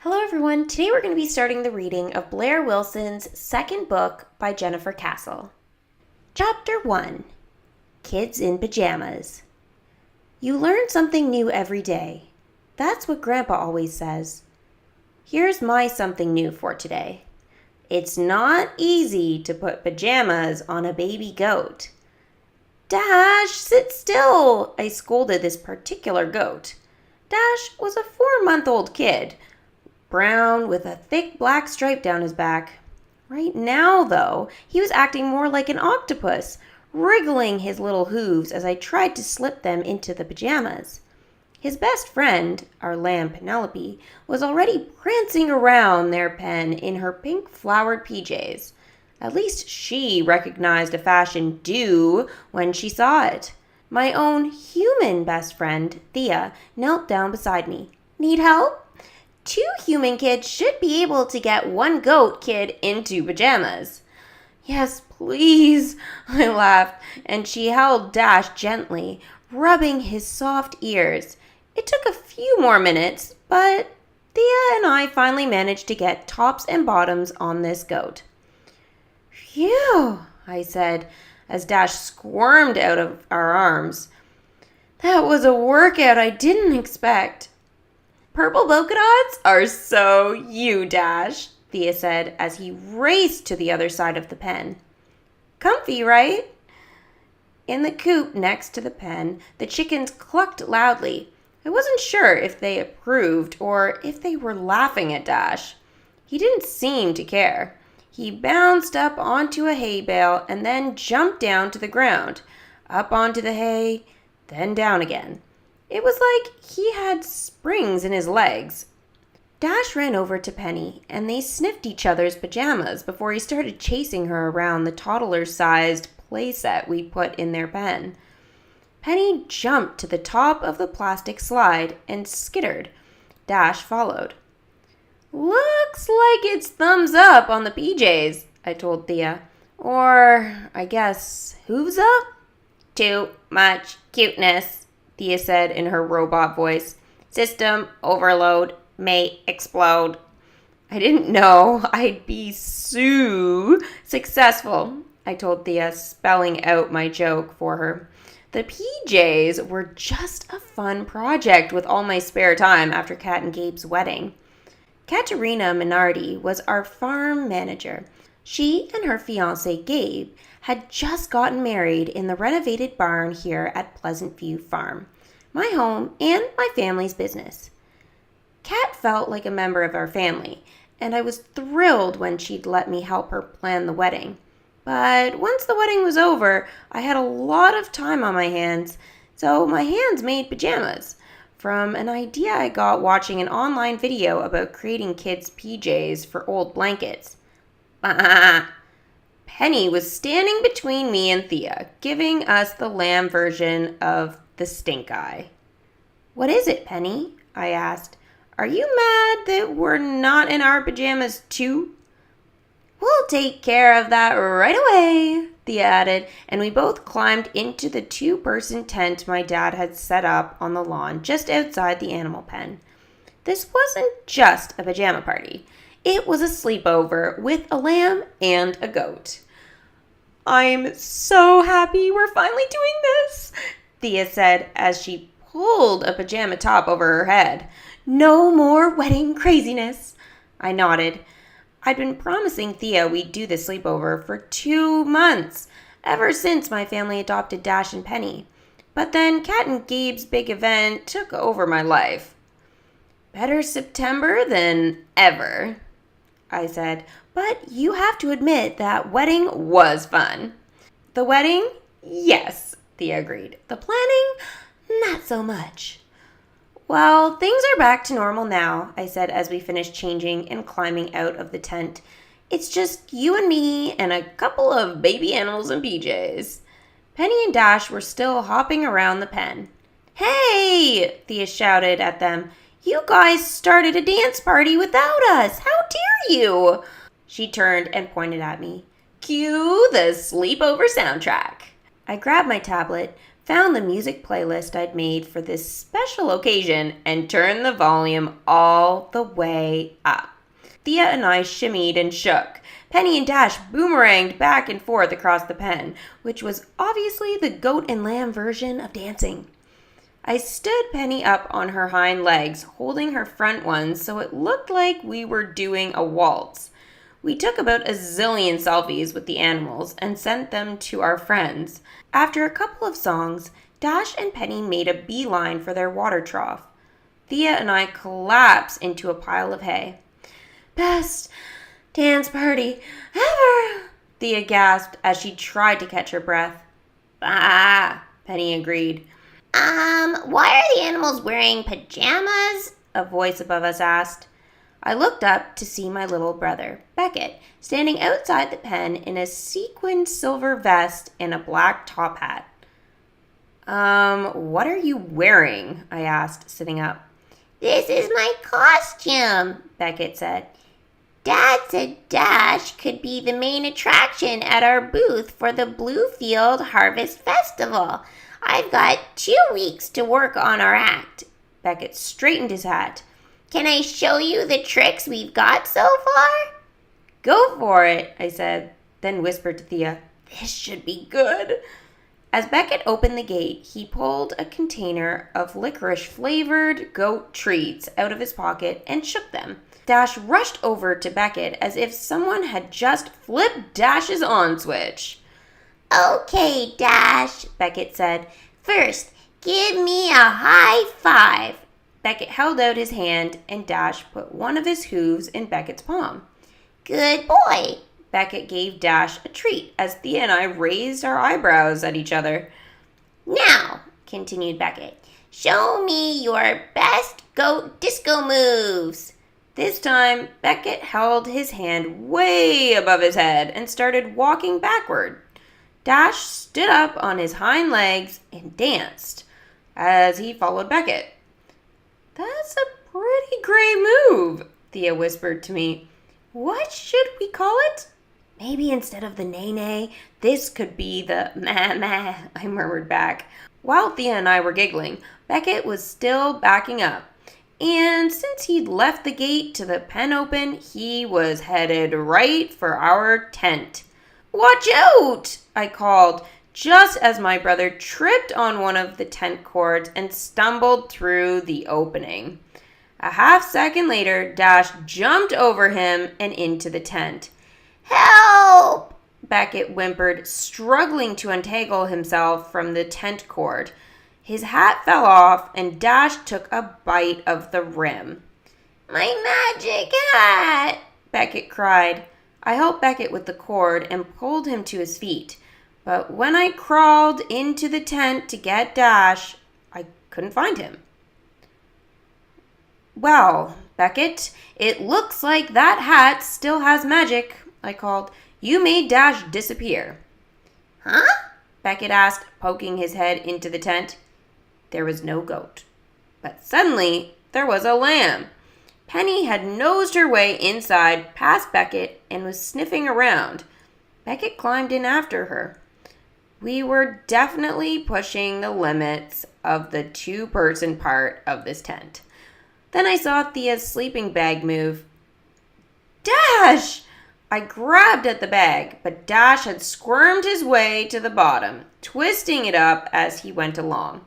Hello everyone, today we're going to be starting the reading of Blaire Wilson's second book by Jennifer Castle. Chapter 1, Kids in Pajamas. You learn something new every day. That's what Grandpa always says. Here's my something new for today. It's not easy to put pajamas on a baby goat. Dash, sit still, I scolded this particular goat. Dash was a 4-month-old kid, brown with a thick black stripe down his back. Right now, though, he was acting more like an octopus, wriggling his little hooves as I tried to slip them into the pajamas. His best friend, our lamb Penelope, was already prancing around their pen in her pink flowered PJs. At least she recognized a fashion do when she saw it. My own human best friend, Thea, knelt down beside me. Need help? 2 human kids should be able to get 1 goat kid into pajamas. Yes, please, I laughed, and she held Dash gently, rubbing his soft ears. It took a few more minutes, but Thea and I finally managed to get tops and bottoms on this goat. Phew, I said, as Dash squirmed out of our arms. That was a workout I didn't expect. Purple polka dots are so you, Dash, Thea said as he raced to the other side of the pen. Comfy, right? In the coop next to the pen, the chickens clucked loudly. I wasn't sure if they approved or if they were laughing at Dash. He didn't seem to care. He bounced up onto a hay bale and then jumped down to the ground, up onto the hay, then down again. It was like he had springs in his legs. Dash ran over to Penny, and they sniffed each other's pajamas before he started chasing her around the toddler-sized playset we put in their pen. Penny jumped to the top of the plastic slide and skittered. Dash followed. Looks like it's thumbs up on the PJs, I told Thea. Or, I guess, hooves up? Too much cuteness, Thea said in her robot voice. System overload may explode. I didn't know I'd be so successful, I told Thea, spelling out my joke for her. The PJs were just a fun project with all my spare time after Kat and Gabe's wedding. Katerina Minardi was our farm manager. She and her fiancé, Gabe, had just gotten married in the renovated barn here at Pleasant View Farm, my home and my family's business. Kat felt like a member of our family, and I was thrilled when she'd let me help her plan the wedding. But once the wedding was over, I had a lot of time on my hands, so my hands made pajamas, from an idea I got watching an online video about creating kids' PJs for old blankets. Penny was standing between me and Thea, giving us the lamb version of the stink eye. What is it, Penny? I asked. Are you mad that we're not in our pajamas too? We'll take care of that right away, Thea added, and we both climbed into the 2-person tent my dad had set up on the lawn just outside the animal pen. This wasn't just a pajama party. It was a sleepover with a lamb and a goat. I'm so happy we're finally doing this, Thea said as she pulled a pajama top over her head. No more wedding craziness. I nodded. I'd been promising Thea we'd do the sleepover for 2 months, ever since my family adopted Dash and Penny. But then Kat and Gabe's big event took over my life. Better September than ever, I said, but you have to admit that wedding was fun. The wedding? Yes, Thea agreed. The planning? Not so much. Well, things are back to normal now, I said as we finished changing and climbing out of the tent. It's just you and me and a couple of baby animals in PJs. Penny and Dash were still hopping around the pen. Hey, Thea shouted at them. You guys started a dance party without us. How dare you? She turned and pointed at me. Cue the sleepover soundtrack. I grabbed my tablet, found the music playlist I'd made for this special occasion, and turned the volume all the way up. Thea and I shimmied and shook. Penny and Dash boomeranged back and forth across the pen, which was obviously the goat and lamb version of dancing. I stood Penny up on her hind legs, holding her front ones so it looked like we were doing a waltz. We took about a zillion selfies with the animals and sent them to our friends. After a couple of songs, Dash and Penny made a beeline for their water trough. Thea and I collapsed into a pile of hay. "Best dance party ever!" Thea gasped as she tried to catch her breath. "Bah!" Penny agreed. Why are the animals wearing pajamas?" a voice above us asked. I looked up to see my little brother, Beckett, standing outside the pen in a sequined silver vest and a black top hat. What are you wearing?" I asked, sitting up. "This is my costume," Beckett said. "Dad said Dash could be the main attraction at our booth for the Bluefield Harvest Festival. I've got 2 weeks to work on our act." Beckett straightened his hat. "Can I show you the tricks we've got so far?" "Go for it," I said, then whispered to Thea, "This should be good." As Beckett opened the gate, he pulled a container of licorice-flavored goat treats out of his pocket and shook them. Dash rushed over to Beckett as if someone had just flipped Dash's on switch. "Okay, Dash," Beckett said. "First, give me a high five." Beckett held out his hand, and Dash put one of his hooves in Beckett's palm. "Good boy." Beckett gave Dash a treat as Thea and I raised our eyebrows at each other. "Now," continued Beckett, "show me your best goat disco moves." This time, Beckett held his hand way above his head and started walking backward. Dash stood up on his hind legs and danced as he followed Beckett. "That's a pretty great move," Thea whispered to me. "What should we call it?" "Maybe instead of the neigh-neigh, this could be the meh-meh," I murmured back. While Thea and I were giggling, Beckett was still backing up. And since he'd left the gate to the pen open, he was headed right for our tent. "Watch out!" I called, just as my brother tripped on one of the tent cords and stumbled through the opening. A half-second later, Dash jumped over him and into the tent. "Help!" Beckett whimpered, struggling to untangle himself from the tent cord. His hat fell off, and Dash took a bite of the rim. "My magic hat!" Beckett cried. I helped Beckett with the cord and pulled him to his feet. But when I crawled into the tent to get Dash, I couldn't find him. "Well, Beckett, it looks like that hat still has magic," I called. "You made Dash disappear." "Huh?" Beckett asked, poking his head into the tent. There was no goat. But suddenly, there was a lamb. Penny had nosed her way inside past Beckett and was sniffing around. Beckett climbed in after her. We were definitely pushing the limits of the 2-person part of this tent. Then I saw Thea's sleeping bag move. "Dash!" I grabbed at the bag, but Dash had squirmed his way to the bottom, twisting it up as he went along.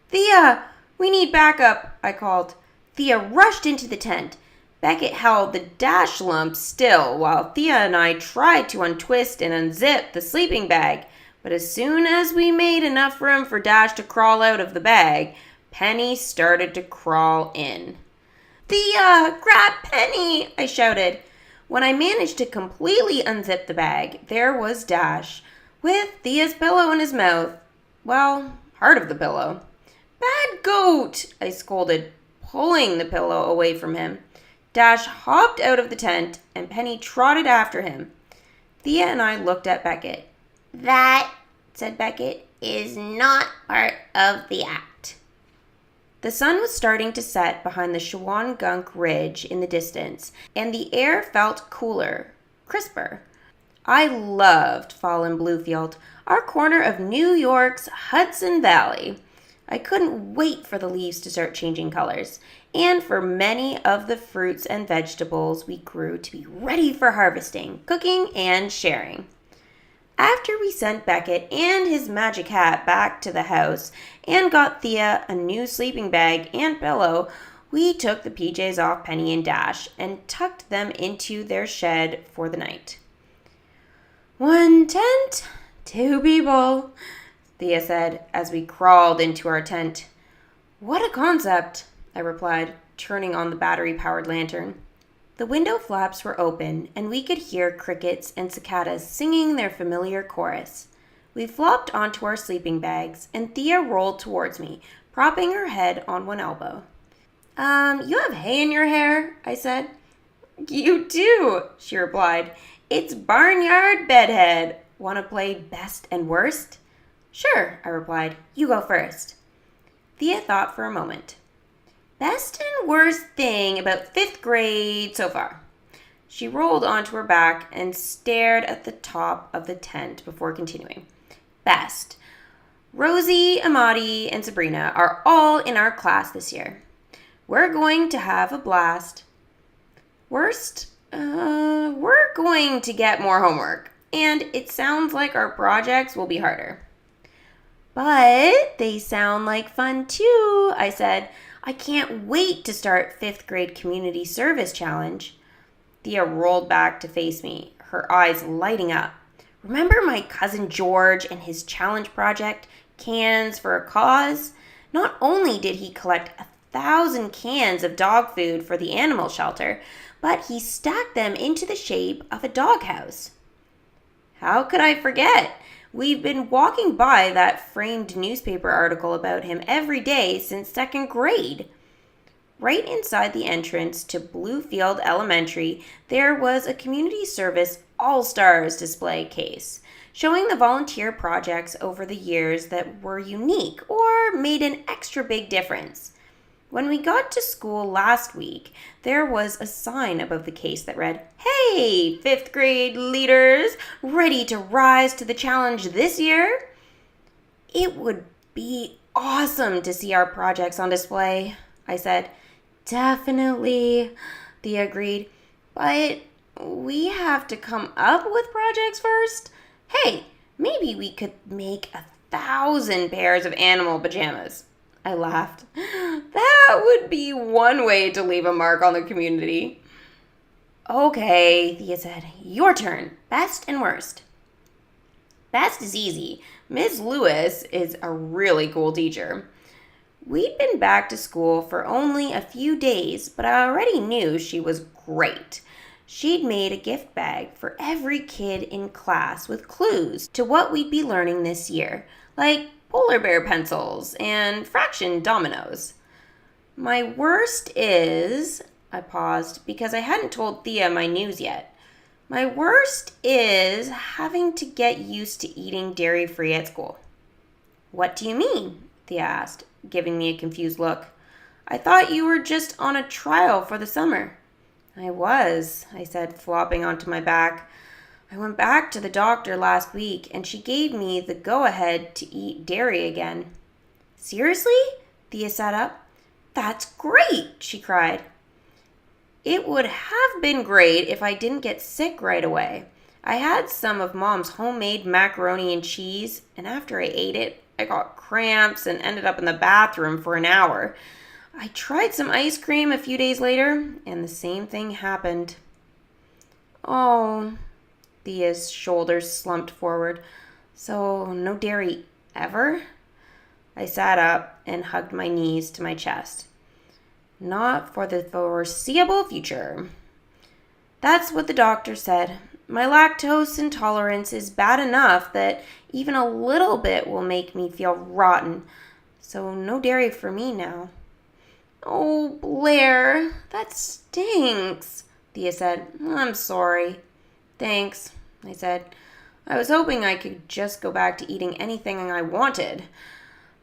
"Thea, we need backup," I called. Thea rushed into the tent. Beckett held the Dash lump still while Thea and I tried to untwist and unzip the sleeping bag. But as soon as we made enough room for Dash to crawl out of the bag, Penny started to crawl in. "Thea, grab Penny!" I shouted. When I managed to completely unzip the bag, there was Dash, with Thea's pillow in his mouth. Well, part of the pillow. "Bad goat!" I scolded, pulling the pillow away from him. Dash hopped out of the tent, and Penny trotted after him. Thea and I looked at Beckett. "That," said Beckett, "is not part of the act." The sun was starting to set behind the Shawangunk Ridge in the distance, and the air felt cooler, crisper. I loved fall in Bluefield, our corner of New York's Hudson Valley. I couldn't wait for the leaves to start changing colors, and for many of the fruits and vegetables we grew to be ready for harvesting, cooking, and sharing. After we sent Beckett and his magic hat back to the house and got Thea a new sleeping bag and pillow, we took the PJs off Penny and Dash and tucked them into their shed for the night. "One tent, two people," Thea said as we crawled into our tent. "What a concept," I replied, turning on the battery-powered lantern. The window flaps were open, and we could hear crickets and cicadas singing their familiar chorus. We flopped onto our sleeping bags, and Thea rolled towards me, propping her head on one elbow. You have hay in your hair?" I said. "You do," she replied. "It's barnyard bedhead. Want to play best and worst?" "Sure," I replied. "You go first." Thea thought for a moment. "Best and worst thing about 5th grade so far." She rolled onto her back and stared at the top of the tent before continuing. "Best. Rosie, Amadi, and Sabrina are all in our class this year. We're going to have a blast. Worst? We're going to get more homework, and it sounds like our projects will be harder." "But they sound like fun too," I said. "I can't wait to start 5th grade community service challenge." Thea rolled back to face me, her eyes lighting up. "Remember my cousin George and his challenge project, Cans for a Cause? Not only did he collect 1,000 cans of dog food for the animal shelter, but he stacked them into the shape of a doghouse." "How could I forget? We've been walking by that framed newspaper article about him every day since 2nd grade. Right inside the entrance to Bluefield Elementary, there was a community service all-stars display case, showing the volunteer projects over the years that were unique or made an extra big difference. When we got to school last week, there was a sign above the case that read, "Hey, 5th grade leaders, ready to rise to the challenge this year?" "It would be awesome to see our projects on display," I said. "Definitely," Thea agreed. "But we have to come up with projects first. Hey, maybe we could make 1,000 pairs of animal pajamas." I laughed. "That would be one way to leave a mark on the community." "Okay," Thea said. "Your turn. Best and worst." Best is easy. Ms. Lewis is a really cool teacher. We'd been back to school for only a few days, but I already knew she was great. She'd made a gift bag for every kid in class with clues to what we'd be learning this year, like polar bear pencils and fraction dominoes. My worst is... I paused because I hadn't told Thea my news yet. My worst is having to get used to eating dairy-free at school. "What do you mean?" Thea asked, giving me a confused look. "I thought you were just on a trial for the summer." "I was," I said, flopping onto my back. "I went back to the doctor last week, and she gave me the go-ahead to eat dairy again." "Seriously?" Thea sat up. "That's great!" she cried. It would have been great if I didn't get sick right away. I had some of Mom's homemade macaroni and cheese, and after I ate it, I got cramps and ended up in the bathroom for an hour. I tried some ice cream a few days later, and the same thing happened. "Oh," Thea's shoulders slumped forward. "So no dairy ever?" I sat up and hugged my knees to my chest. "Not for the foreseeable future." That's what the doctor said. My lactose intolerance is bad enough that even a little bit will make me feel rotten. So no dairy for me now. "Oh, Blaire, that stinks," Thea said. "I'm sorry." "Thanks," I said. I was hoping I could just go back to eating anything I wanted.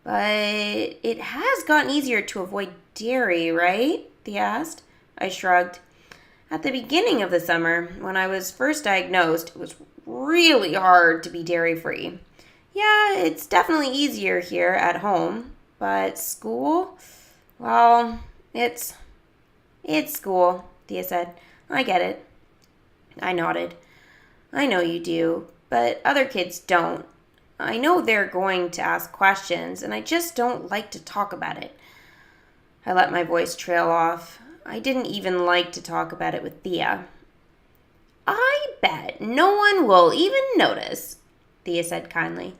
"But it has gotten easier to avoid dairy, right?" Thea asked. I shrugged. At the beginning of the summer, when I was first diagnosed, it was really hard to be dairy-free. Yeah, it's definitely easier here at home, but school? Well, it's school, Thea said. I get it. I nodded. I know you do, but other kids don't. I know they're going to ask questions, and I just don't like to talk about it. I let my voice trail off. I didn't even like to talk about it with Thea. I bet no one will even notice, Thea said kindly.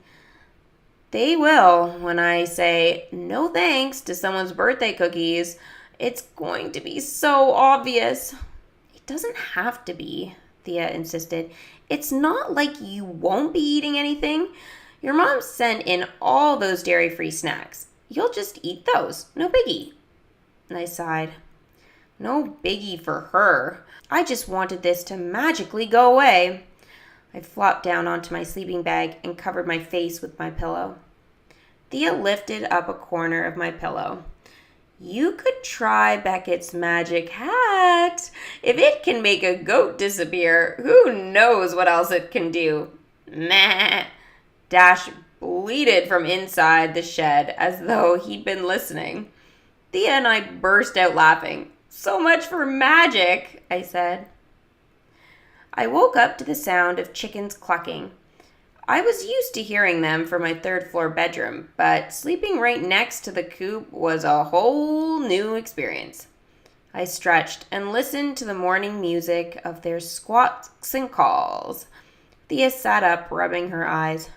They will when I say no thanks to someone's birthday cookies. It's going to be so obvious. It doesn't have to be, Thea insisted. It's not like you won't be eating anything. Your mom sent in all those dairy-free snacks. You'll just eat those. No biggie. I sighed. No biggie for her. I just wanted this to magically go away. I flopped down onto my sleeping bag and covered my face with my pillow. Thea lifted up a corner of my pillow. You could try Beckett's magic hat. If it can make a goat disappear, who knows what else it can do? Meh. Dash bleated from inside the shed as though he'd been listening. Thea and I burst out laughing. So much for magic, I said. I woke up to the sound of chickens clucking. I was used to hearing them from my third-floor bedroom, but sleeping right next to the coop was a whole new experience. I stretched and listened to the morning music of their squawks and calls. Thea sat up, rubbing her eyes.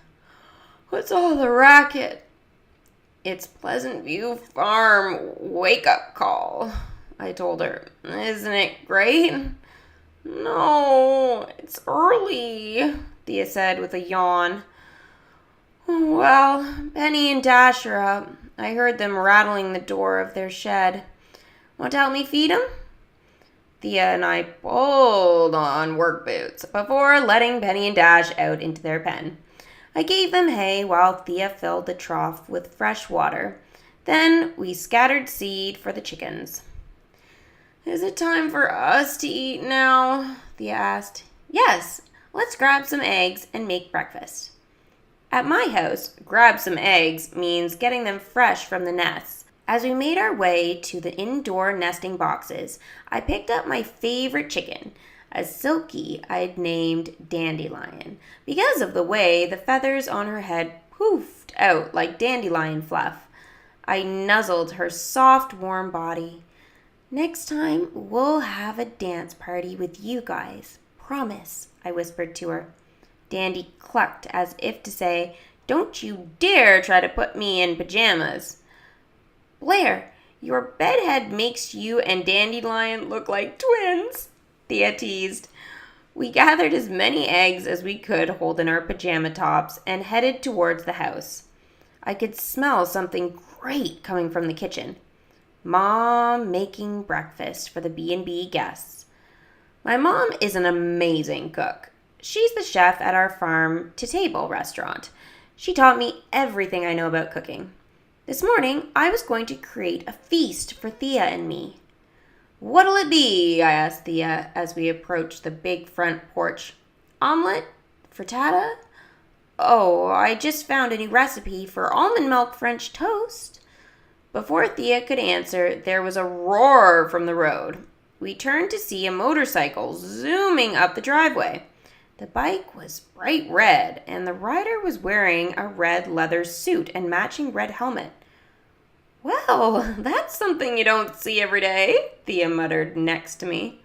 What's all the racket? It's Pleasant View Farm wake-up call, I told her. Isn't it great? No, it's early, Thea said with a yawn. Well, Penny and Dash are up. I heard them rattling the door of their shed. Want to help me feed 'em? Thea and I pulled on work boots before letting Penny and Dash out into their pen. I gave them hay while Thea filled the trough with fresh water. Then we scattered seed for the chickens. Is it time for us to eat now? Thea asked. Yes, let's grab some eggs and make breakfast. At my house, grab some eggs means getting them fresh from the nests. As we made our way to the indoor nesting boxes, I picked up my favorite chicken, a Silky I'd named Dandelion, because of the way the feathers on her head poofed out like dandelion fluff. I nuzzled her soft, warm body. Next time, we'll have a dance party with you guys. Promise, I whispered to her. Dandy clucked as if to say, Don't you dare try to put me in pajamas. Blaire, your bedhead makes you and Dandelion look like twins, Thea teased. We gathered as many eggs as we could hold in our pajama tops and headed towards the house. I could smell something great coming from the kitchen. Mom making breakfast for the B&B guests. My mom is an amazing cook. She's the chef at our farm-to-table restaurant. She taught me everything I know about cooking. This morning, I was going to create a feast for Thea and me. What'll it be? I asked Thea as we approached the big front porch. Omelette? Frittata? Oh, I just found a new recipe for almond milk French toast. Before Thea could answer, there was a roar from the road. We turned to see a motorcycle zooming up the driveway. The bike was bright red, and the rider was wearing a red leather suit and matching red helmet. Well, that's something you don't see every day, Thea muttered next to me.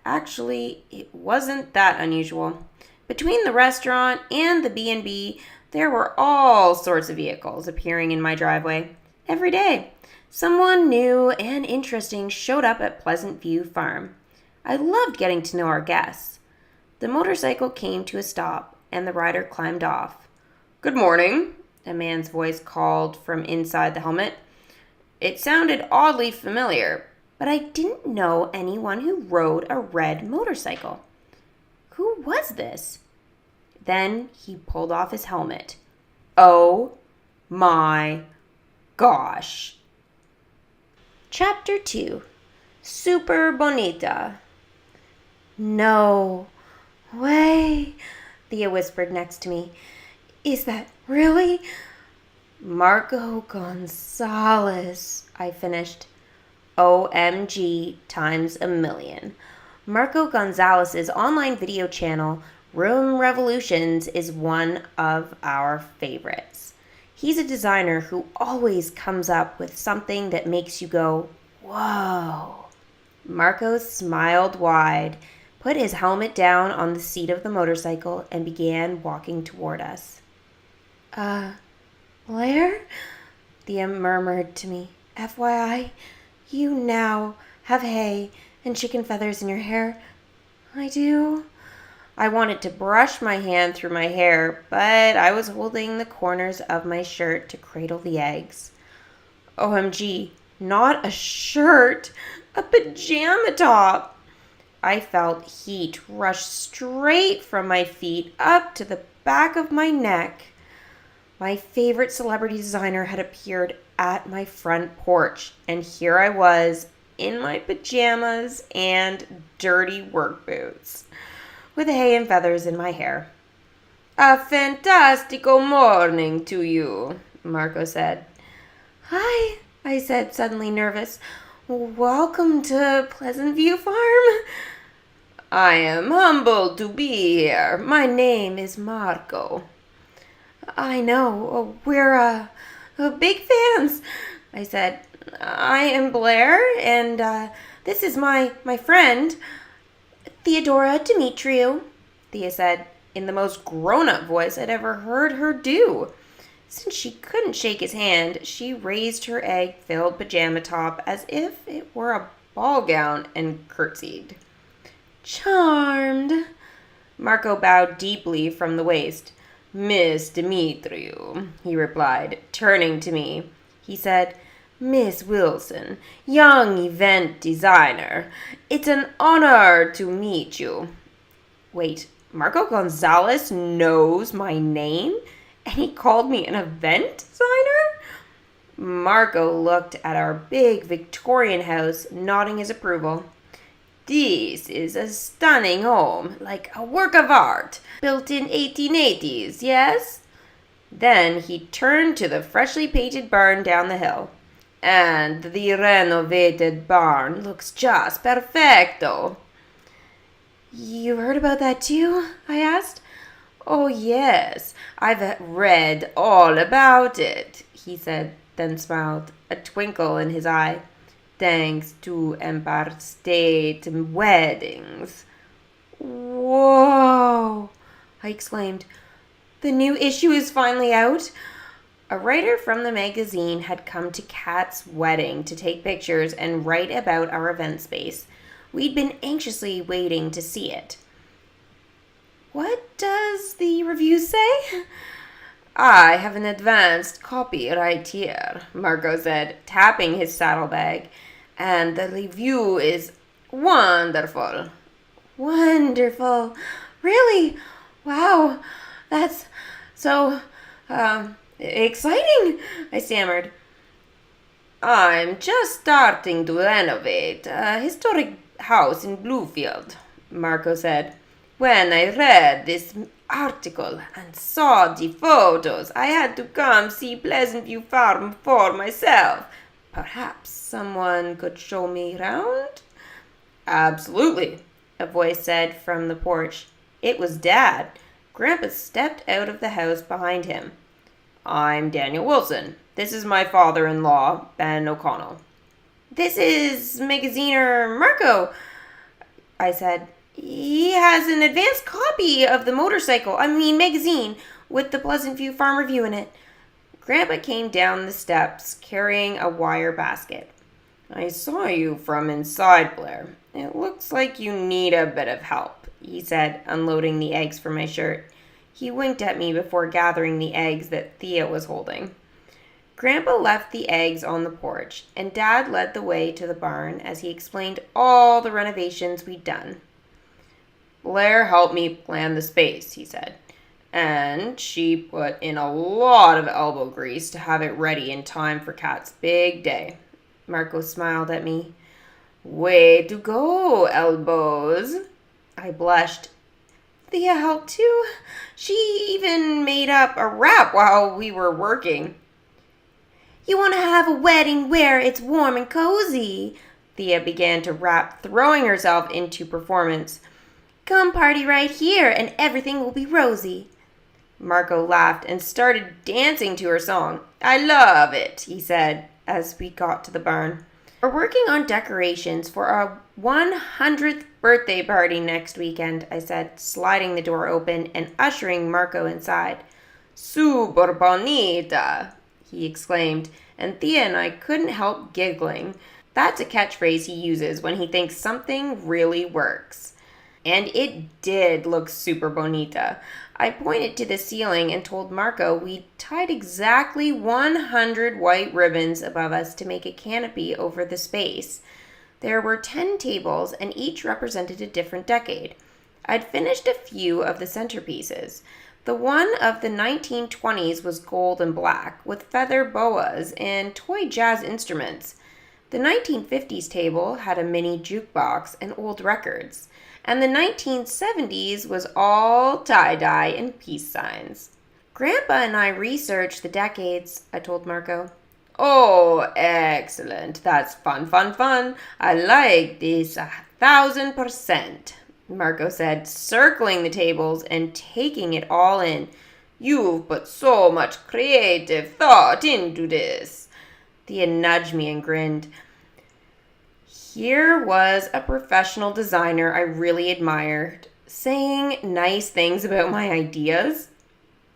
Actually, it wasn't that unusual. Between the restaurant and the B&B, there were all sorts of vehicles appearing in my driveway. Every day, someone new and interesting showed up at Pleasant View Farm. I loved getting to know our guests. The motorcycle came to a stop, and the rider climbed off. Good morning, a man's voice called from inside the helmet. It sounded oddly familiar, but I didn't know anyone who rode a red motorcycle. Who was this? Then he pulled off his helmet. Oh my gosh. Chapter 2. Super Bonita. No way, Thea whispered next to me. Is that really Marco Gonzalez? I finished. OMG times a million. Marco Gonzalez's online video channel, Room Revolutions, is one of our favorites. He's a designer who always comes up with something that makes you go, whoa. Marco smiled wide, put his helmet down on the seat of the motorcycle, and began walking toward us. Blaire? Thea murmured to me. FYI, you now have hay and chicken feathers in your hair. I do. I wanted to brush my hand through my hair, but I was holding the corners of my shirt to cradle the eggs. OMG, not a shirt, a pajama top. I felt heat rush straight from my feet up to the back of my neck. My favorite celebrity designer had appeared at my front porch, and here I was in my pajamas and dirty work boots, with hay and feathers in my hair. A fantastico morning to you, Marco said. Hi, I said, suddenly nervous. Welcome to Pleasant View Farm. I am humbled to be here. My name is Marco. I know. We're big fans, I said. I am Blaire, and this is my friend, Theodora Demetriou, Thea said, in the most grown-up voice I'd ever heard her do. Since she couldn't shake his hand, she raised her egg-filled pajama top as if it were a ball gown and curtsied. Charmed. Marco bowed deeply from the waist. Miss Demetriou, he replied, turning to me. He said, Miss Wilson, young event designer, it's an honor to meet you. Wait, Marco Gonzalez knows my name? And he called me an event designer? Marco looked at our big Victorian house, nodding his approval. This is a stunning home, like a work of art, built in 1880s, yes? Then he turned to the freshly painted barn down the hill. And the renovated barn looks just perfecto. You heard about that too? I asked. Oh, yes, I've read all about it, he said, then smiled, a twinkle in his eye. Thanks to Empire State Weddings. Whoa, I exclaimed. The new issue is finally out? A writer from the magazine had come to Kat's wedding to take pictures and write about our event space. We'd been anxiously waiting to see it. What does the review say? I have an advanced copy right here, Marco said, tapping his saddlebag. And the review is wonderful. Wonderful. Really? Wow. That's so, exciting, I stammered. I'm just starting to renovate a historic house in Bluefield, Marco said. When I read this article and saw the photos, I had to come see Pleasant View Farm for myself. Perhaps someone could show me around? Absolutely, a voice said from the porch. It was Dad. Grandpa stepped out of the house behind him. I'm Daniel Wilson. This is my father-in-law, Ben O'Connell. This is Magaziner Marco, I said. He has an advanced copy of the magazine, with the Pleasant View Farm Review in it. Grandpa came down the steps, carrying a wire basket. I saw you from inside, Blaire. It looks like you need a bit of help, he said, unloading the eggs from my shirt. He winked at me before gathering the eggs that Thea was holding. Grandpa left the eggs on the porch, and Dad led the way to the barn as he explained all the renovations we'd done. Blaire helped me plan the space, he said, and she put in a lot of elbow grease to have it ready in time for Kat's big day. Marco smiled at me. Way to go, elbows. I blushed. Thea helped too. She even made up a rap while we were working. You want to have a wedding where it's warm and cozy, Thea began to rap, throwing herself into performance. Come party right here and everything will be rosy. Marco laughed and started dancing to her song. I love it, he said as we got to the barn. We're working on decorations for our 100th birthday party next weekend, I said, sliding the door open and ushering Marco inside. Super bonita, he exclaimed, and Thea and I couldn't help giggling. That's a catchphrase he uses when he thinks something really works. And it did look super bonita. I pointed to the ceiling and told Marco we'd tied exactly 100 white ribbons above us to make a canopy over the space. There were 10 tables, and each represented a different decade. I'd finished a few of the centerpieces. The one of the 1920s was gold and black, with feather boas and toy jazz instruments. The 1950s table had a mini jukebox and old records. And the 1970s was all tie-dye and peace signs. Grandpa and I researched the decades, I told Marco. Oh, excellent. That's fun, fun, fun. I like this 1,000%, Marco said, circling the tables and taking it all in. You've put so much creative thought into this. Thea nudged me and grinned. Here was a professional designer I really admired, saying nice things about my ideas.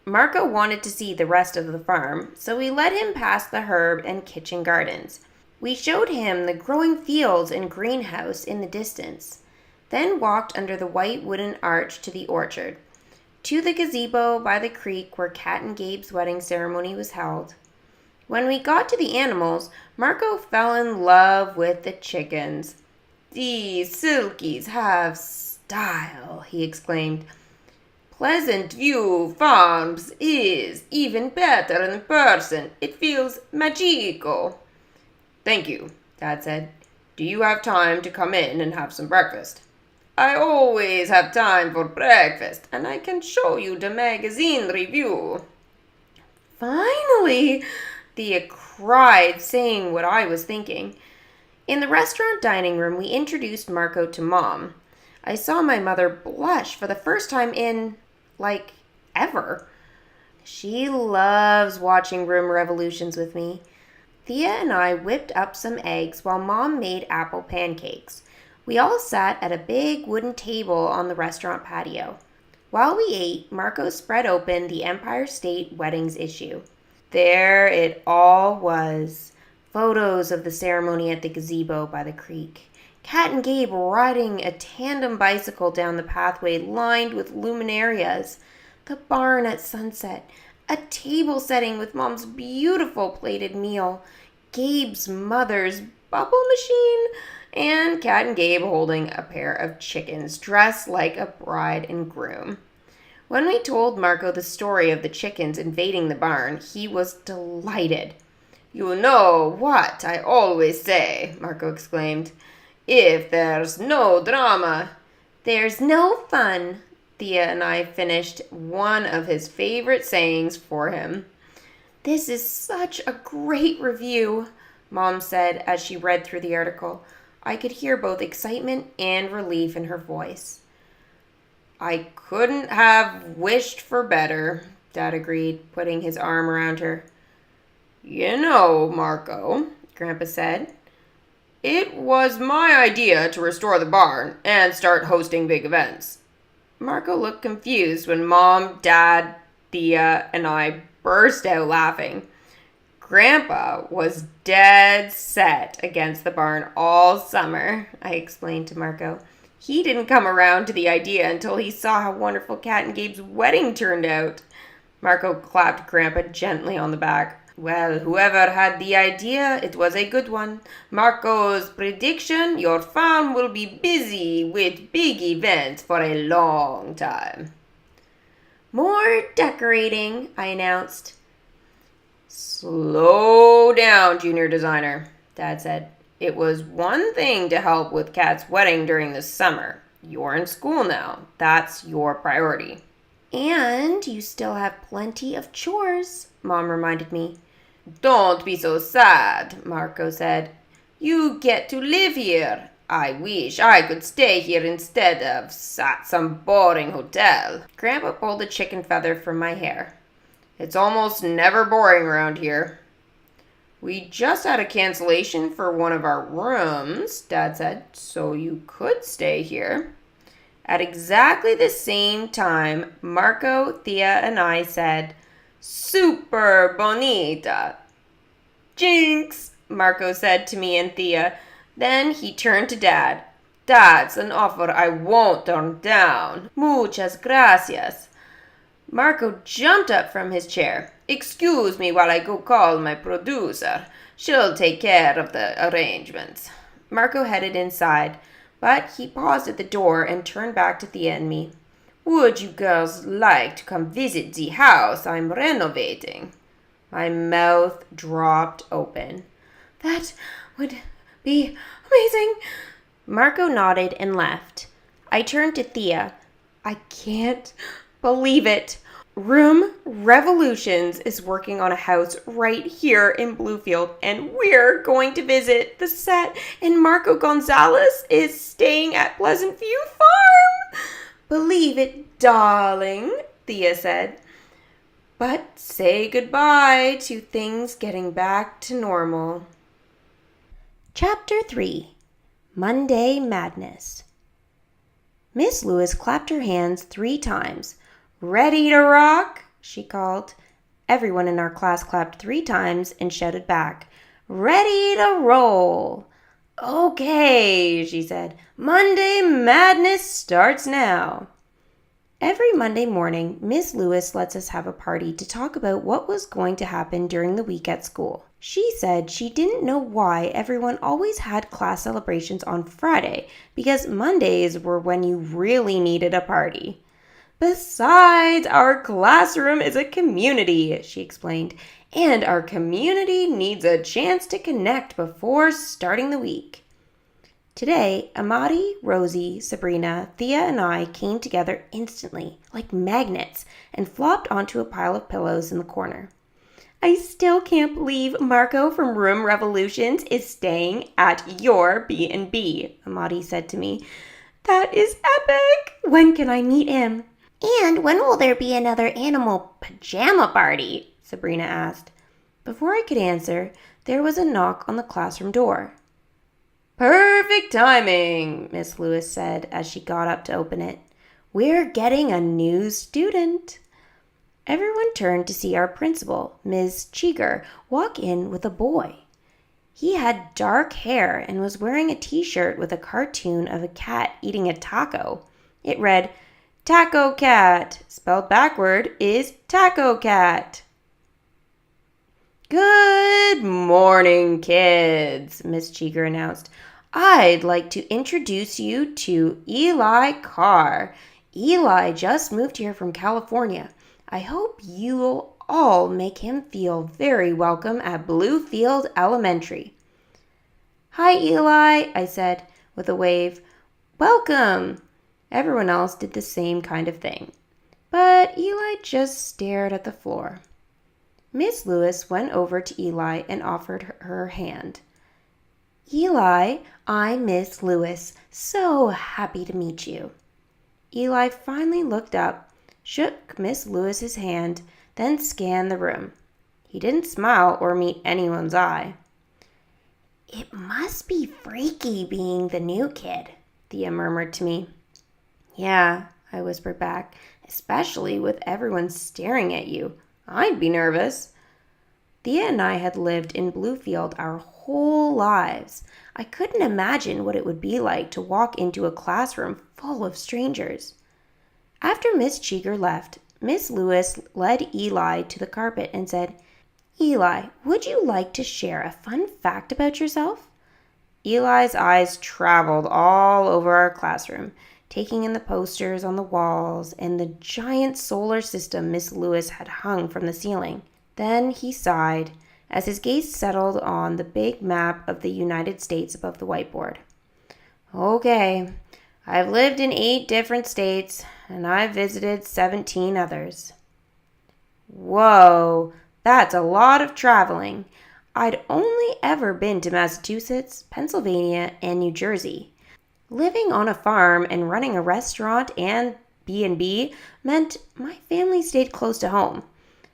Marco wanted to see the rest of the farm, so we led him past the herb and kitchen gardens. We showed him the growing fields and greenhouse in the distance, then walked under the white wooden arch to the orchard, to the gazebo by the creek where Kat and Gabe's wedding ceremony was held. When we got to the animals, Marco fell in love with the chickens. These Silkies have style, he exclaimed. Pleasant View Farms is even better in person. It feels magical. Thank you, Dad said. Do you have time to come in and have some breakfast? I always have time for breakfast, and I can show you the magazine review. Finally! Thea cried, saying what I was thinking. In the restaurant dining room, we introduced Marco to Mom. I saw my mother blush for the first time in, ever. She loves watching room revolutions with me. Thea and I whipped up some eggs while Mom made apple pancakes. We all sat at a big wooden table on the restaurant patio. While we ate, Marco spread open the Empire State Weddings issue. There it all was. Photos of the ceremony at the gazebo by the creek. Kat and Gabe riding a tandem bicycle down the pathway lined with luminarias. The barn at sunset. A table setting with Mom's beautiful plated meal. Gabe's mother's bubble machine. And Kat and Gabe holding a pair of chickens dressed like a bride and groom. When we told Marco the story of the chickens invading the barn, he was delighted. You know what I always say, Marco exclaimed. If there's no drama, there's no fun. Thea and I finished one of his favorite sayings for him. This is such a great review, Mom said as she read through the article. I could hear both excitement and relief in her voice. I couldn't have wished for better, Dad agreed, putting his arm around her. You know, Marco, Grandpa said, it was my idea to restore the barn and start hosting big events. Marco looked confused when Mom, Dad, Thea, and I burst out laughing. Grandpa was dead set against the barn all summer, I explained to Marco. He didn't come around to the idea until he saw how wonderful Kat and Gabe's wedding turned out. Marco clapped Grandpa gently on the back. Well, whoever had the idea, it was a good one. Marco's prediction, your farm will be busy with big events for a long time. More decorating, I announced. Slow down, junior designer, Dad said. It was one thing to help with Kat's wedding during the summer. You're in school now. That's your priority. And you still have plenty of chores, Mom reminded me. Don't be so sad, Marco said. You get to live here. I wish I could stay here instead of at some boring hotel. Grandpa pulled a chicken feather from my hair. It's almost never boring around here. We just had a cancellation for one of our rooms, Dad said, so you could stay here. At exactly the same time, Marco, Thea, and I said, Super bonita. Jinx, Marco said to me and Thea. Then he turned to Dad. That's an offer I won't turn down. Muchas gracias. Marco jumped up from his chair. Excuse me while I go call my producer. She'll take care of the arrangements. Marco headed inside, but he paused at the door and turned back to Thea and me. Would you girls like to come visit the house I'm renovating? My mouth dropped open. That would be amazing. Marco nodded and left. I turned to Thea. I can't believe it. Room Revolutions is working on a house right here in Bluefield, and we're going to visit the set, and Marco Gonzalez is staying at Pleasant View Farm. Believe it, darling, Thea said. But say goodbye to things getting back to normal. Chapter 3. Monday Madness. Miss Lewis clapped her hands 3 times. Ready to rock? She called. Everyone in our class clapped 3 times and shouted back, Ready to roll. Okay, she said. Monday Madness starts now. Every Monday morning, Miss Lewis lets us have a party to talk about what was going to happen during the week at school. She said she didn't know why everyone always had class celebrations on Friday, because Mondays were when you really needed a party. Besides, our classroom is a community, she explained, and our community needs a chance to connect before starting the week. Today, Amadi, Rosie, Sabrina, Thea, and I came together instantly, like magnets, and flopped onto a pile of pillows in the corner. I still can't believe Marco from Room Revolutions is staying at your B&B, Amadi said to me. That is epic! When can I meet him? And when will there be another animal pajama party? Sabrina asked. Before I could answer, there was a knock on the classroom door. Perfect timing, Miss Lewis said as she got up to open it. We're getting a new student. Everyone turned to see our principal, Ms. Cheeger, walk in with a boy. He had dark hair and was wearing a t-shirt with a cartoon of a cat eating a taco. It read, Taco Cat, spelled backward, is Taco Cat. Good morning, kids, Miss Cheeger announced. I'd like to introduce you to Eli Carr. Eli just moved here from California. I hope you'll all make him feel very welcome at Bluefield Elementary. Hi, Eli, I said with a wave. Welcome. Everyone else did the same kind of thing. But Eli just stared at the floor. Miss Lewis went over to Eli and offered her hand. Eli, I'm Miss Lewis. So happy to meet you. Eli finally looked up, shook Miss Lewis's hand, then scanned the room. He didn't smile or meet anyone's eye. It must be freaky being the new kid, Thea murmured to me. Yeah, I whispered back, especially with everyone staring at you. I'd be nervous. Thea and I had lived in Bluefield our whole lives. I couldn't imagine what it would be like to walk into a classroom full of strangers. After Miss Cheeger left, Miss Lewis led Eli to the carpet and said, Eli, would you like to share a fun fact about yourself? Eli's eyes traveled all over our classroom, taking in the posters on the walls and the giant solar system Miss Lewis had hung from the ceiling. Then he sighed as his gaze settled on the big map of the United States above the whiteboard. Okay, I've lived in 8 different states, and I've visited 17 others. Whoa, that's a lot of traveling. I'd only ever been to Massachusetts, Pennsylvania, and New Jersey. Living on a farm and running a restaurant and B&B meant my family stayed close to home.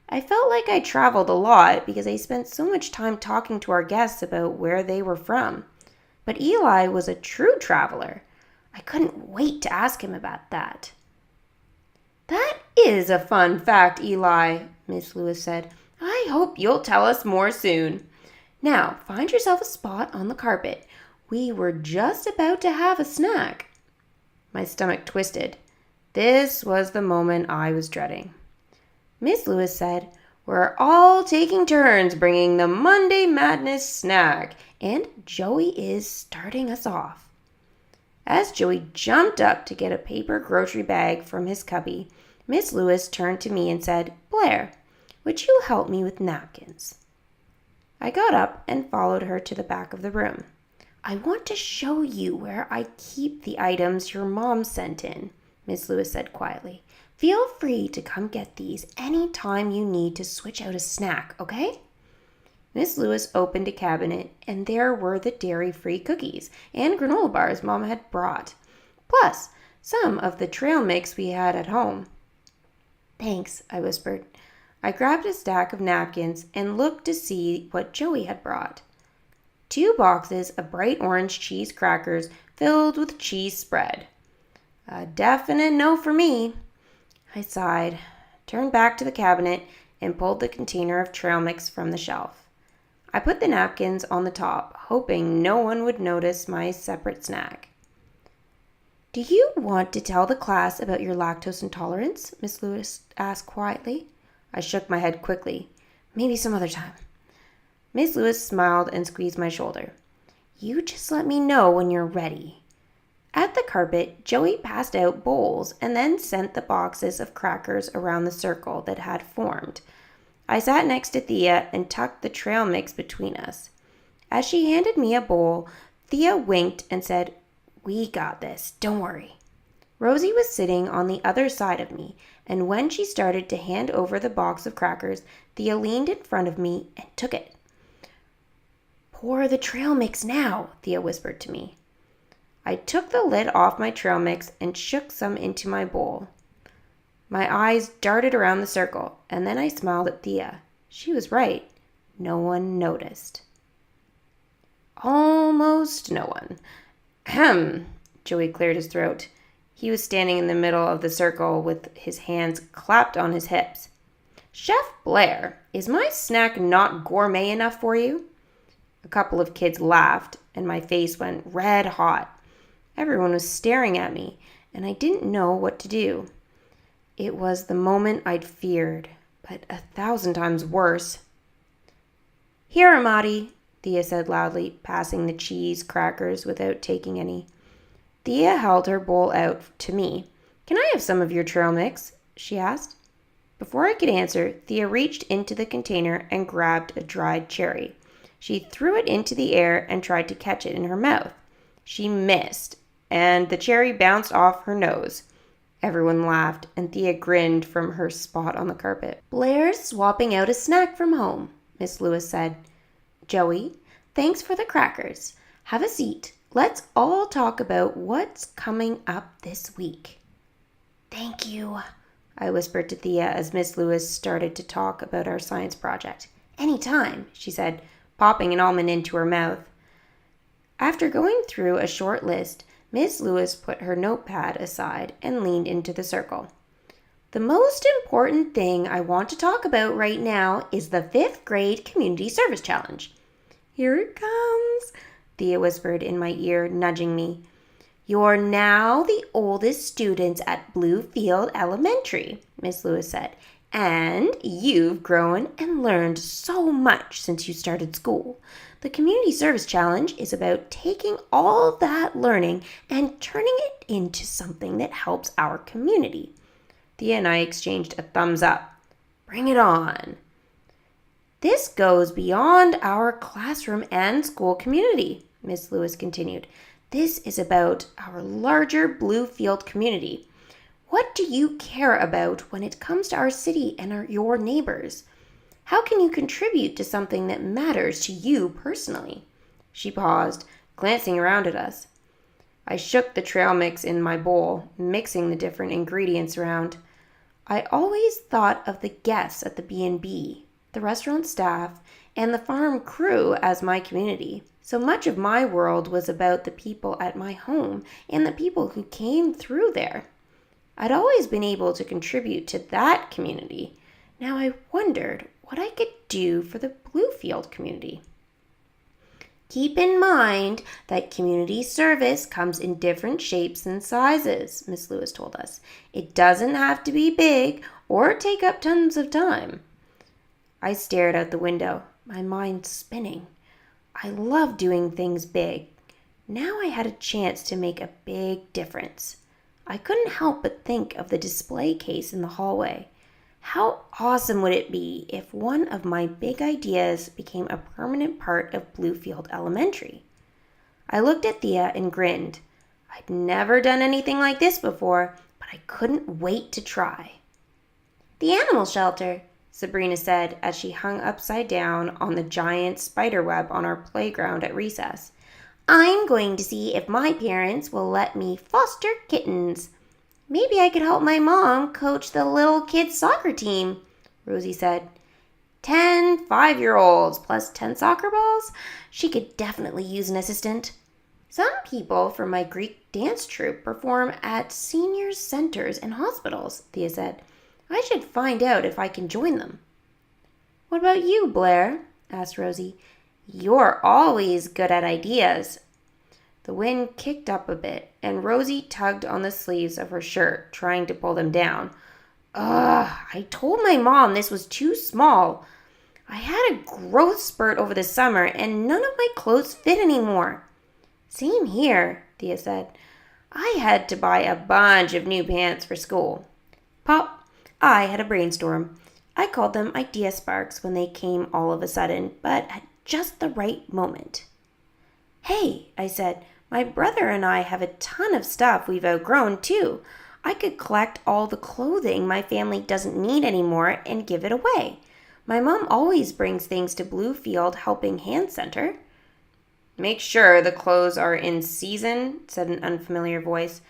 I felt like I traveled a lot because I spent so much time talking to our guests about where they were from. But Eli was a true traveler. I couldn't wait to ask him about that. That is a fun fact, Eli, Miss Lewis said. I hope you'll tell us more soon. Now, find yourself a spot on the carpet. We were just about to have a snack. My stomach twisted. This was the moment I was dreading. Miss Lewis said, we're all taking turns bringing the Monday Madness snack, and Joey is starting us off. As Joey jumped up to get a paper grocery bag from his cubby, Miss Lewis turned to me and said, Blaire, would you help me with napkins? I got up and followed her to the back of the room. I want to show you where I keep the items your mom sent in, Miss Lewis said quietly. Feel free to come get these any time you need to switch out a snack, okay? Miss Lewis opened a cabinet, and there were the dairy-free cookies and granola bars Mom had brought, plus some of the trail mix we had at home. Thanks, I whispered. I grabbed a stack of napkins and looked to see what Joey had brought. 2 boxes of bright orange cheese crackers filled with cheese spread. A definite no for me. I sighed, turned back to the cabinet, and pulled the container of trail mix from the shelf. I put the napkins on the top, hoping no one would notice my separate snack. Do you want to tell the class about your lactose intolerance? Miss Lewis asked quietly. I shook my head quickly. Maybe some other time. Miss Lewis smiled and squeezed my shoulder. You just let me know when you're ready. At the carpet, Joey passed out bowls and then sent the boxes of crackers around the circle that had formed. I sat next to Thea and tucked the trail mix between us. As she handed me a bowl, Thea winked and said, We got this, don't worry. Rosie was sitting on the other side of me, and when she started to hand over the box of crackers, Thea leaned in front of me and took it. Pour the trail mix now, Thea whispered to me. I took the lid off my trail mix and shook some into my bowl. My eyes darted around the circle, and then I smiled at Thea. She was right. No one noticed. Almost no one. Ahem. Joey cleared his throat. He was standing in the middle of the circle with his hands clapped on his hips. Chef Blaire, is my snack not gourmet enough for you? A couple of kids laughed, and my face went red hot. Everyone was staring at me, and I didn't know what to do. It was the moment I'd feared, but 1,000 times worse. Here, Amati, Thea said loudly, passing the cheese crackers without taking any. Thea held her bowl out to me. Can I have some of your trail mix? She asked. Before I could answer, Thea reached into the container and grabbed a dried cherry. She threw it into the air and tried to catch it in her mouth. She missed, and the cherry bounced off her nose. Everyone laughed, and Thea grinned from her spot on the carpet. Blaire's swapping out a snack from home, Miss Lewis said. Joey, thanks for the crackers. Have a seat. Let's all talk about what's coming up this week. Thank you, I whispered to Thea as Miss Lewis started to talk about our science project. Anytime, she said, popping an almond into her mouth. After going through a short list, Miss Lewis put her notepad aside and leaned into the circle. The most important thing I want to talk about right now is the 5th grade Community Service Challenge. Here it comes, Thea whispered in my ear, nudging me. You're now the oldest students at Bluefield Elementary, Miss Lewis said, and you've grown and learned so much since you started school. The Community Service Challenge is about taking all that learning and turning it into something that helps our community. Thea and I exchanged a thumbs up. Bring it on. This goes beyond our classroom and school community, Miss Lewis continued. This is about our larger Bluefield community. What do you care about when it comes to our city and your neighbors? How can you contribute to something that matters to you personally?" She paused, glancing around at us. I shook the trail mix in my bowl, mixing the different ingredients around. I always thought of the guests at the B&B, the restaurant staff, and the farm crew as my community. So much of my world was about the people at my home and the people who came through there. I'd always been able to contribute to that community. Now I wondered what I could do for the Bluefield community. "Keep in mind that community service comes in different shapes and sizes," Miss Lewis told us. "It doesn't have to be big or take up tons of time." I stared out the window, my mind spinning. I love doing things big. Now I had a chance to make a big difference. I couldn't help but think of the display case in the hallway. How awesome would it be if one of my big ideas became a permanent part of Bluefield Elementary? I looked at Thea and grinned. I'd never done anything like this before, but I couldn't wait to try. "The animal shelter," Sabrina said as she hung upside down on the giant spider web on our playground at recess. "I'm going to see if my parents will let me foster kittens. Maybe I could help my mom coach the little kids' soccer team," Rosie said. 10 5-year-olds plus 10 soccer balls? She could definitely use an assistant. "Some people from my Greek dance troupe perform at seniors' centers and hospitals," Thea said. "I should find out if I can join them." "What about you, Blaire?" asked Rosie. "You're always good at ideas." The wind kicked up a bit, and Rosie tugged on the sleeves of her shirt, trying to pull them down. "Ugh, I told my mom this was too small. I had a growth spurt over the summer, and none of my clothes fit anymore." "Same here," Thea said. "I had to buy a bunch of new pants for school." "Pop, I had a brainstorm. I called them idea sparks when they came all of a sudden, but at just the right moment." "Hey," I said, "my brother and I have a ton of stuff we've outgrown, too. I could collect all the clothing my family doesn't need anymore and give it away. My mom always brings things to Bluefield Helping Hand Center." "Make sure the clothes are in season," said an unfamiliar voice.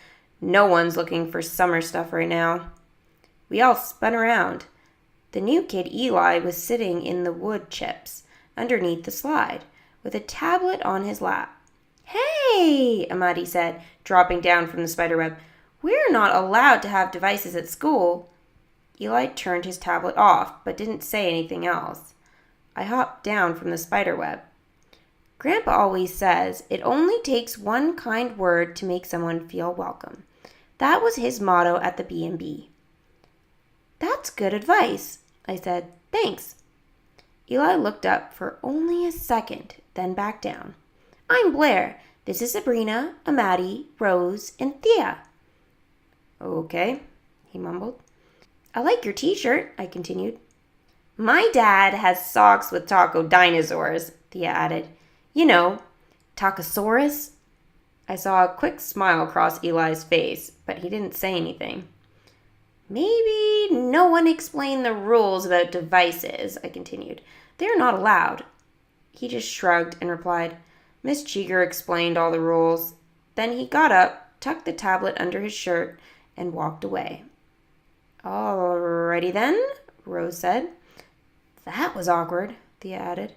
"No one's looking for summer stuff right now." We all spun around. The new kid, Eli, was sitting in the wood chips underneath the slide with a tablet on his lap. "Hey," Amadi said, dropping down from the spiderweb. "We're not allowed to have devices at school." Eli turned his tablet off, but didn't say anything else. I hopped down from the spiderweb. "Grandpa always says it only takes one kind word to make someone feel welcome. That was his motto at the B&B. "That's good advice," I said. "Thanks." Eli looked up for only a second, then back down. "I'm Blaire. This is Sabrina, Amadi, Rose, and Thea." "Okay," he mumbled. "I like your t-shirt," I continued. "My dad has socks with taco dinosaurs," Thea added. "You know, Tacosaurus." I saw a quick smile cross Eli's face, but he didn't say anything. "Maybe no one explained the rules about devices," I continued. "They're not allowed." He just shrugged and replied, "Miss Cheeger explained all the rules." Then he got up, tucked the tablet under his shirt, and walked away. "Alrighty then," Rose said. "That was awkward," Thea added.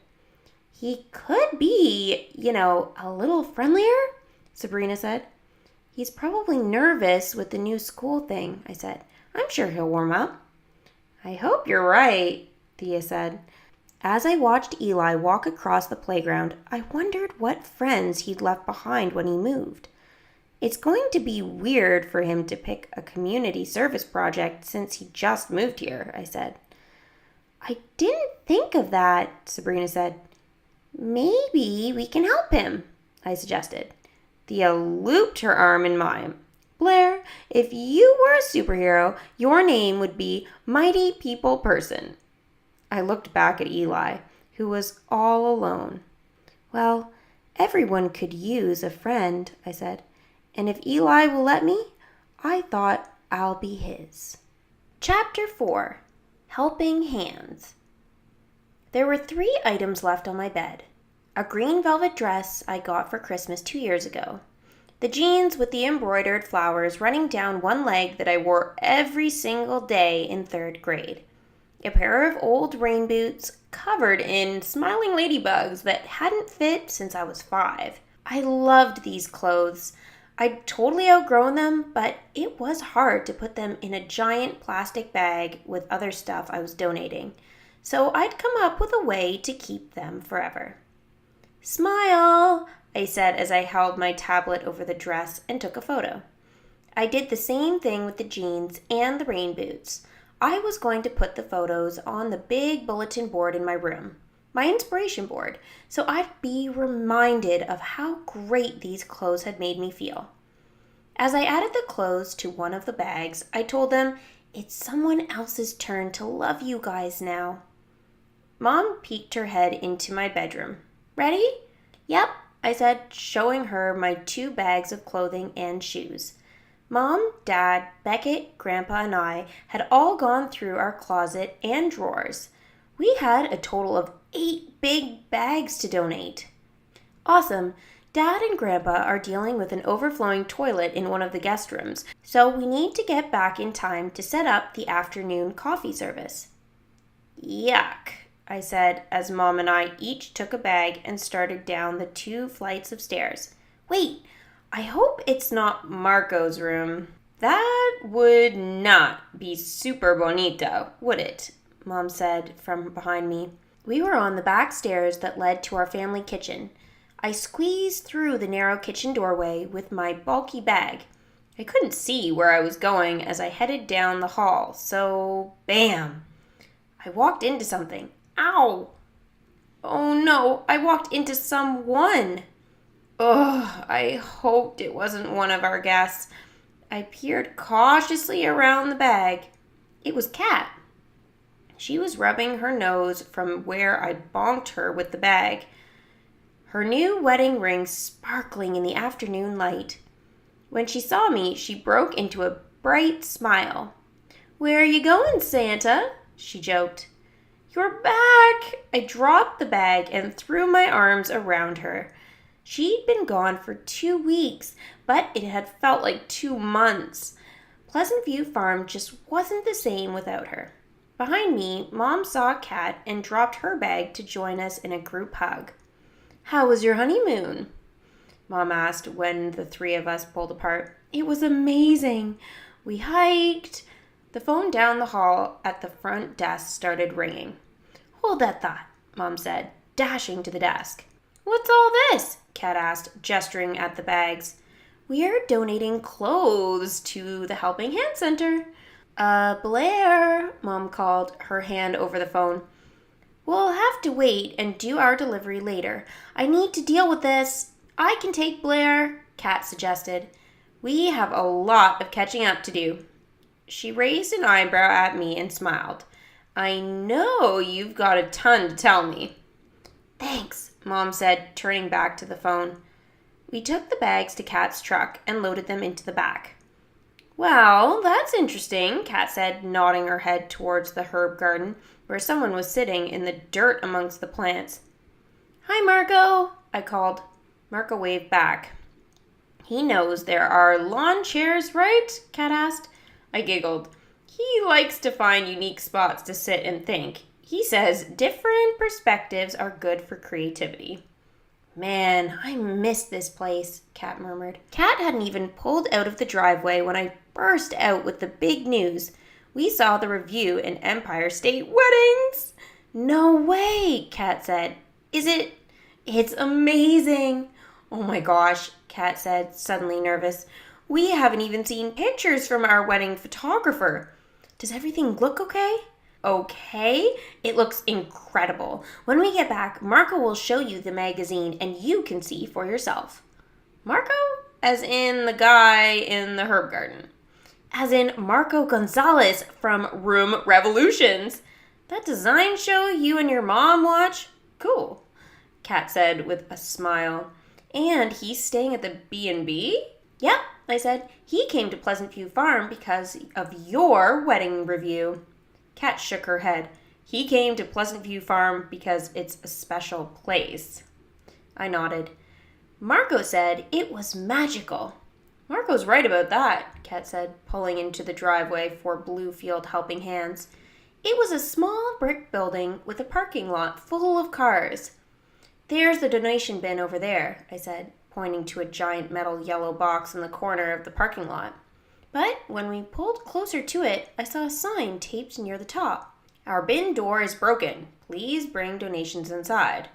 "He could be, a little friendlier," Sabrina said. "He's probably nervous with the new school thing," I said. "I'm sure he'll warm up." "I hope you're right," Thea said. As I watched Eli walk across the playground, I wondered what friends he'd left behind when he moved. It's going to be weird for him to pick a community service project since he just moved here, I said. "I didn't think of that," Sabrina said. "Maybe we can help him," I suggested. Thea looped her arm in mine. "Blaire, if you were a superhero, your name would be Mighty People Person." I looked back at Eli, who was all alone. Well, Everyone could use a friend, I said. And if Eli will let me, I thought I'll be his. Chapter 4. Helping Hands. There were 3 items left on my bed. A green velvet dress I got for Christmas 2 years ago. The jeans with the embroidered flowers running down one leg that I wore every single day in 3rd grade. A pair of old rain boots covered in smiling ladybugs that hadn't fit since I was 5. I loved these clothes. I'd totally outgrown them, but it was hard to put them in a giant plastic bag with other stuff I was donating. So I'd come up with a way to keep them forever. "Smile," I said as I held my tablet over the dress and took a photo. I did the same thing with the jeans and the rain boots. I was going to put the photos on the big bulletin board in my room, my inspiration board, so I'd be reminded of how great these clothes had made me feel. As I added the clothes to one of the bags, I told them, "It's someone else's turn to love you guys now." Mom peeked her head into my bedroom. "Ready?" "Yep," I said, showing her my 2 bags of clothing and shoes. Mom, Dad, Beckett, Grandpa, and I had all gone through our closet and drawers. We had a total of 8 big bags to donate. Awesome. Dad and Grandpa are dealing with an overflowing toilet in one of the guest rooms, so we need to get back in time to set up the afternoon coffee service. Yuck, I said as Mom and I each took a bag and started down the 2 flights of stairs. Wait, I hope it's not Marco's room. That would not be super bonito, would it? Mom said from behind me. We were on the back stairs that led to our family kitchen. I squeezed through the narrow kitchen doorway with my bulky bag. I couldn't see where I was going as I headed down the hall, so bam! I walked into something. Ow! Oh no, I walked into someone! Ugh, I hoped it wasn't one of our guests. I peered cautiously around the bag. It was Kat. She was rubbing her nose from where I'd bonked her with the bag, her new wedding ring sparkling in the afternoon light. When she saw me, she broke into a bright smile. "Where are you going, Santa?" she joked. "You're back!" I dropped the bag and threw my arms around her. She'd been gone for 2 weeks, but it had felt like 2 months. Pleasant View Farm just wasn't the same without her. Behind me, Mom saw Kat and dropped her bag to join us in a group hug. "How was your honeymoon?" Mom asked when the 3 of us pulled apart. "It was amazing. We hiked." The phone down the hall at the front desk started ringing. "Hold that thought," Mom said, dashing to the desk. "What's all this?" Kat asked, gesturing at the bags. "We are donating clothes to the Helping Hand Center." Blaire," Mom called, her hand over the phone. "We'll have to wait and do our delivery later. I need to deal with this." "I can take Blaire," Kat suggested. "We have a lot of catching up to do." She raised an eyebrow at me and smiled. "I know you've got a ton to tell me." "Thanks," Mom said, turning back to the phone. We took the bags to Kat's truck and loaded them into the back. "Well, that's interesting," Kat said, nodding her head towards the herb garden, where someone was sitting in the dirt amongst the plants. "Hi, Marco," I called. Marco waved back. "He knows there are lawn chairs, right?" Kat asked. I giggled. "He likes to find unique spots to sit and think. He says different perspectives are good for creativity." "Man, I miss this place," Kat murmured. Kat hadn't even pulled out of the driveway when I burst out with the big news. We saw the review in Empire State Weddings. "No way," Kat said. "Is it? It's amazing." "Oh my gosh," Kat said, suddenly nervous. "We haven't even seen pictures from our wedding photographer. Does everything look okay?" "Okay? It looks incredible. When we get back, Marco will show you the magazine and you can see for yourself." "Marco?" As in the guy in the herb garden. As in Marco Gonzalez from Room Revolutions. "That design show you and your mom watch? Cool," Kat said with a smile. And he's staying at the B&B? Yep, I said. He came to Pleasant View Farm because of your wedding review. Kat shook her head. He came to Pleasant View Farm because it's a special place. I nodded. Marco said it was magical. Marco's right about that, Kat said, pulling into the driveway for Bluefield Helping Hands. It was a small brick building with a parking lot full of cars. There's the donation bin over there, I said, pointing to a giant metal yellow box in the corner of the parking lot. But when we pulled closer to it, I saw a sign taped near the top. Our bin door is broken. Please bring donations inside.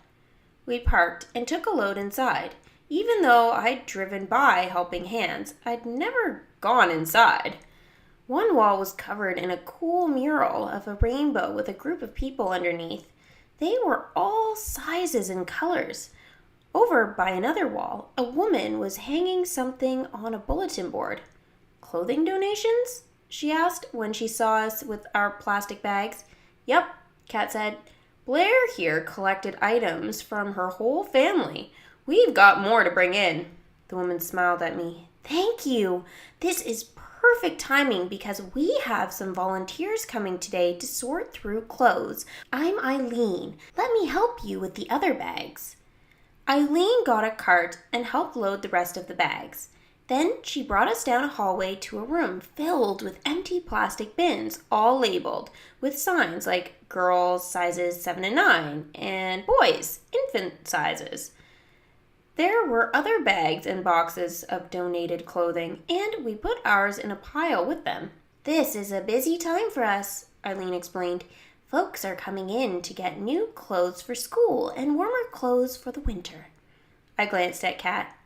We parked and took a load inside. Even though I'd driven by Helping Hands, I'd never gone inside. One wall was covered in a cool mural of a rainbow with a group of people underneath. They were all sizes and colors. Over by another wall, a woman was hanging something on a bulletin board. Clothing donations? She asked when she saw us with our plastic bags. Yep, Kat said. Blaire here collected items from her whole family. We've got more to bring in. The woman smiled at me. Thank you. This is perfect timing because we have some volunteers coming today to sort through clothes. I'm Eileen. Let me help you with the other bags. Eileen got a cart and helped load the rest of the bags. Then she brought us down a hallway to a room filled with empty plastic bins, all labeled, with signs like girls sizes 7 and 9 and boys infant sizes. There were other bags and boxes of donated clothing, and we put ours in a pile with them. This is a busy time for us, Eileen explained. Folks are coming in to get new clothes for school and warmer clothes for the winter. I glanced at Kat.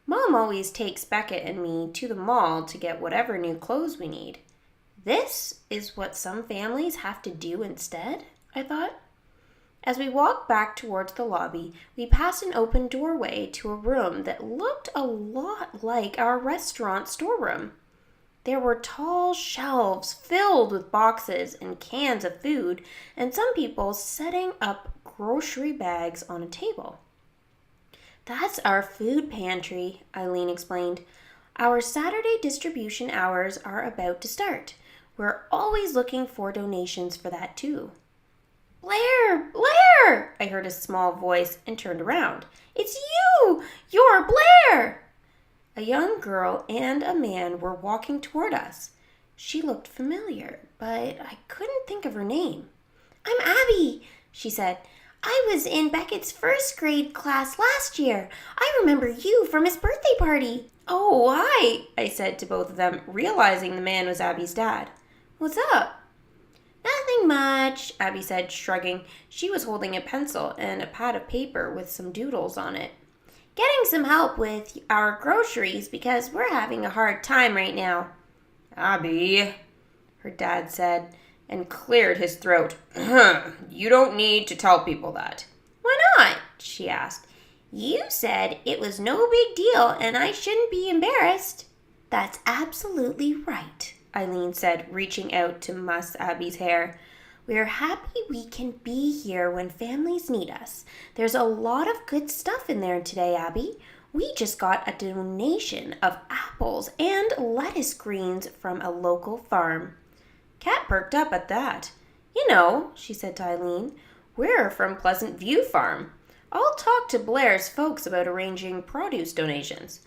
Mom always takes Beckett and me to the mall to get whatever new clothes we need. This is what some families have to do instead, I thought. As we walked back towards the lobby, we passed an open doorway to a room that looked a lot like our restaurant storeroom. There were tall shelves filled with boxes and cans of food, and some people setting up grocery bags on a table. That's our food pantry, Eileen explained. Our Saturday distribution hours are about to start. We're always looking for donations for that too. Blaire! Blaire! I heard a small voice and turned around. It's you! You're Blaire! A young girl and a man were walking toward us. She looked familiar, but I couldn't think of her name. I'm Abby, she said. I was in Beckett's first grade class last year. I remember you from his birthday party. Oh, hi, I said to both of them, realizing the man was Abby's dad. What's up? Nothing much, Abby said, shrugging. She was holding a pencil and a pad of paper with some doodles on it. Getting some help with our groceries because we're having a hard time right now. Abby, her dad said, and cleared his throat. You don't need to tell people that. Why not? She asked. You said it was no big deal and I shouldn't be embarrassed. That's absolutely right, Eileen said, reaching out to muss Abby's hair. We're happy we can be here when families need us. There's a lot of good stuff in there today, Abby. We just got a donation of apples and lettuce greens from a local farm. Kat perked up at that. You know, she said to Eileen, we're from Pleasant View Farm. I'll talk to Blaire's folks about arranging produce donations.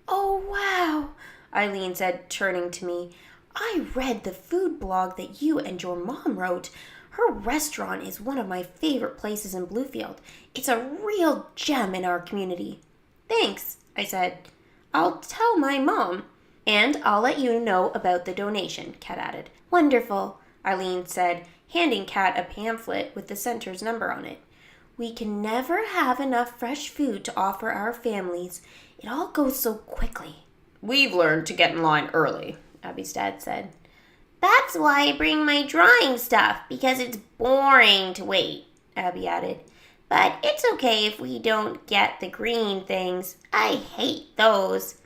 Oh, wow, Eileen said, turning to me. I read the food blog that you and your mom wrote. Her restaurant is one of my favorite places in Bluefield. It's a real gem in our community. Thanks, I said. I'll tell my mom. And I'll let you know about the donation, Kat added. Wonderful, Eileen said, handing Kat a pamphlet with the center's number on it. We can never have enough fresh food to offer our families. It all goes so quickly. We've learned to get in line early, Abby's dad said. That's why I bring my drawing stuff, because it's boring to wait, Abby added. But it's okay if we don't get the green things. I hate those.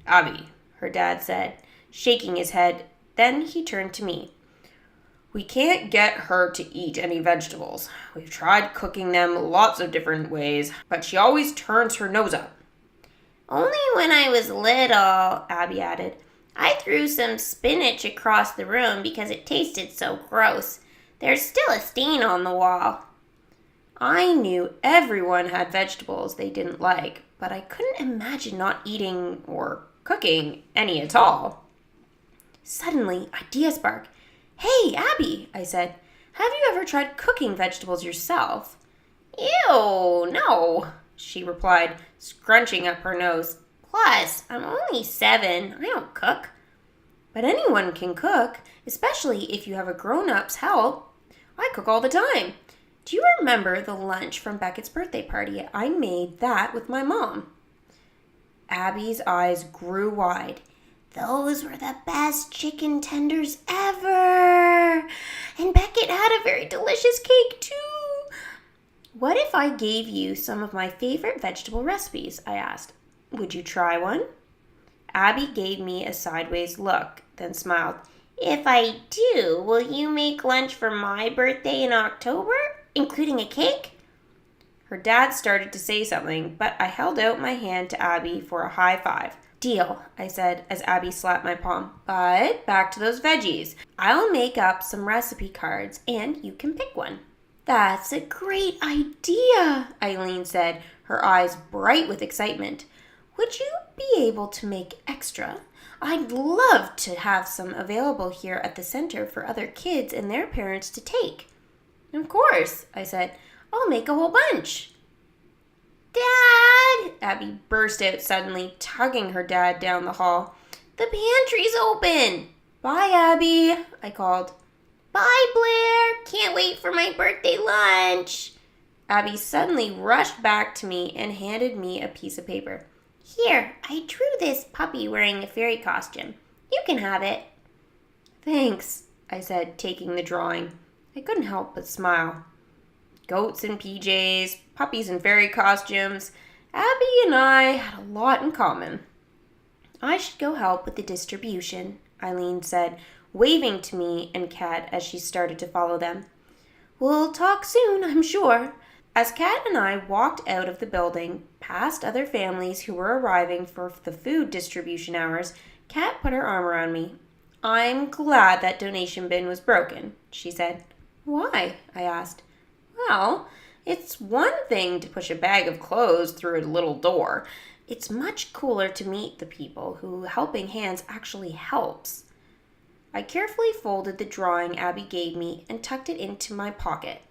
Abby, her dad said, shaking his head. Then he turned to me. We can't get her to eat any vegetables. We've tried cooking them lots of different ways, but she always turns her nose up. Only when I was little, Abby added. I threw some spinach across the room because it tasted so gross. There's still a stain on the wall. I knew everyone had vegetables they didn't like, but I couldn't imagine not eating or cooking any at all. Suddenly, idea sparked. "Hey, Abby," I said, "have you ever tried cooking vegetables yourself?" Ew, no, she replied, scrunching up her nose. Plus, I'm only 7. I don't cook. But anyone can cook, especially if you have a grown-up's help. I cook all the time. Do you remember the lunch from Beckett's birthday party? I made that with my mom. Abby's eyes grew wide. Those were the best chicken tenders ever. And Beckett had a very delicious cake, too. What if I gave you some of my favorite vegetable recipes? I asked. Would you try one? Abby gave me a sideways look, then smiled. If I do, will you make lunch for my birthday in October, including a cake? Her dad started to say something, but I held out my hand to Abby for a high five. Deal, I said as Abby slapped my palm. But back to those veggies. I'll make up some recipe cards and you can pick one. That's a great idea, Eileen said, her eyes bright with excitement. Would you be able to make extra? I'd love to have some available here at the center for other kids and their parents to take. Of course, I said. I'll make a whole bunch. Dad! Abby burst out suddenly, tugging her dad down the hall. The pantry's open! Bye, Abby, I called. Bye, Blaire! Can't wait for my birthday lunch! Abby suddenly rushed back to me and handed me a piece of paper. Here, I drew this puppy wearing a fairy costume. You can have it. Thanks, I said, taking the drawing. I couldn't help but smile. Goats in PJs, puppies in fairy costumes. Abby and I had a lot in common. I should go help with the distribution, Eileen said, waving to me and Kat as she started to follow them. We'll talk soon, I'm sure. As Kat and I walked out of the building, past other families who were arriving for the food distribution hours, Kat put her arm around me. I'm glad that donation bin was broken, she said. Why? I asked. Well, it's one thing to push a bag of clothes through a little door. It's much cooler to meet the people who helping hands actually helps. I carefully folded the drawing Abby gave me and tucked it into my pocket.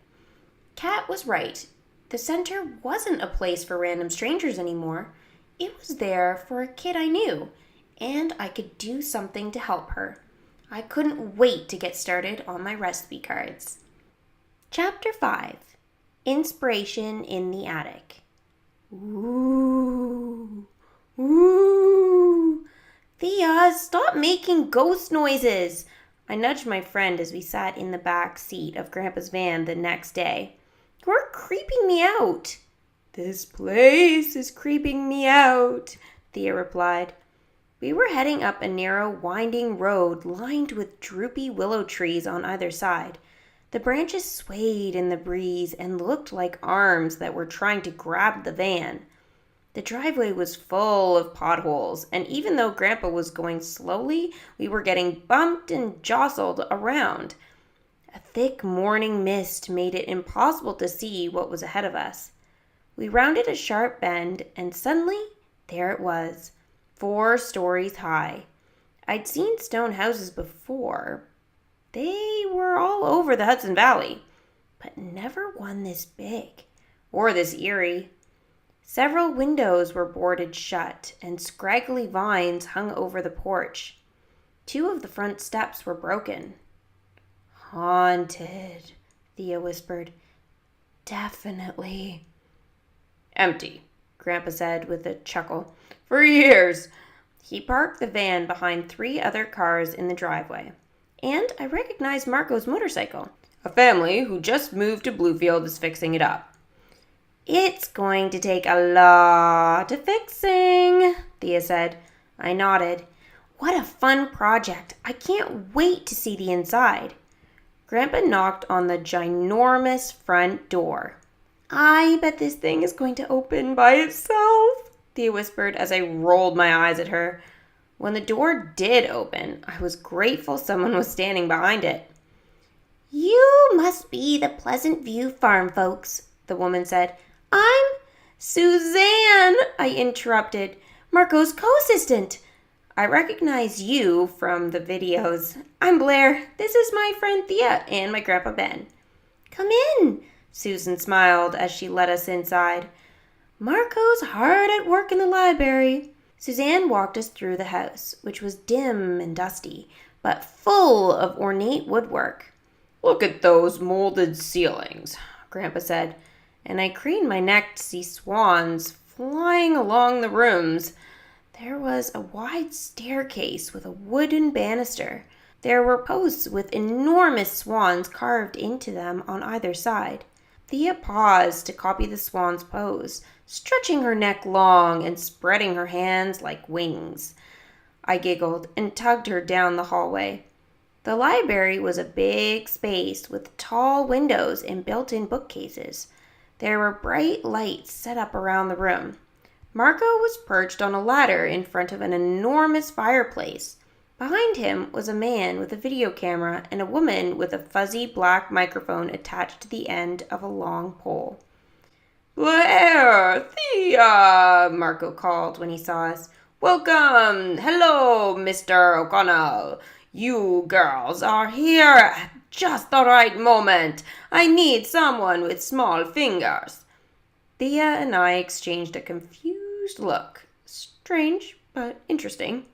Kat was right. The center wasn't a place for random strangers anymore. It was there for a kid I knew, and I could do something to help her. I couldn't wait to get started on my recipe cards. Chapter 5. Inspiration in the Attic. Ooh, ooh. Thea, stop making ghost noises. I nudged my friend as we sat in the back seat of Grandpa's van the next day. You're creeping me out. This place is creeping me out, Thea replied. We were heading up a narrow, winding road lined with droopy willow trees on either side. The branches swayed in the breeze and looked like arms that were trying to grab the van. The driveway was full of potholes, and even though Grandpa was going slowly, we were getting bumped and jostled around. A thick morning mist made it impossible to see what was ahead of us. We rounded a sharp bend, and suddenly, there it was, 4 stories high. I'd seen stone houses before. They were all over the Hudson Valley, but never one this big, or this eerie. Several windows were boarded shut, and scraggly vines hung over the porch. 2 of the front steps were broken. Haunted, Thea whispered. Definitely. Empty, Grandpa said with a chuckle. For years. He parked the van behind 3 other cars in the driveway. And I recognized Marco's motorcycle. A family who just moved to Bluefield is fixing it up. It's going to take a lot of fixing, Thea said. I nodded. What a fun project. I can't wait to see the inside. Grandpa knocked on the ginormous front door. I bet this thing is going to open by itself, Thea whispered as I rolled my eyes at her. When the door did open, I was grateful someone was standing behind it. You must be the Pleasant View farm folks, the woman said. I'm Suzanne, I interrupted. Marco's co-assistant. I recognize you from the videos. I'm Blaire. This is my friend Thea and my grandpa Ben. Come in, Susan smiled as she led us inside. Marco's hard at work in the library. Suzanne walked us through the house, which was dim and dusty, but full of ornate woodwork. Look at those molded ceilings, Grandpa said, and I craned my neck to see swans flying along the rooms. There was a wide staircase with a wooden banister. There were posts with enormous swans carved into them on either side. Thea paused to copy the swan's pose, stretching her neck long and spreading her hands like wings. I giggled and tugged her down the hallway. The library was a big space with tall windows and built-in bookcases. There were bright lights set up around the room. Marco was perched on a ladder in front of an enormous fireplace. Behind him was a man with a video camera and a woman with a fuzzy black microphone attached to the end of a long pole. Blaire! Thea! Marco called when he saw us. Welcome! Hello, Mr. O'Connell. You girls are here at just the right moment. I need someone with small fingers. Thea and I exchanged a confused look. Strange, but interesting.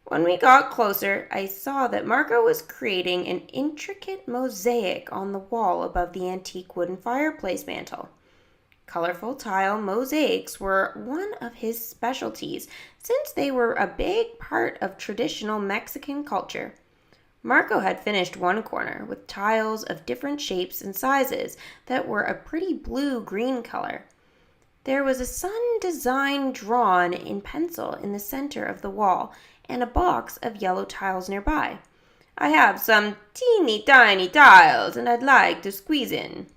When we got closer, I saw that Marco was creating an intricate mosaic on the wall above the antique wooden fireplace mantel. Colorful tile mosaics were one of his specialties, since they were a big part of traditional Mexican culture. Marco had finished one corner with tiles of different shapes and sizes that were a pretty blue-green color. There was a sun design drawn in pencil in the center of the wall and a box of yellow tiles nearby. I have some teeny tiny tiles and I'd like to squeeze in,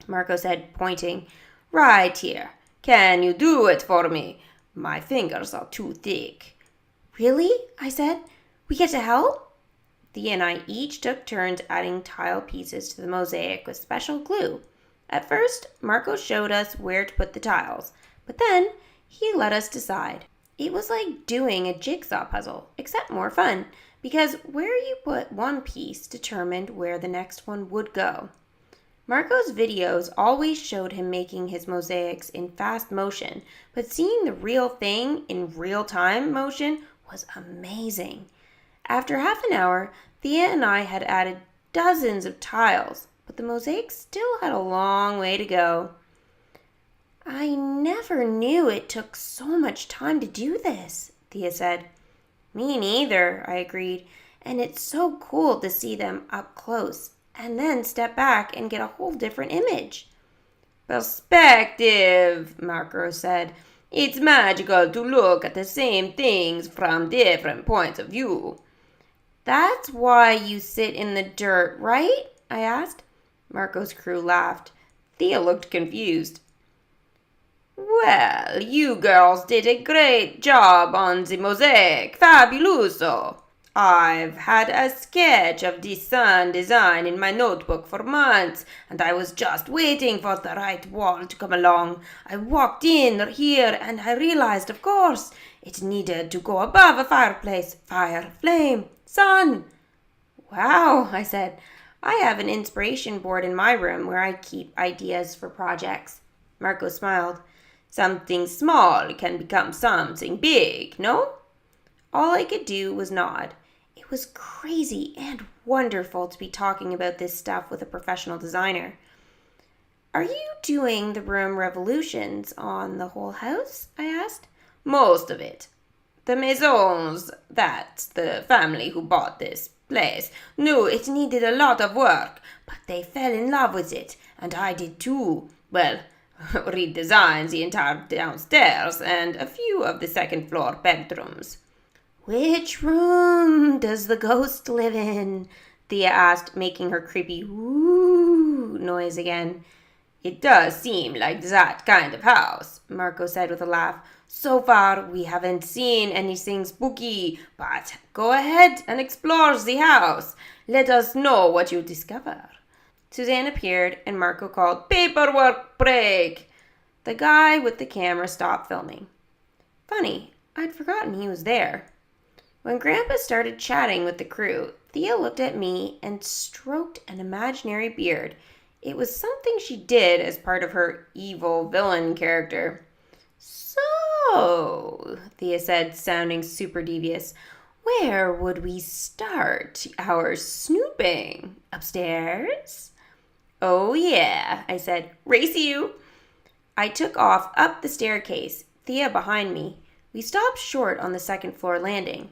Marco said, pointing. Right here. Can you do it for me? My fingers are too thick. Really? I said. We get to help? Thea and I each took turns adding tile pieces to the mosaic with special glue. At first, Marco showed us where to put the tiles, but then he let us decide. It was like doing a jigsaw puzzle, except more fun, because where you put one piece determined where the next one would go. Marco's videos always showed him making his mosaics in fast motion, but seeing the real thing in real-time motion was amazing. After half an hour, Thea and I had added dozens of tiles, but the mosaic still had a long way to go. I never knew it took so much time to do this, Thea said. Me neither, I agreed, and it's so cool to see them up close and then step back and get a whole different image. Perspective, Marco said. It's magical to look at the same things from different points of view. That's why you sit in the dirt, right? I asked. Marco's crew laughed. Thea looked confused. Well, you girls did a great job on the mosaic. Fabuloso. I've had a sketch of the sun design in my notebook for months, and I was just waiting for the right wall to come along. I walked in here, and I realized, of course, it needed to go above a fireplace. Fire, flame, sun. Wow, I said. I have an inspiration board in my room where I keep ideas for projects. Marco smiled. Something small can become something big, no? All I could do was nod. It was crazy and wonderful to be talking about this stuff with a professional designer. Are you doing the room revolutions on the whole house? I asked. Most of it. The Maisons, that's the family who bought this place, knew it needed a lot of work, but they fell in love with it, and I did too. Well, redesigned the entire downstairs and a few of the second floor bedrooms. Which room does the ghost live in? Thea asked, making her creepy woo noise again. It does seem like that kind of house, Marco said with a laugh. So far, we haven't seen anything spooky, but go ahead and explore the house. Let us know what you discover." Suzanne appeared, and Marco called, "Paperwork break!" The guy with the camera stopped filming. Funny, I'd forgotten he was there. When Grandpa started chatting with the crew, Thea looked at me and stroked an imaginary beard. It was something she did as part of her evil villain character. "So," Thea said, sounding super devious, "where would we start our snooping? Upstairs?" "Oh, yeah," I said. "Race you." I took off up the staircase, Thea behind me. We stopped short on the second floor landing.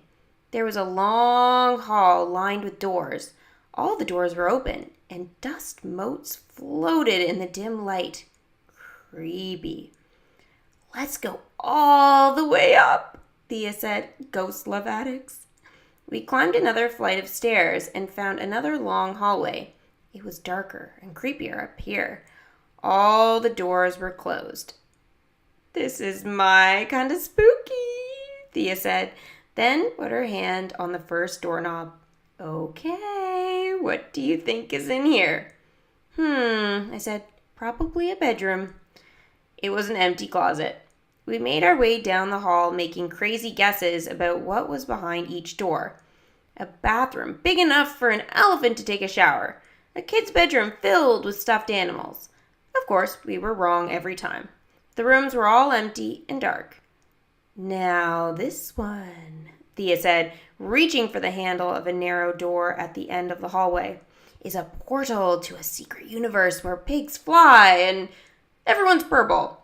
There was a long hall lined with doors. All the doors were open, and dust motes floated in the dim light. Creepy. "Let's go all the way up," Thea said. "Ghosts love attics." We climbed another flight of stairs and found another long hallway. It was darker and creepier up here. All the doors were closed. "This is my kind of spooky," Thea said, then put her hand on the first doorknob. "Okay, what do you think is in here?" I said, "Probably a bedroom." It was an empty closet. We made our way down the hall, making crazy guesses about what was behind each door. A bathroom big enough for an elephant to take a shower. A kid's bedroom filled with stuffed animals. Of course, we were wrong every time. The rooms were all empty and dark. "Now this one," Thea said, reaching for the handle of a narrow door at the end of the hallway, "is a portal to a secret universe where pigs fly and everyone's purple."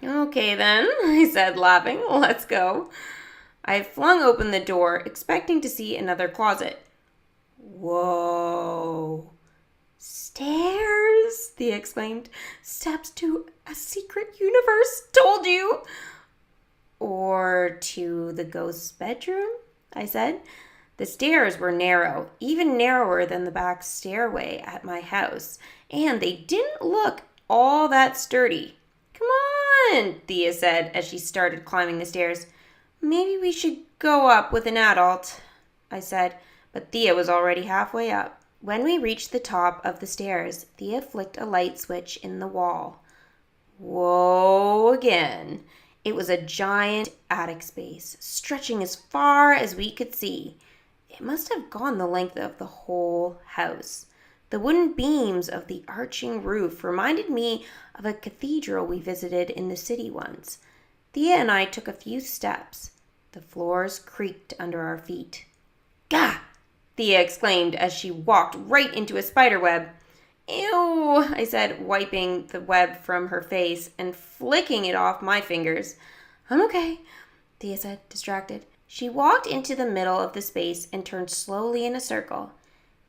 "Okay then," I said, laughing. "Let's go." I flung open the door, expecting to see another closet. "Whoa. Stairs!" Thea exclaimed. "Steps to a secret universe. Told you." "Or to the ghost's bedroom?" I said. The stairs were narrow, even narrower than the back stairway at my house, and they didn't look all that sturdy. "Come on," Thea said as she started climbing the stairs. "Maybe we should go up with an adult," I said, but Thea was already halfway up. When we reached the top of the stairs, Thea flicked a light switch in the wall. Whoa again. It was a giant attic space, stretching as far as we could see. It must have gone the length of the whole house. The wooden beams of the arching roof reminded me of a cathedral we visited in the city once. Thea and I took a few steps. The floors creaked under our feet. "Gah!" Thea exclaimed as she walked right into a spider web. "Ew," I said, wiping the web from her face and flicking it off my fingers. "I'm okay," Thea said, distracted. She walked into the middle of the space and turned slowly in a circle.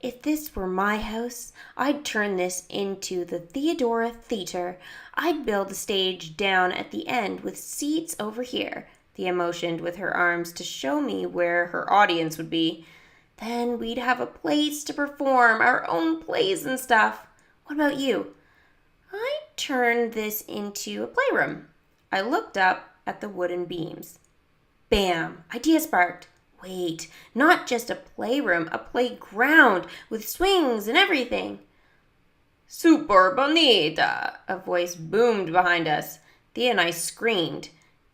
"If this were my house, I'd turn this into the Theodora Theater. I'd build the stage down at the end with seats over here," Thea motioned with her arms to show me where her audience would be. "Then we'd have a place to perform our own plays and stuff. What about you?" "I'd turn this into a playroom." I looked up at the wooden beams. Bam! Idea sparked. Wait, not just a playroom, a playground with swings and everything. "Super bonita!" a voice boomed behind us. Thea and I screamed.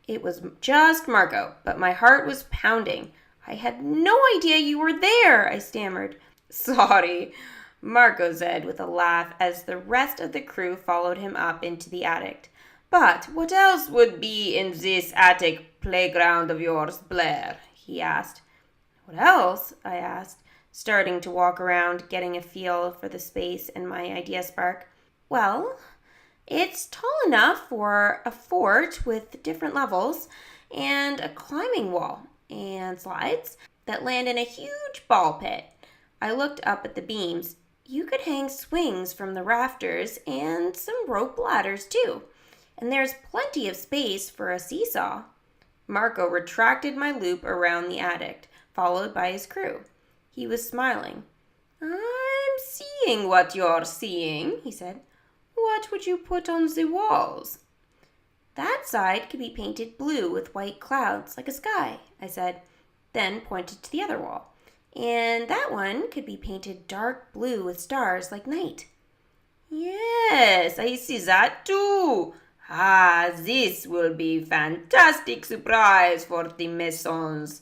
It was just Marco, but my heart was pounding. "I had no idea you were there," I stammered. "Sorry," Marco said with a laugh as the rest of the crew followed him up into the attic. "But what else would be in this attic playground of yours, Blaire?" he asked. "What else?" I asked, starting to walk around, getting a feel for the space and my idea spark. "Well, it's tall enough for a fort with different levels and a climbing wall and slides that land in a huge ball pit." I looked up at the beams. "You could hang swings from the rafters and some rope ladders too. And there's plenty of space for a seesaw." Marco retracted my loop around the attic, followed by his crew. He was smiling. "I'm seeing what you're seeing," he said. "What would you put on the walls?" That side could be painted blue with white clouds like a sky, I said, then pointed to the other wall. And that one could be painted dark blue with stars like night. Yes, I see that too. Ah, this will be fantastic surprise for the Masons.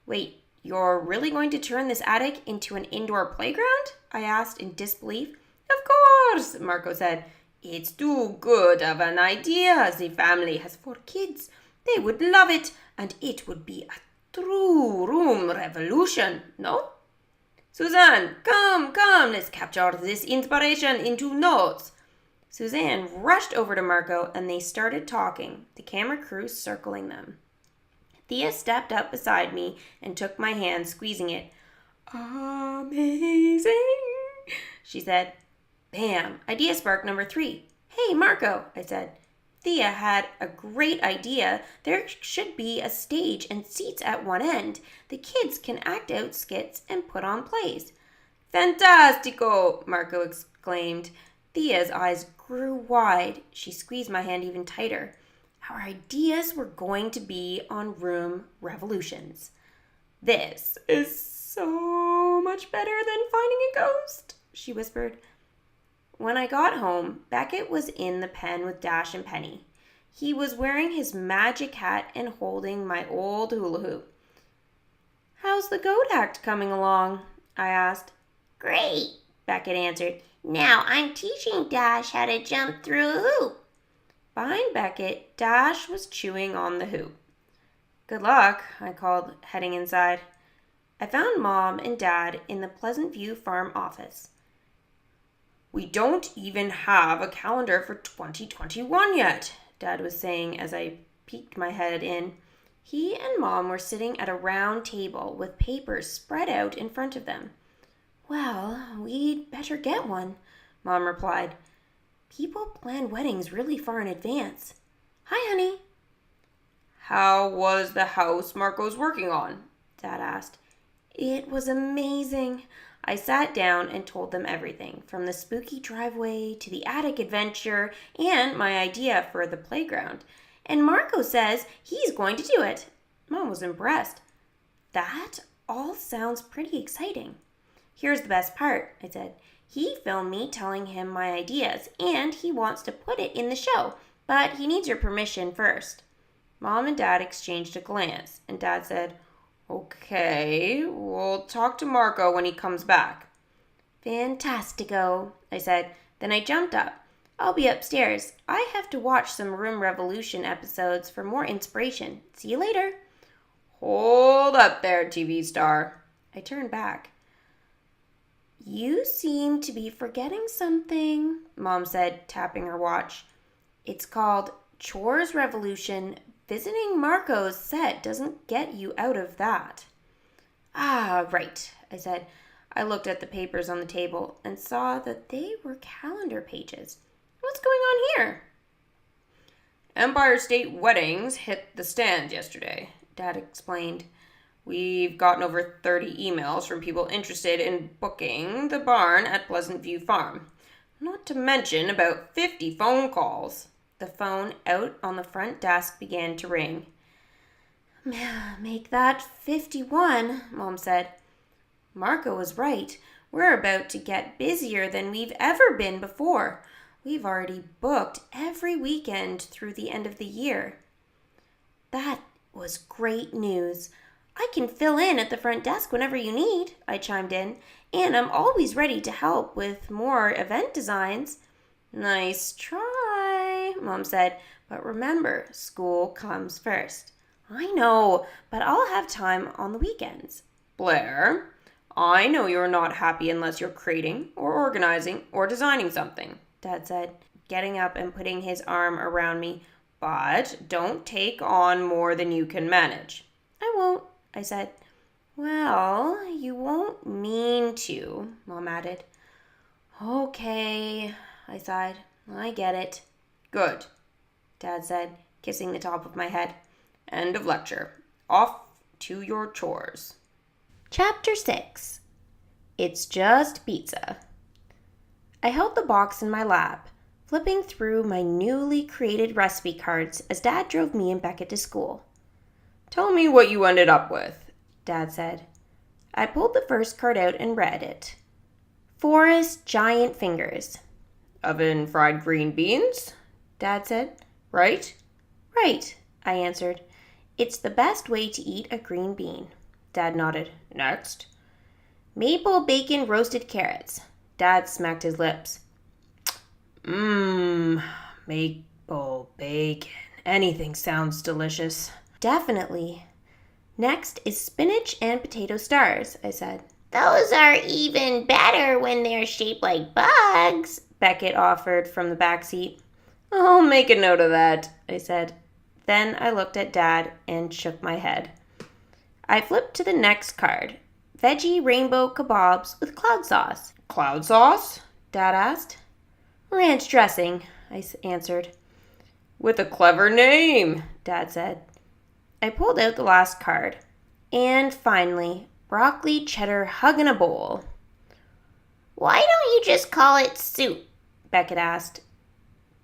Wait, you're really going to turn this attic into an indoor playground? I asked in disbelief. Of course, Marco said. It's too good of an idea. The family has 4 kids. They would love it, and it would be a true room revolution, no? Suzanne, come, let's capture this inspiration into notes. Suzanne rushed over to Marco and they started talking, the camera crew circling them. Thea stepped up beside me and took my hand, squeezing it. Amazing, she said. Bam! Idea spark number 3. Hey, Marco, I said. Thea had a great idea. There should be a stage and seats at one end. The kids can act out skits and put on plays. Fantastico, Marco exclaimed. Thea's eyes grew wide. She squeezed my hand even tighter. Our ideas were going to be on room revolutions. This is so much better than finding a ghost, she whispered. When I got home, Beckett was in the pen with Dash and Penny. He was wearing his magic hat and holding my old hula hoop. How's the goat act coming along? I asked. Great, Beckett answered. Now I'm teaching Dash how to jump through a hoop. Behind Beckett, Dash was chewing on the hoop. Good luck, I called, heading inside. I found Mom and Dad in the Pleasant View Farm office. We don't even have a calendar for 2021 yet, Dad was saying as I peeked my head in. He and Mom were sitting at a round table with papers spread out in front of them. Well, we'd better get one, Mom replied. People plan weddings really far in advance. Hi, honey. How was the house Marco's working on? Dad asked. It was amazing. I sat down and told them everything, from the spooky driveway to the attic adventure and my idea for the playground. And Marco says he's going to do it. Mom was impressed. That all sounds pretty exciting. Here's the best part, I said. He filmed me telling him my ideas, and he wants to put it in the show, but he needs your permission first. Mom and Dad exchanged a glance, and Dad said, Okay, we'll talk to Marco when he comes back. Fantastico, I said. Then I jumped up. I'll be upstairs. I have to watch some Room Revolution episodes for more inspiration. See you later. Hold up there, TV star. I turned back. You seem to be forgetting something, Mom said, tapping her watch. It's called Chores Revolution. Visiting Marco's set doesn't get you out of that. Ah, right, I said. I looked at the papers on the table and saw that they were calendar pages. What's going on here? Empire State Weddings hit the stand yesterday, Dad explained. We've gotten over 30 emails from people interested in booking the barn at Pleasant View Farm. Not to mention about 50 phone calls. The phone out on the front desk began to ring. Make that 51, Mom said. Marco was right. We're about to get busier than we've ever been before. We've already booked every weekend through the end of the year. That was great news. I can fill in at the front desk whenever you need, I chimed in, and I'm always ready to help with more event designs. Nice try, Mom said, but remember, school comes first. I know, but I'll have time on the weekends. Blaire, I know you're not happy unless you're creating or organizing or designing something, Dad said, getting up and putting his arm around me. But don't take on more than you can manage. I won't, I said. Well, you won't mean to, Mom added. Okay, I sighed. I get it. Good, Dad said, kissing the top of my head. End of lecture. Off to your chores. Chapter 6. It's just pizza. I held the box in my lap. flipping through my newly created recipe cards as Dad drove me and Beckett to school. "Tell me what you ended up with," Dad said. I pulled the first card out and read it. Forest giant fingers. "Oven fried green beans," Dad said. "right?" Right, I answered. It's the best way to eat a green bean. Dad nodded. "Next." Maple bacon roasted carrots. Dad smacked his lips. Maple bacon. Anything sounds delicious. Definitely. Next is spinach and potato stars, I said. Those are even better when they're shaped like bugs, Beckett offered from the back seat. "I'll make a note of that," I said. Then I looked at Dad and shook my head. I flipped to the next card. Veggie rainbow kebabs with cloud sauce. "Cloud sauce?" Dad asked. Ranch dressing, I answered. "With a clever name," Dad said. I pulled out the last card. And finally, broccoli cheddar hug in a bowl. Why don't you just call it soup? Beckett asked.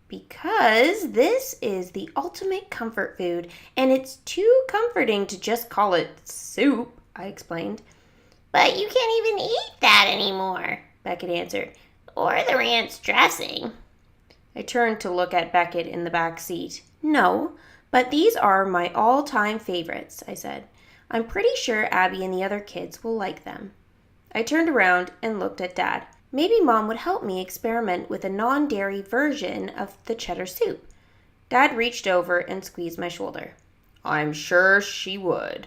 Because this is the ultimate comfort food, and it's too comforting to just call it soup, I explained. But you can't even eat that anymore, Beckett answered. Or the ranch dressing. I turned to look at Beckett in the back seat. No, but these are my all-time favorites, I said. I'm pretty sure Abby and the other kids will like them. I turned around and looked at Dad. Maybe Mom would help me experiment with a non-dairy version of the cheddar soup. Dad reached over and squeezed my shoulder. "I'm sure she would.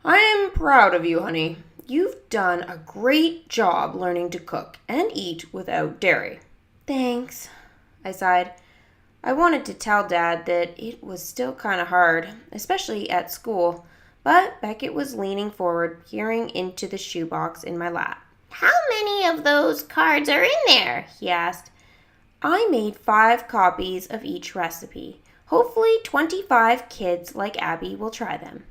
I am proud of you, honey. You've done a great job learning to cook and eat without dairy." Thanks, I sighed. I wanted to tell Dad that it was still kind of hard, especially at school, but Beckett was leaning forward, peering into the shoebox in my lap. How many of those cards are in there? He asked. I made 5 copies of each recipe. Hopefully 25 kids like Abby will try them.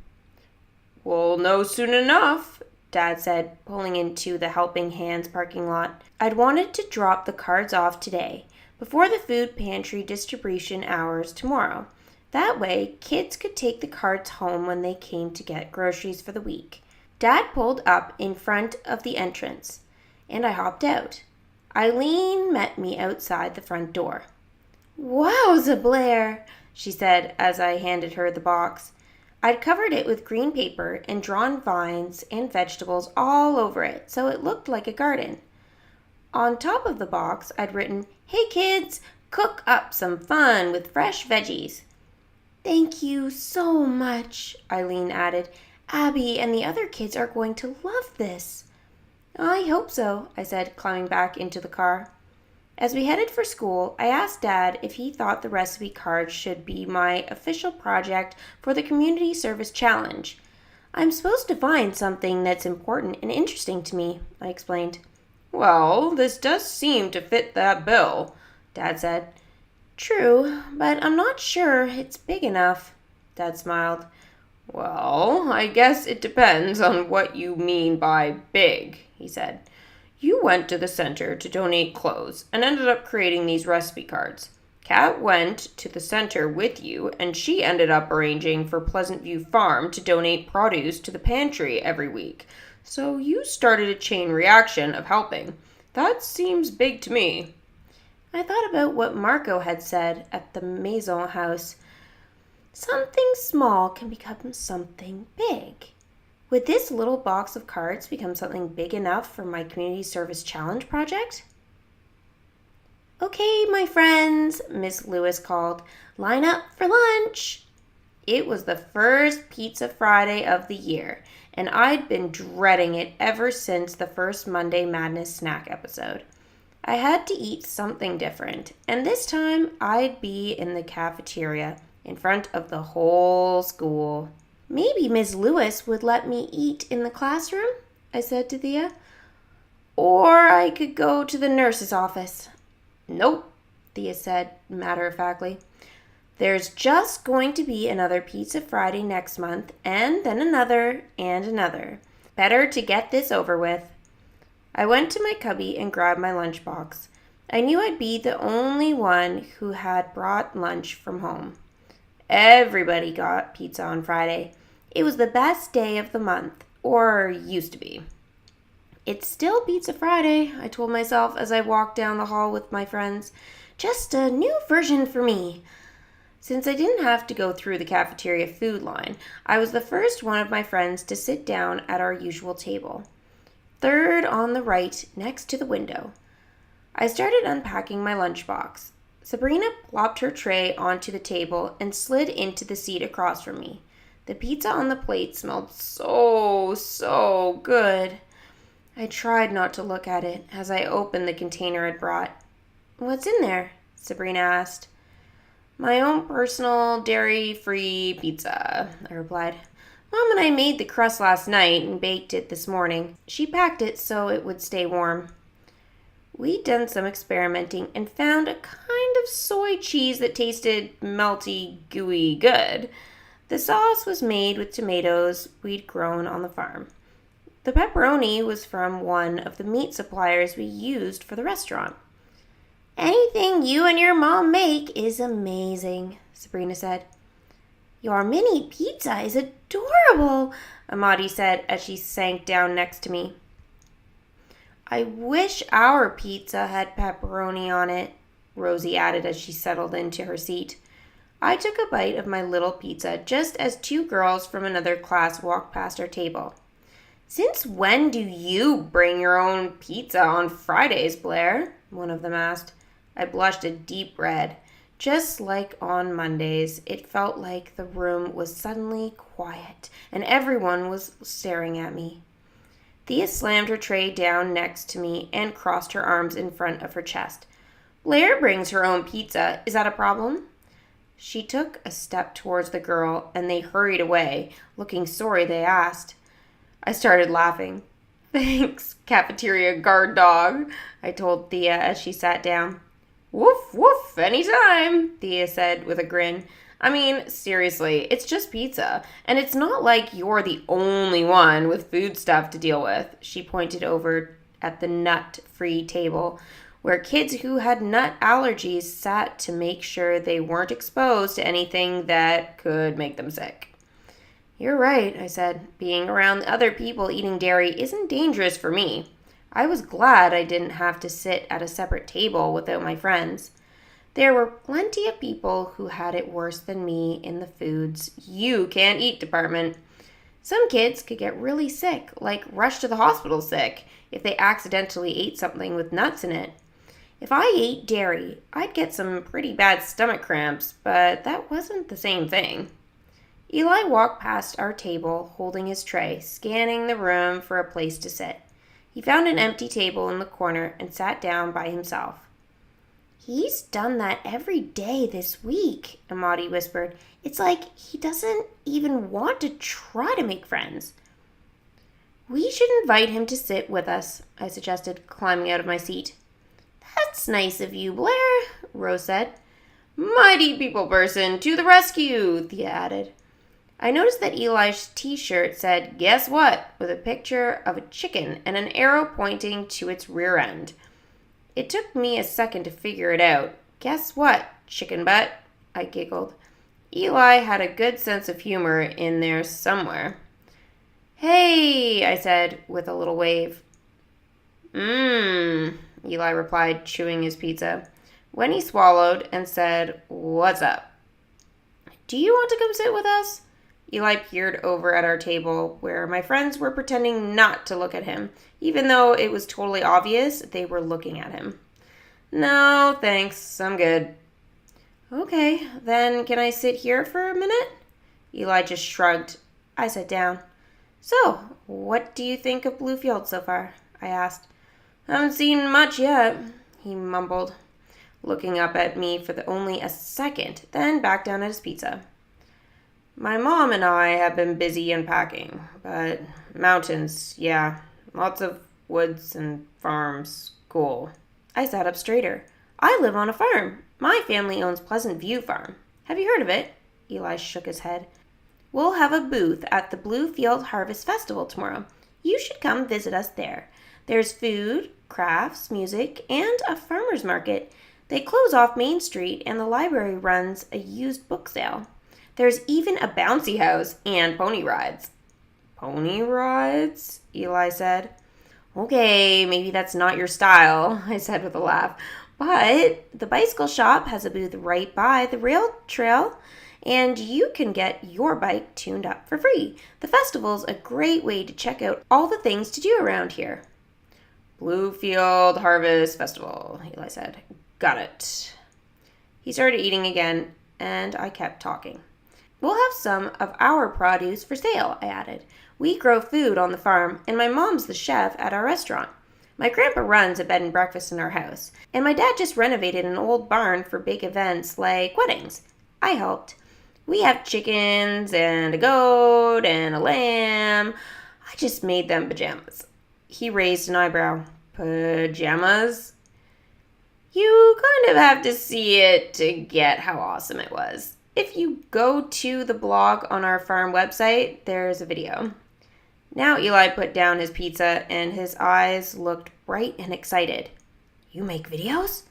"We'll know soon enough," Dad said, pulling into the Helping Hands parking lot. I'd wanted to drop the cards off today, before the food pantry distribution hours tomorrow. That way, kids could take the cards home when they came to get groceries for the week. Dad pulled up in front of the entrance, and I hopped out. Eileen met me outside the front door. "Wowza, Blaire," she said as I handed her the box. I'd covered it with green paper and drawn vines and vegetables all over it, so it looked like a garden. On top of the box, I'd written, "Hey kids, cook up some fun with fresh veggies." "Thank you so much," Eileen added. "Abby and the other kids are going to love this." "I hope so," I said, climbing back into the car. As we headed for school, I asked Dad if he thought the recipe cards should be my official project for the Community Service Challenge. "I'm supposed to find something that's important and interesting to me," I explained. "Well, this does seem to fit that bill," Dad said. "True, but I'm not sure it's big enough," Dad smiled. "Well, I guess it depends on what you mean by big," he said. "You went to the center to donate clothes and ended up creating these recipe cards. Kat went to the center with you, and she ended up arranging for Pleasant View Farm to donate produce to the pantry every week. So you started a chain reaction of helping. That seems big to me." I thought about what Marco had said at the Maison house. Something small can become something big. Would this little box of cards become something big enough for my Community Service Challenge project? "Okay, my friends," Miss Lewis called. "Line up for lunch." It was the first Pizza Friday of the year, and I'd been dreading it ever since the first Monday Madness snack episode. I had to eat something different, and this time I'd be in the cafeteria in front of the whole school. "Maybe Miss Lewis would let me eat in the classroom," I said to Thea. "Or I could go to the nurse's office." "Nope," Thea said matter-of-factly. "There's just going to be another Pizza Friday next month, and then another, and another. Better to get this over with." I went to my cubby and grabbed my lunchbox. I knew I'd be the only one who had brought lunch from home. Everybody got pizza on Friday. It was the best day of the month, or used to be. It's still Pizza Friday, I told myself as I walked down the hall with my friends. Just a new version for me. Since I didn't have to go through the cafeteria food line, I was the first one of my friends to sit down at our usual table, third on the right next to the window. I started unpacking my lunchbox. Sabrina plopped her tray onto the table and slid into the seat across from me. The pizza on the plate smelled so good. I tried not to look at it as I opened the container I'd brought. "What's in there?" Sabrina asked. "My own personal dairy-free pizza," I replied. "Mom and I made the crust last night and baked it this morning. She packed it so it would stay warm." We'd done some experimenting and found a kind of soy cheese that tasted melty, gooey good. The sauce was made with tomatoes we'd grown on the farm. The pepperoni was from one of the meat suppliers we used for the restaurant. "Anything you and your mom make is amazing," Sabrina said. "Your mini pizza is adorable," Amadi said as she sank down next to me. "I wish our pizza had pepperoni on it," Rosie added as she settled into her seat. I took a bite of my little pizza just as two girls from another class walked past our table. "Since when do you bring your own pizza on Fridays, Blaire?" one of them asked. I blushed a deep red. Just like on Mondays, it felt like the room was suddenly quiet and everyone was staring at me. Thea slammed her tray down next to me and crossed her arms in front of her chest. "Blaire brings her own pizza. Is that a problem?" She took a step towards the girl and they hurried away, looking sorry they asked. I started laughing. "Thanks, cafeteria guard dog," I told Thea as she sat down. "Woof, woof, anytime," Thea said with a grin. "I mean, seriously, it's just pizza, and it's not like you're the only one with food stuff to deal with." She pointed over at the nut-free table, where kids who had nut allergies sat to make sure they weren't exposed to anything that could make them sick. "You're right," I said. "Being around other people eating dairy isn't dangerous for me." I was glad I didn't have to sit at a separate table without my friends. There were plenty of people who had it worse than me in the foods you can't eat department. Some kids could get really sick, like rush to the hospital sick, if they accidentally ate something with nuts in it. If I ate dairy, I'd get some pretty bad stomach cramps, but that wasn't the same thing. Eli walked past our table, holding his tray, scanning the room for a place to sit. He found an empty table in the corner and sat down by himself. "He's done that every day this week," Amadi whispered. "It's like he doesn't even want to try to make friends." "We should invite him to sit with us," I suggested, climbing out of my seat. "That's nice of you, Blaire," Rose said. "Mighty people person to the rescue," Thea added. I noticed that Eli's t-shirt said, "Guess what?" with a picture of a chicken and an arrow pointing to its rear end. It took me a second to figure it out. "Guess what, chicken butt?" I giggled. Eli had a good sense of humor in there somewhere. "Hey," I said with a little wave. Eli replied, chewing his pizza. When he swallowed and said, "What's up?" "Do you want to come sit with us?" Eli peered over at our table, where my friends were pretending not to look at him, even though it was totally obvious they were looking at him. "No, thanks. I'm good." "Okay, then can I sit here for a minute?" Eli just shrugged. I sat down. "So, what do you think of Bluefield so far?" I asked. "Haven't seen much yet," he mumbled, looking up at me for only a second, then back down at his pizza. "My mom and I have been busy unpacking, but mountains, yeah, lots of woods and farms, cool." I sat up straighter. "I live on a farm. My family owns Pleasant View Farm. Have you heard of it?" Eli shook his head. "We'll have a booth at the Bluefield Harvest Festival tomorrow. You should come visit us there. There's food, crafts, music, and a farmer's market. They close off Main Street, and the library runs a used book sale. There's even a bouncy house and pony rides. Pony rides? Eli said. Okay, maybe that's not your style, I said with a laugh. But the bicycle shop has a booth right by the rail trail, and you can get your bike tuned up for free. The festival's a great way to check out all the things to do around here. Bluefield Harvest Festival, Eli said. Got it. He started eating again, and I kept talking. We'll have some of our produce for sale, I added. We grow food on the farm, and my mom's the chef at our restaurant. My grandpa runs a bed and breakfast in our house, and my dad just renovated an old barn for big events like weddings. I helped. We have chickens and a goat and a lamb. I just made them pajamas. He raised an eyebrow. Pajamas? You kind of have to see it to get how awesome it was. If you go to the blog on our farm website, there's a video. Now Eli put down his pizza and his eyes looked bright and excited. You make videos?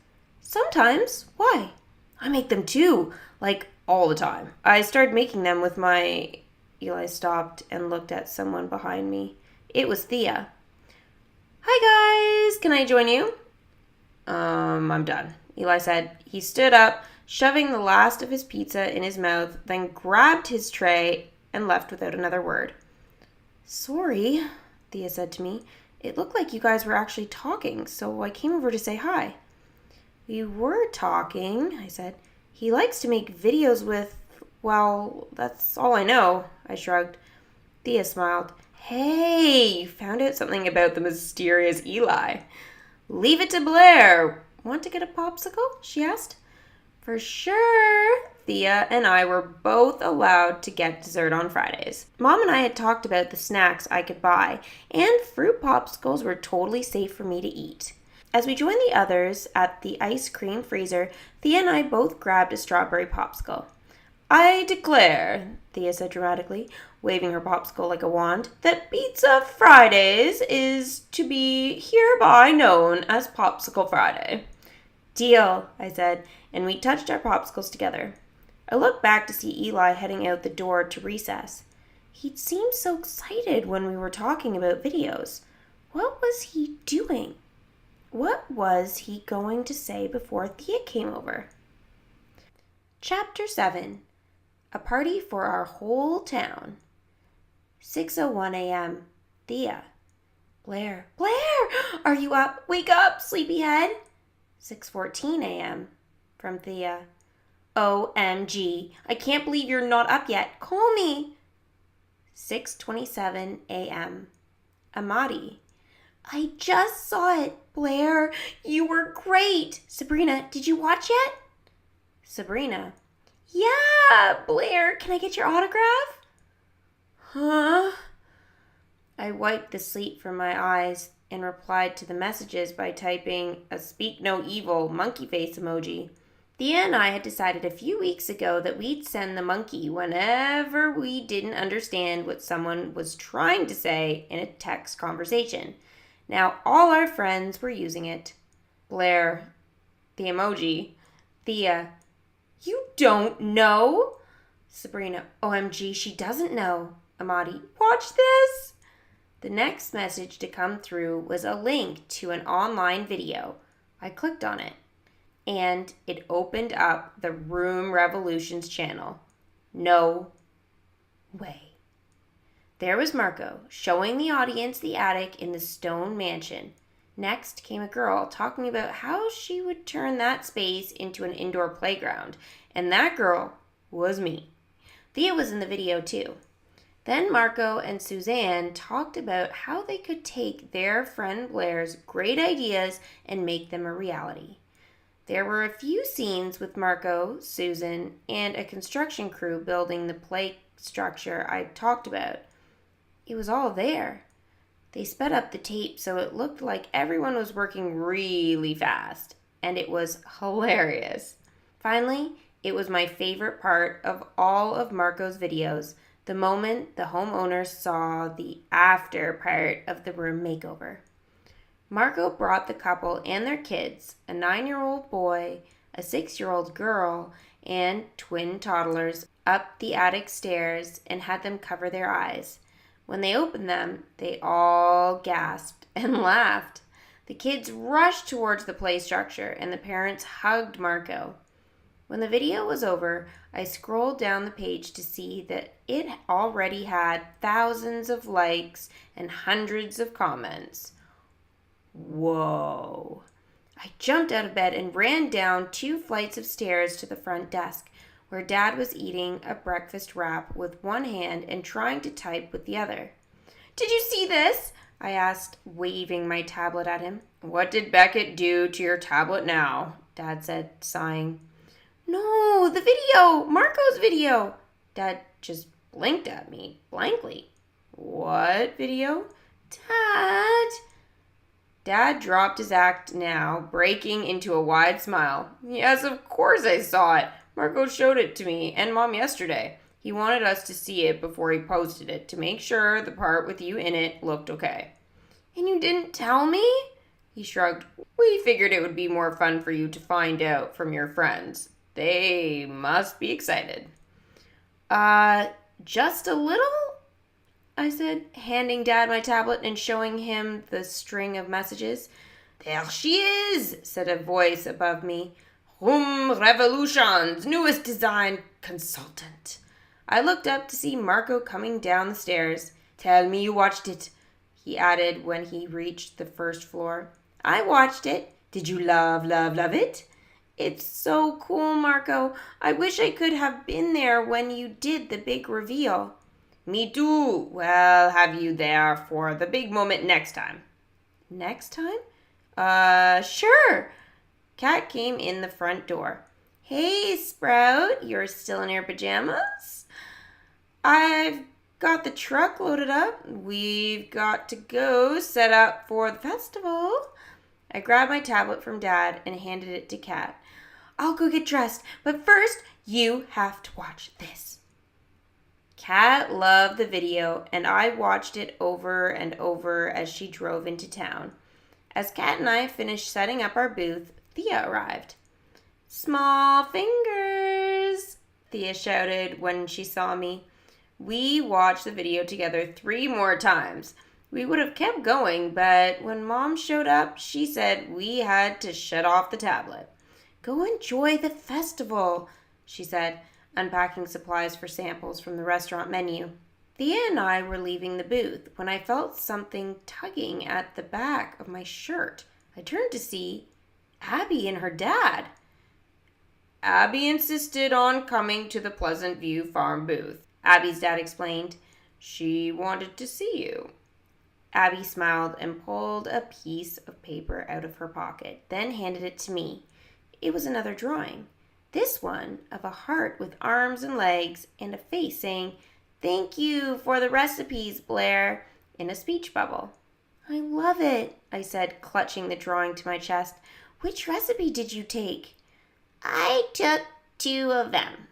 Sometimes. Why? I make them too, like all the time. I started making them with my... Eli stopped and looked at someone behind me. It was Thea. Hi guys, can I join you? I'm done, Eli said. He stood up, shoving the last of his pizza in his mouth, then grabbed his tray and left without another word. Sorry, Thea said to me. It looked like you guys were actually talking, so I came over to say hi. We were talking, I said. He likes to make videos with, well, that's all I know, I shrugged. Thea smiled. Hey, you found out something about the mysterious Eli. Leave it to Blaire. Want to get a popsicle? She asked. For sure. Thea and I were both allowed to get dessert on Fridays. Mom and I had talked about the snacks I could buy, and fruit popsicles were totally safe for me to eat. As we joined the others at the ice cream freezer, Thea and I both grabbed a strawberry popsicle. I declare, Thea said dramatically, waving her popsicle like a wand, that Pizza Fridays is to be hereby known as Popsicle Friday. Deal, I said, and we touched our popsicles together. I looked back to see Eli heading out the door to recess. He'd seemed so excited when we were talking about videos. What was he doing? What was he going to say before Thea came over? Chapter 7. A party for our whole town. 6:01 a.m. Thea. Blaire. Blaire! Are you up? Wake up, sleepyhead. 6:14 a.m. From Thea. OMG. I can't believe you're not up yet. Call me. 6:27 a.m. Amadi. I just saw it, Blaire. You were great. Sabrina, did you watch yet? Sabrina. Yeah, Blaire, can I get your autograph? Huh? I wiped the sleep from my eyes and replied to the messages by typing a speak no evil monkey face emoji. Thea and I had decided a few weeks ago that we'd send the monkey whenever we didn't understand what someone was trying to say in a text conversation. Now all our friends were using it. Blaire, the emoji. Thea, you don't know? Sabrina, OMG, she doesn't know. Amadi, watch this. The next message to come through was a link to an online video. I clicked on it, and it opened up the Room Revolutions channel. No way. There was Marco, showing the audience the attic in the stone mansion. Next came a girl talking about how she would turn that space into an indoor playground, and that girl was me. Thea was in the video too. Then Marco and Suzanne talked about how they could take their friend Blaire's great ideas and make them a reality. There were a few scenes with Marco, Susan, and a construction crew building the play structure I talked about. It was all there. They sped up the tape so it looked like everyone was working really fast, and it was hilarious. Finally, it was my favorite part of all of Marco's videos, the moment the homeowners saw the after part of the room makeover. Marco brought the couple and their kids, a 9-year-old boy, a 6-year-old girl, and twin toddlers, up the attic stairs and had them cover their eyes. When they opened them, they all gasped and laughed. The kids rushed towards the play structure, and the parents hugged Marco. When the video was over, I scrolled down the page to see that it already had thousands of likes and hundreds of comments. Whoa! I jumped out of bed and ran down 2 flights of stairs to the front desk, where Dad was eating a breakfast wrap with one hand and trying to type with the other. "Did you see this?" I asked, waving my tablet at him. "What did Beckett do to your tablet now?" Dad said, sighing. "No, the video! Marco's video!" Dad just blinked at me blankly. "What video?" Dad dropped his act now, breaking into a wide smile. "Yes, of course I saw it. Marco showed it to me and Mom yesterday. He wanted us to see it before he posted it to make sure the part with you in it looked okay." "And you didn't tell me?" He shrugged. "We figured it would be more fun for you to find out from your friends. They must be excited." Just a little?" I said, handing Dad my tablet and showing him the string of messages. "There she is," said a voice above me. "Room Revolution's newest design consultant." I looked up to see Marco coming down the stairs. "Tell me you watched it," he added when he reached the first floor. "I watched it. Did you love it?" "It's so cool, Marco. I wish I could have been there when you did the big reveal." "Me too. We'll have you there for the big moment next time." "Next time?" Sure." Kat came in the front door. "Hey, Sprout, you're still in your pajamas?" "I've got the truck loaded up. We've got to go set up for the festival." I grabbed my tablet from Dad and handed it to Kat. "I'll go get dressed, but first you have to watch this." Kat loved the video, and I watched it over and over as she drove into town. As Kat and I finished setting up our booth, Thea arrived. "Small fingers," Thea shouted when she saw me. We watched the video together 3 more times. We would have kept going, but when Mom showed up, she said we had to shut off the tablet. "Go enjoy the festival," she said, unpacking supplies for samples from the restaurant menu. Thea and I were leaving the booth when I felt something tugging at the back of my shirt. I turned to see Abby and her dad. "Abby insisted on coming to the Pleasant View Farm booth," Abby's dad explained. "She wanted to see you." Abby smiled and pulled a piece of paper out of her pocket, then handed it to me. It was another drawing. This one of a heart with arms and legs and a face saying, "Thank you for the recipes, Blaire," in a speech bubble. "I love it," I said, clutching the drawing to my chest. "Which recipe did you take?" I took 2 of them.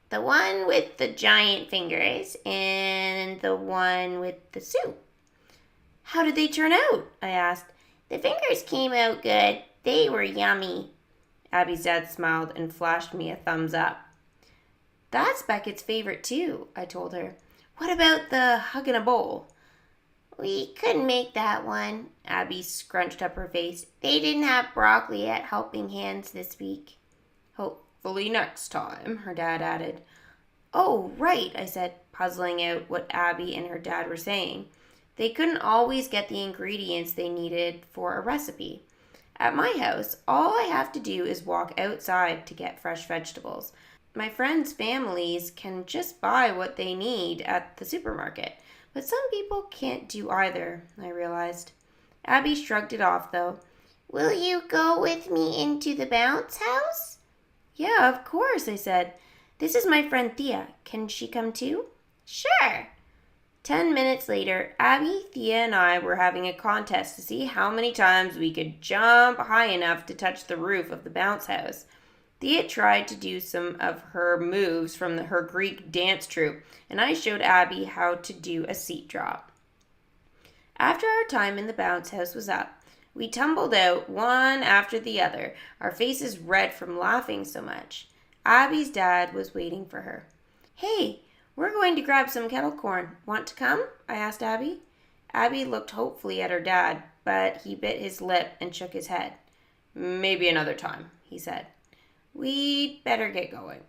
The one with the giant fingers and the one with the soup. "How did they turn out?" I asked. The fingers came out good. They were yummy. Abby's dad smiled and flashed me a thumbs up. "That's Beckett's favorite too," I told her. "What about the hug in a bowl?" We couldn't make that one. Abby scrunched up her face. They didn't have broccoli at Helping Hands this week. "Hopefully next time," her dad added. "Oh, right," I said, puzzling out what Abby and her dad were saying. They couldn't always get the ingredients they needed for a recipe. At my house, all I have to do is walk outside to get fresh vegetables. My friends' families can just buy what they need at the supermarket, but some people can't do either, I realized. Abby shrugged it off, though. "Will you go with me into the bounce house?" "Yeah, of course," I said. "This is my friend Thea. Can she come too?" "Sure." 10 minutes later, Abby, Thea, and I were having a contest to see how many times we could jump high enough to touch the roof of the bounce house. Thea tried to do some of her moves from her Greek dance troupe, and I showed Abby how to do a seat drop. After our time in the bounce house was up, We tumbled out, one after the other, our faces red from laughing so much. Abby's dad was waiting for her. "Hey, we're going to grab some kettle corn. Want to come?" I asked Abby. Abby looked hopefully at her dad, but he bit his lip and shook his head. "Maybe another time," he said. "We'd better get going."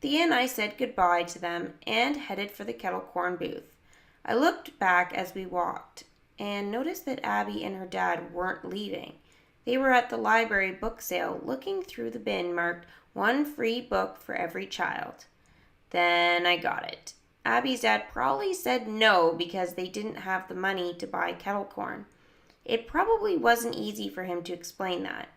Thea and I said goodbye to them and headed for the kettle corn booth. I looked back as we walked and noticed that Abby and her dad weren't leaving. They were at the library book sale looking through the bin marked "one free book for every child." Then I got it. Abby's dad probably said no because they didn't have the money to buy kettle corn. It probably wasn't easy for him to explain that.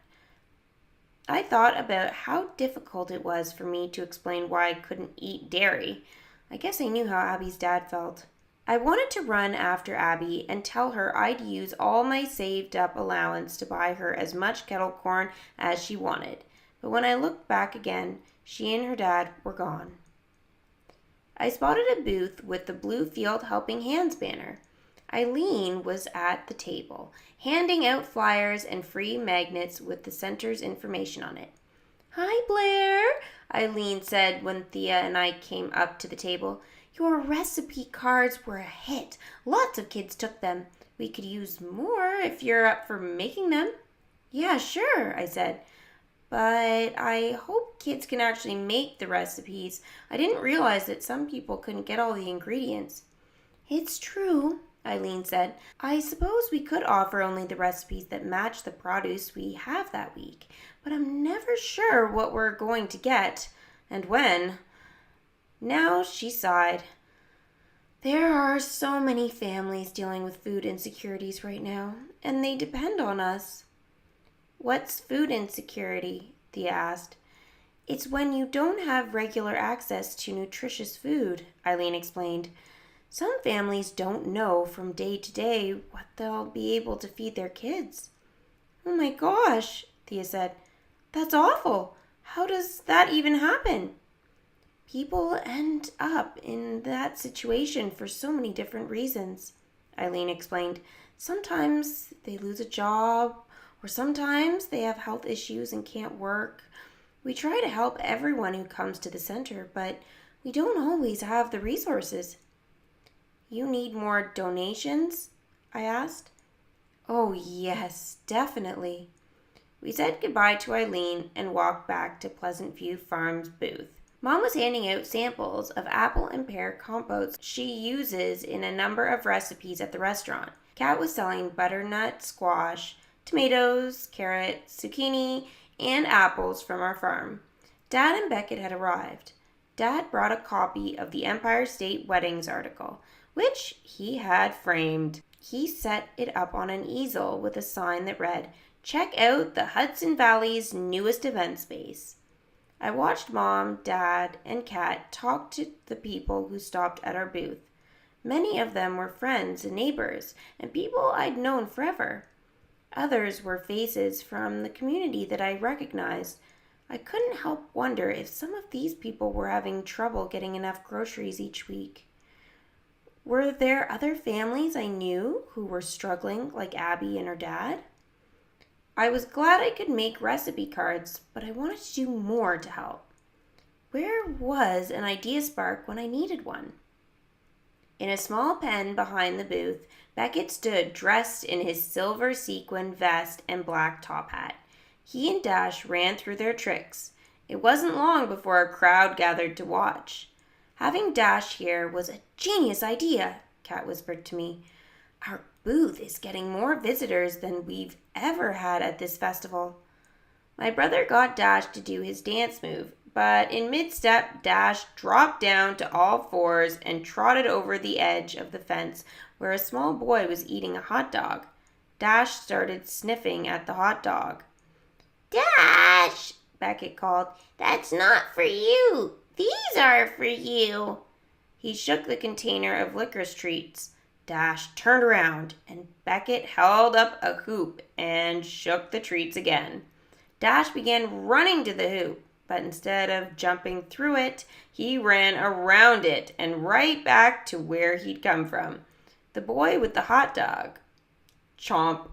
I thought about how difficult it was for me to explain why I couldn't eat dairy. I guess I knew how Abby's dad felt. I wanted to run after Abby and tell her I'd use all my saved up allowance to buy her as much kettle corn as she wanted. But when I looked back again, she and her dad were gone. I spotted a booth with the Blue Field Helping Hands banner. Eileen was at the table, handing out flyers and free magnets with the center's information on it. "Hi, Blaire," Eileen said when Thea and I came up to the table. "Your recipe cards were a hit. Lots of kids took them. We could use more if you're up for making them." "Yeah, sure," I said. "But I hope kids can actually make the recipes. I didn't realize that some people couldn't get all the ingredients." "It's true," Eileen said. "I suppose we could offer only the recipes that match the produce we have that week, but I'm never sure what we're going to get and when." Now she sighed. "There are so many families dealing with food insecurities right now, and they depend on us." "What's food insecurity?" Thea asked. "It's when you don't have regular access to nutritious food," Eileen explained. "Some families don't know from day to day what they'll be able to feed their kids." "Oh my gosh," Thea said. "That's awful. How does that even happen?" "People end up in that situation for so many different reasons," Eileen explained. "Sometimes they lose a job, or sometimes they have health issues and can't work. We try to help everyone who comes to the center, but we don't always have the resources." "You need more donations?" I asked. "Oh, yes, definitely." We said goodbye to Eileen and walked back to Pleasant View Farm's booth. Mom was handing out samples of apple and pear compotes she uses in a number of recipes at the restaurant. Kat was selling butternut squash, tomatoes, carrots, zucchini, and apples from our farm. Dad and Beckett had arrived. Dad brought a copy of the Empire State Weddings article, which he had framed. He set it up on an easel with a sign that read, "Check out the Hudson Valley's newest event space." I watched Mom, Dad, and Kat talk to the people who stopped at our booth. Many of them were friends and neighbors, and people I'd known forever. Others were faces from the community that I recognized. I couldn't help wonder if some of these people were having trouble getting enough groceries each week. Were there other families I knew who were struggling like Abby and her dad? I was glad I could make recipe cards, but I wanted to do more to help. Where was an idea spark when I needed one? In a small pen behind the booth, Beckett stood dressed in his silver sequin vest and black top hat. He and Dash ran through their tricks. It wasn't long before a crowd gathered to watch. "Having Dash here was a genius idea," Kat whispered to me. "Our booth is getting more visitors than we've ever had at this festival." My brother got Dash to do his dance move, but in mid-step, Dash dropped down to all fours and trotted over the edge of the fence where a small boy was eating a hot dog. Dash started sniffing at the hot dog. "Dash," Beckett called, "that's not for you. These are for you." He shook the container of licorice treats. Dash turned around, and Beckett held up a hoop and shook the treats again. Dash began running to the hoop, but instead of jumping through it, he ran around it and right back to where he'd come from. The boy with the hot dog, chomp,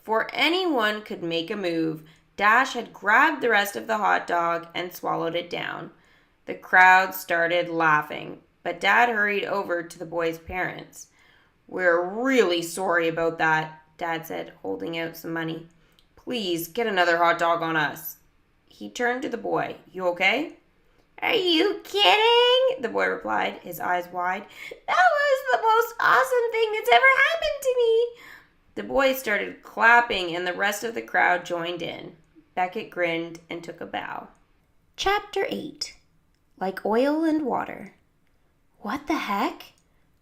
Before anyone could make a move, Dash had grabbed the rest of the hot dog and swallowed it down. The crowd started laughing, but Dad hurried over to the boy's parents. "We're really sorry about that," Dad said, holding out some money. "Please get another hot dog on us." He turned to the boy. "You okay?" "Are you kidding?" the boy replied, his eyes wide. "That was the most awesome thing that's ever happened to me." The boy started clapping and the rest of the crowd joined in. Beckett grinned and took a bow. Chapter 8. Like Oil and Water. What the heck?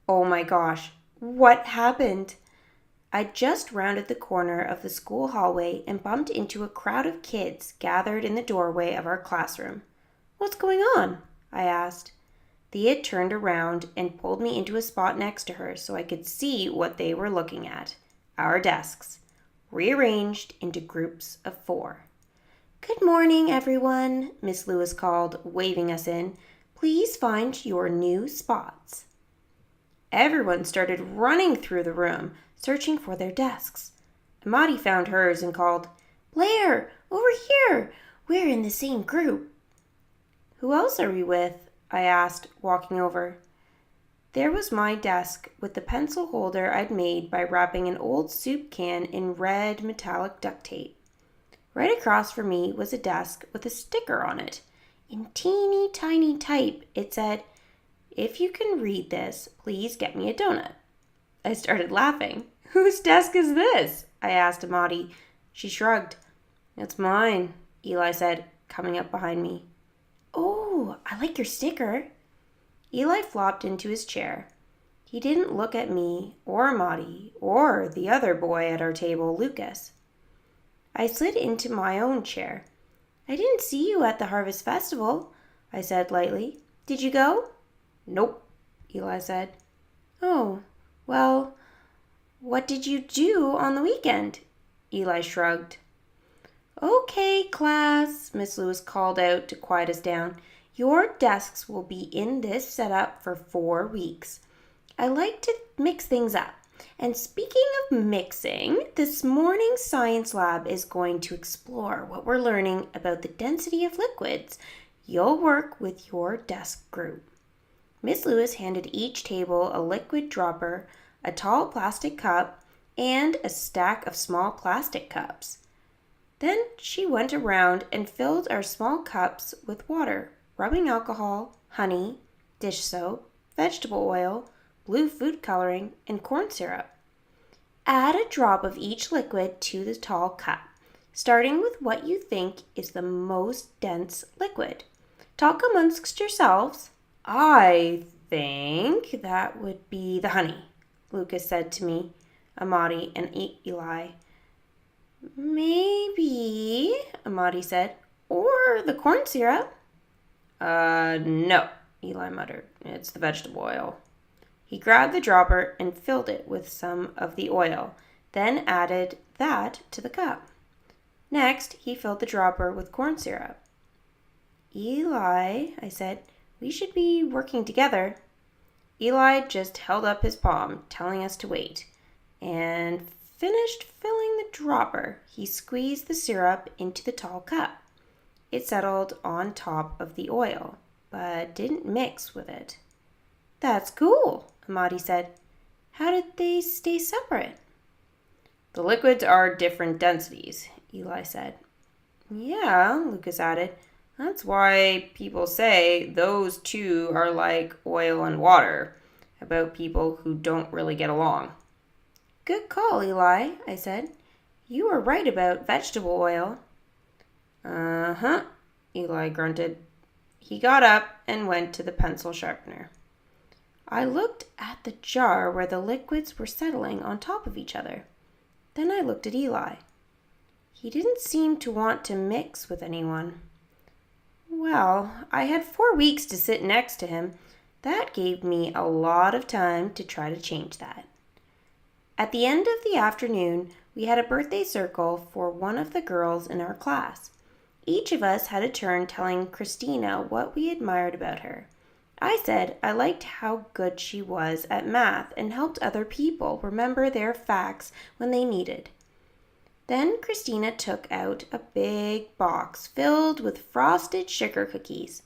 Oh my gosh, what happened? I just rounded the corner of the school hallway and bumped into a crowd of kids gathered in the doorway of our classroom. "What's going on?" I asked. Thea turned around and pulled me into a spot next to her so I could see what they were looking at. Our desks, rearranged into groups of 4. "Good morning, everyone," Miss Lewis called, waving us in. "Please find your new spots." Everyone started running through the room, searching for their desks. Amadi found hers and called, "Blaire, over here! We're in the same group." "Who else are we with?" I asked, walking over. There was my desk with the pencil holder I'd made by wrapping an old soup can in red metallic duct tape. Right across from me was a desk with a sticker on it. In teeny tiny type, it said, "If you can read this, please get me a donut." I started laughing. "Whose desk is this?" I asked Amadi. She shrugged. "It's mine," Eli said, coming up behind me. "Oh, I like your sticker." Eli flopped into his chair. He didn't look at me or Amadi or the other boy at our table, Lucas. I slid into my own chair. "I didn't see you at the Harvest Festival," I said lightly. "Did you go?" "Nope," Eli said. "Oh, well, what did you do on the weekend?" Eli shrugged. "Okay, class," Miss Lewis called out to quiet us down. "Your desks will be in this setup for 4 weeks. I like to mix things up. And speaking of mixing, this morning's science lab is going to explore what we're learning about the density of liquids. You'll work with your desk group." Miss Lewis handed each table a liquid dropper, a tall plastic cup, and a stack of small plastic cups. Then she went around and filled our small cups with water, rubbing alcohol, honey, dish soap, vegetable oil, blue food coloring, and corn syrup. Add a drop of each liquid to the tall cup, starting with what you think is the most dense liquid. Talk amongst yourselves. "I think that would be the honey," Lucas said to me, Amadi, and Eli. "Maybe," Amadi said, "or the corn syrup." No," Eli muttered. "It's the vegetable oil." He grabbed the dropper and filled it with some of the oil, then added that to the cup. Next, he filled the dropper with corn syrup. "Eli," I said, "we should be working together." Eli just held up his palm, telling us to wait, and finished filling the dropper. He squeezed the syrup into the tall cup. It settled on top of the oil, but didn't mix with it. "That's cool," Amadi said. "How did they stay separate?" "The liquids are different densities," Eli said. "Yeah," Lucas added. "That's why people say those two are like oil and water, about people who don't really get along." "Good call, Eli," I said. "You were right about vegetable oil." "Uh-huh," Eli grunted. He got up and went to the pencil sharpener. I looked at the jar where the liquids were settling on top of each other. Then I looked at Eli. He didn't seem to want to mix with anyone. Well, I had 4 weeks to sit next to him. That gave me a lot of time to try to change that. At the end of the afternoon, we had a birthday circle for one of the girls in our class. Each of us had a turn telling Christina what we admired about her. I said I liked how good she was at math and helped other people remember their facts when they needed. Then Christina took out a big box filled with frosted sugar cookies.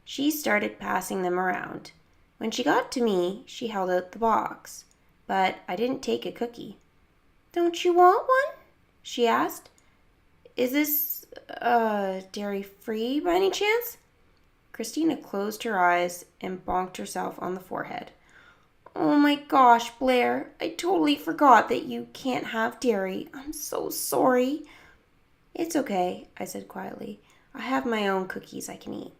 She started passing them around. When she got to me, she held out the box, but I didn't take a cookie. "Don't you want one?" she asked. "Is this, dairy-free by any chance?" Christina closed her eyes and bonked herself on the forehead. "Oh my gosh, Blaire, I totally forgot that you can't have dairy. I'm so sorry." "It's okay," I said quietly. "I have my own cookies I can eat."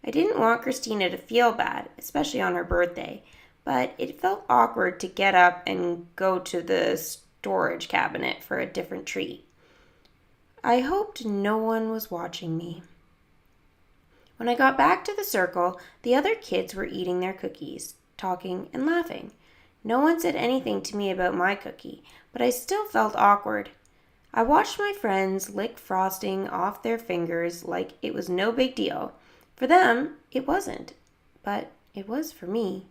I didn't want Christina to feel bad, especially on her birthday, but it felt awkward to get up and go to the storage cabinet for a different treat. I hoped no one was watching me. When I got back to the circle, the other kids were eating their cookies, talking and laughing. No one said anything to me about my cookie, but I still felt awkward. I watched my friends lick frosting off their fingers like it was no big deal. For them, it wasn't, but it was for me.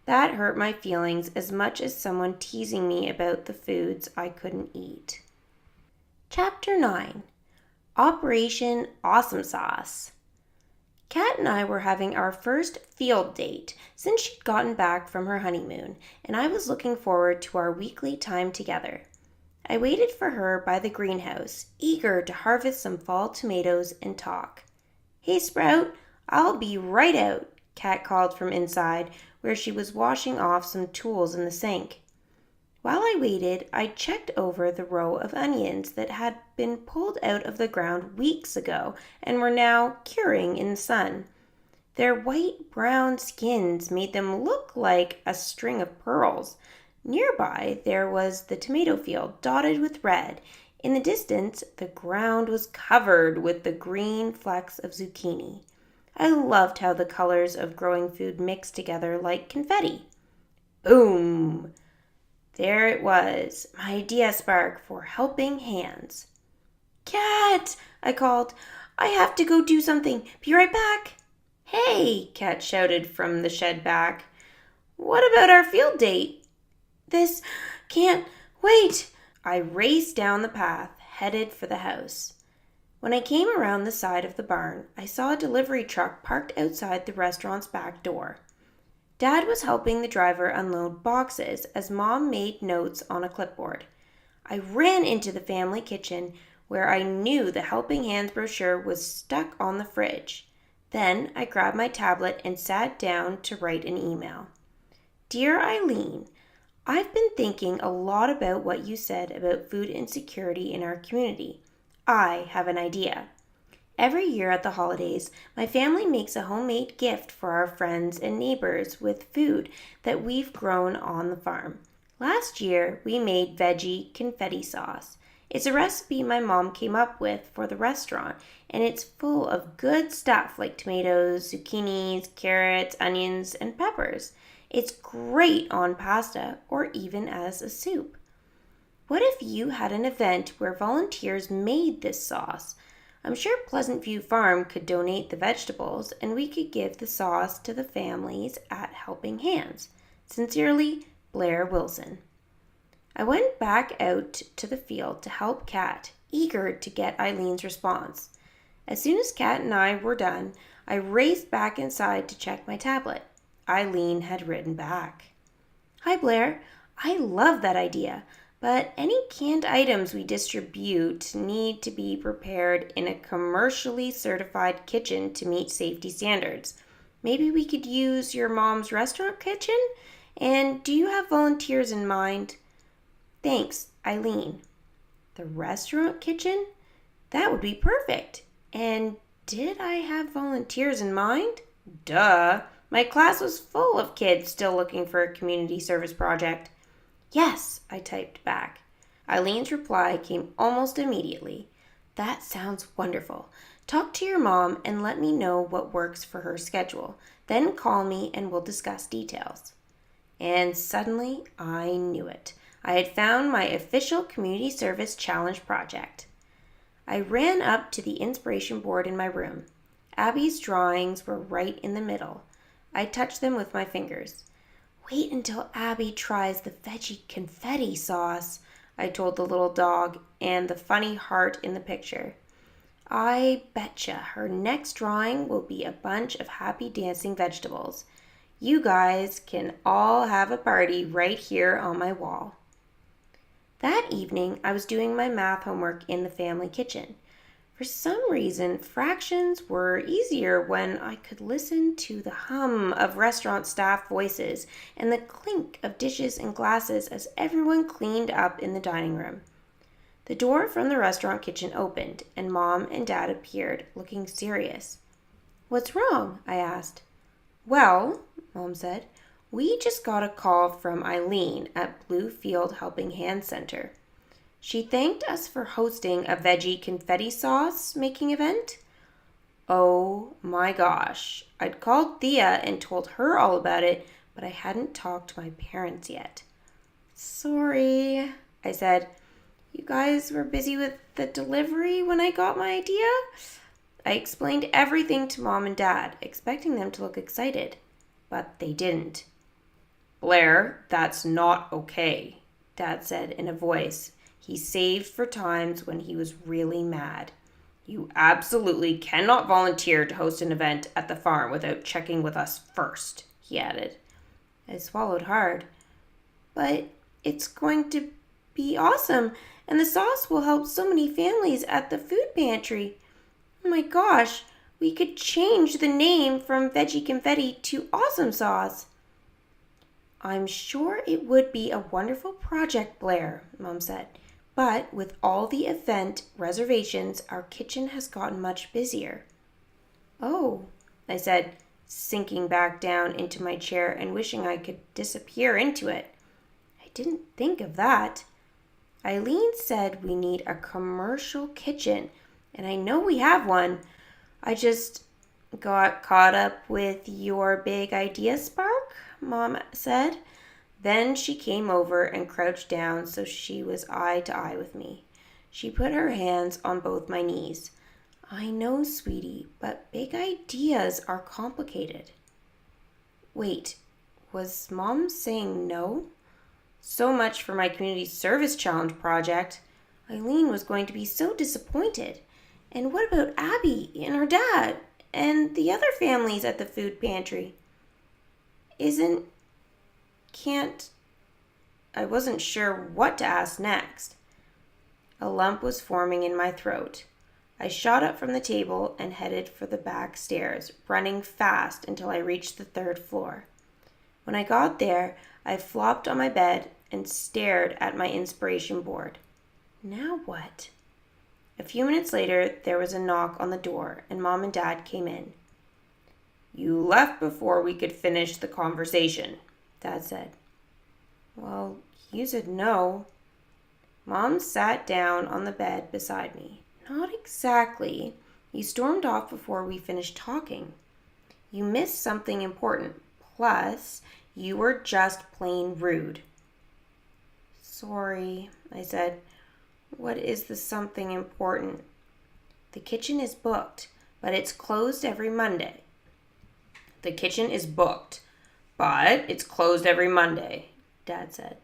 That hurt my feelings as much as someone teasing me about the foods I couldn't eat. Chapter 9. Operation Awesomesauce. Kat and I were having our first field date since she'd gotten back from her honeymoon, and I was looking forward to our weekly time together. I waited for her by the greenhouse, eager to harvest some fall tomatoes and talk. "Hey, Sprout, I'll be right out," Kat called from inside, where she was washing off some tools in the sink. While I waited, I checked over the row of onions that had been pulled out of the ground weeks ago and were now curing in the sun. Their white-brown skins made them look like a string of pearls. Nearby, there was the tomato field dotted with red. In the distance, the ground was covered with the green flecks of zucchini. I loved how the colors of growing food mixed together like confetti. Boom! There it was, my idea spark for helping hands. "Kat," I called, "I have to go do something. Be right back." "Hey," Kat shouted from the shed back. "What about our field date?" "This can't wait." I raced down the path, headed for the house. When I came around the side of the barn, I saw a delivery truck parked outside the restaurant's back door. Dad was helping the driver unload boxes as Mom made notes on a clipboard. I ran into the family kitchen where I knew the Helping Hands brochure was stuck on the fridge. Then I grabbed my tablet and sat down to write an email. "Dear Eileen, I've been thinking a lot about what you said about food insecurity in our community. I have an idea. Every year at the holidays, my family makes a homemade gift for our friends and neighbors with food that we've grown on the farm. Last year, we made veggie confetti sauce. It's a recipe my mom came up with for the restaurant, and it's full of good stuff like tomatoes, zucchinis, carrots, onions, and peppers. It's great on pasta or even as a soup. What if you had an event where volunteers made this sauce? I'm sure Pleasant View Farm could donate the vegetables, and we could give the sauce to the families at Helping Hands. Sincerely, Blaire Wilson." I went back out to the field to help Kat, eager to get Eileen's response. As soon as Kat and I were done, I raced back inside to check my tablet. Eileen had written back. "Hi, Blaire. I love that idea, but any canned items we distribute need to be prepared in a commercially certified kitchen to meet safety standards. Maybe we could use your mom's restaurant kitchen? And do you have volunteers in mind? Thanks, Eileen." The restaurant kitchen? That would be perfect. And did I have volunteers in mind? Duh. My class was full of kids still looking for a community service project. "Yes," I typed back. Eileen's reply came almost immediately. "That sounds wonderful. Talk to your mom and let me know what works for her schedule. Then call me and we'll discuss details." And suddenly I knew it. I had found my official community service challenge project. I ran up to the inspiration board in my room. Abby's drawings were right in the middle. I touched them with my fingers. "Wait until Abby tries the veggie confetti sauce," I told the little dog and the funny heart in the picture. I betcha her next drawing will be a bunch of happy dancing vegetables. You guys can all have a party right here on my wall. That evening, I was doing my math homework in the family kitchen. For some reason, fractions were easier when I could listen to the hum of restaurant staff voices and the clink of dishes and glasses as everyone cleaned up in the dining room. The door from the restaurant kitchen opened, and Mom and Dad appeared, looking serious. "What's wrong?" I asked. "Well," Mom said, "we just got a call from Eileen at Bluefield Helping Hand Center. She thanked us for hosting a veggie confetti sauce making event." Oh my gosh. I'd called Thea and told her all about it, but I hadn't talked to my parents yet. "Sorry," I said. "You guys were busy with the delivery when I got my idea?" I explained everything to Mom and Dad, expecting them to look excited, but they didn't. "Blaire, that's not okay," Dad said in a voice he saved for times when he was really mad. "You absolutely cannot volunteer to host an event at the farm without checking with us first," he added. I swallowed hard. "But it's going to be awesome, and the sauce will help so many families at the food pantry. Oh my gosh, we could change the name from Veggie Confetti to Awesomesauce." "I'm sure it would be a wonderful project, Blaire," Mom said. "But with all the event reservations, our kitchen has gotten much busier." "Oh," I said, sinking back down into my chair and wishing I could disappear into it. I didn't think of that. Eileen said we need a commercial kitchen, and I know we have one. I just got caught up with your big idea spark, Mom said. Then she came over and crouched down so she was eye to eye with me. She put her hands on both my knees. "I know, sweetie, but big ideas are complicated." Wait, was Mom saying no? So much for my community service challenge project. Eileen was going to be so disappointed. And what about Abby and her dad and the other families at the food pantry? I wasn't sure what to ask next. A lump was forming in my throat. I shot up from the table and headed for the back stairs, running fast until I reached the 3rd floor. When I got there, I flopped on my bed and stared at my inspiration board. Now what? A few minutes later, there was a knock on the door, and Mom and Dad came in. "You left before we could finish the conversation," Dad said. "Well, you said no." Mom sat down on the bed beside me. "Not exactly. You stormed off before we finished talking. You missed something important. Plus, you were just plain rude." "Sorry," I said. "What is the something important?" "The kitchen is booked, but it's closed every Monday." "The kitchen is booked, but it's closed every Monday," Dad said.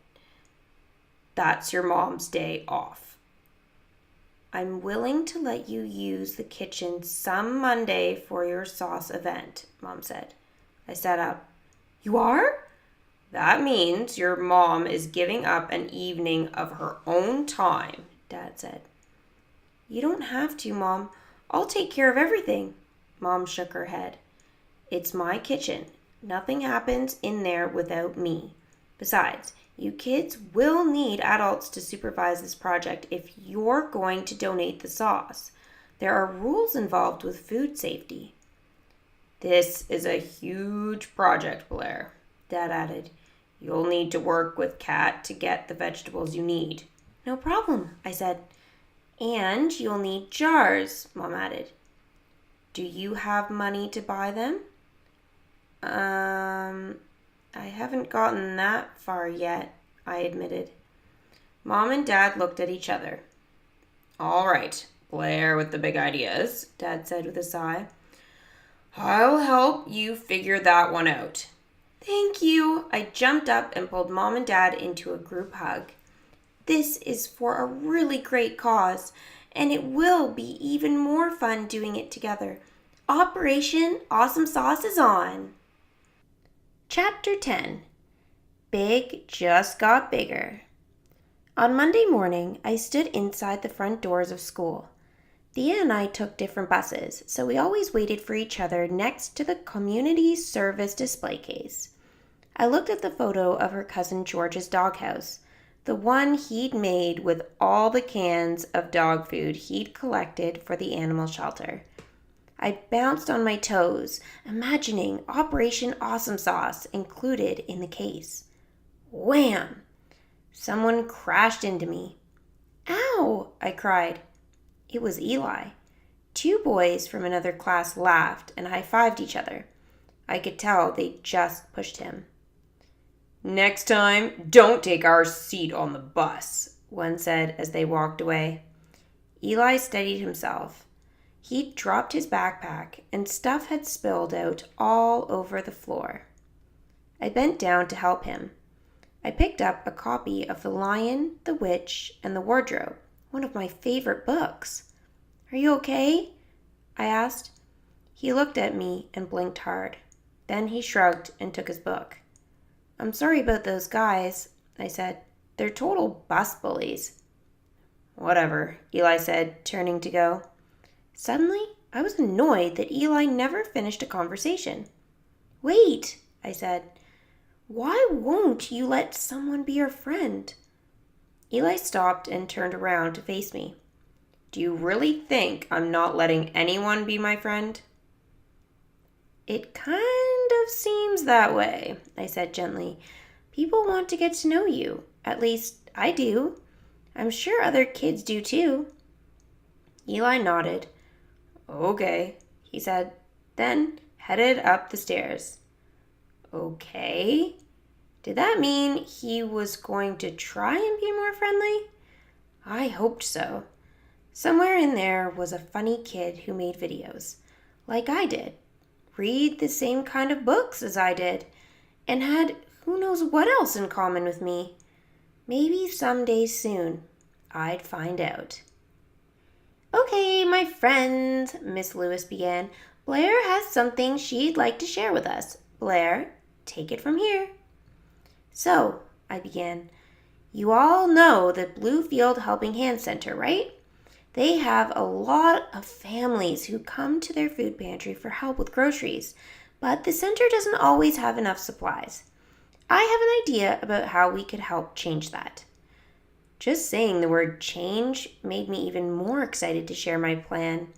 "That's your mom's day off." "I'm willing to let you use the kitchen some Monday for your sauce event," Mom said. I sat up. "You are?" "That means your mom is giving up an evening of her own time," Dad said. "You don't have to, Mom. I'll take care of everything." Mom shook her head. "It's my kitchen. Nothing happens in there without me. Besides, you kids will need adults to supervise this project if you're going to donate the sauce. There are rules involved with food safety." "This is a huge project, Blaire," Dad added. "You'll need to work with Kat to get the vegetables you need." "No problem," I said. "And you'll need jars," Mom added. "Do you have money to buy them?" I haven't gotten that far yet," I admitted. Mom and Dad looked at each other. "All right, Blaire with the big ideas," Dad said with a sigh. "I'll help you figure that one out." "Thank you." I jumped up and pulled Mom and Dad into a group hug. This is for a really great cause, and it will be even more fun doing it together. Operation Awesomesauce is on. Chapter 10. Big just got bigger. On Monday morning, I stood inside the front doors of school. Thea and I took different buses, so we always waited for each other next to the community service display case. I looked at the photo of her cousin George's doghouse, the one he'd made with all the cans of dog food he'd collected for the animal shelter. I bounced on my toes, imagining Operation Awesomesauce included in the case. Wham! Someone crashed into me. Ow! I cried. It was Eli. 2 boys from another class laughed and high-fived each other. I could tell they just pushed him. "Next time, don't take our seat on the bus," one said as they walked away. Eli steadied himself. He'd dropped his backpack and stuff had spilled out all over the floor. I bent down to help him. I picked up a copy of The Lion, the Witch, and the Wardrobe, one of my favorite books. Are you okay? I asked. He looked at me and blinked hard. Then he shrugged and took his book. I'm sorry about those guys, I said. They're total bus bullies. Whatever, Eli said, turning to go. Suddenly, I was annoyed that Eli never finished a conversation. Wait, I said. Why won't you let someone be your friend? Eli stopped and turned around to face me. Do you really think I'm not letting anyone be my friend? It kind of seems that way, I said gently. People want to get to know you. At least I do. I'm sure other kids do too. Eli nodded. Okay, he said, then headed up the stairs. Okay. Did that mean he was going to try and be more friendly? I hoped so. Somewhere in there was a funny kid who made videos, like I did, read the same kind of books as I did, and had who knows what else in common with me. Maybe someday soon I'd find out. Okay, my friends, Miss Lewis began. Blaire has something she'd like to share with us. Blaire, take it from here. So, I began, you all know the Bluefield Helping Hand Center, right? They have a lot of families who come to their food pantry for help with groceries, but the center doesn't always have enough supplies. I have an idea about how we could help change that. Just saying the word change made me even more excited to share my plan.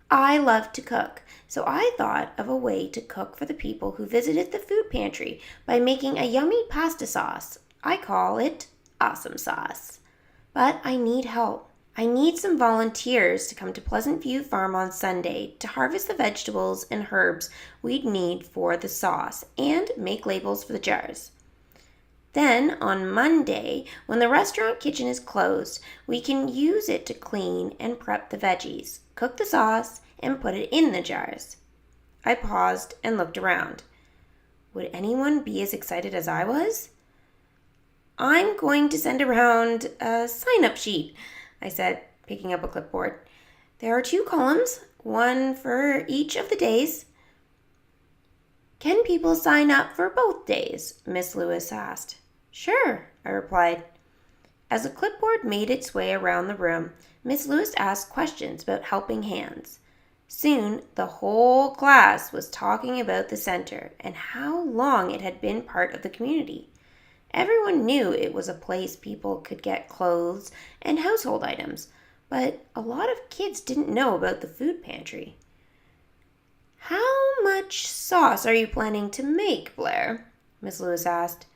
I love to cook, so I thought of a way to cook for the people who visited the food pantry by making a yummy pasta sauce. I call it Awesomesauce. But I need help. I need some volunteers to come to Pleasant View Farm on Sunday to harvest the vegetables and herbs we'd need for the sauce and make labels for the jars. Then, on Monday, when the restaurant kitchen is closed, we can use it to clean and prep the veggies, cook the sauce, and put it in the jars. I paused and looked around. Would anyone be as excited as I was? I'm going to send around a sign-up sheet, I said, picking up a clipboard. There are 2 columns, one for each of the days. Can people sign up for both days? Miss Lewis asked. Sure, I replied. As the clipboard made its way around the room, Miss Lewis asked questions about helping hands. Soon, the whole class was talking about the center and how long it had been part of the community. Everyone knew it was a place people could get clothes and household items, but a lot of kids didn't know about the food pantry. How much sauce are you planning to make, Blaire? Miss Lewis asked.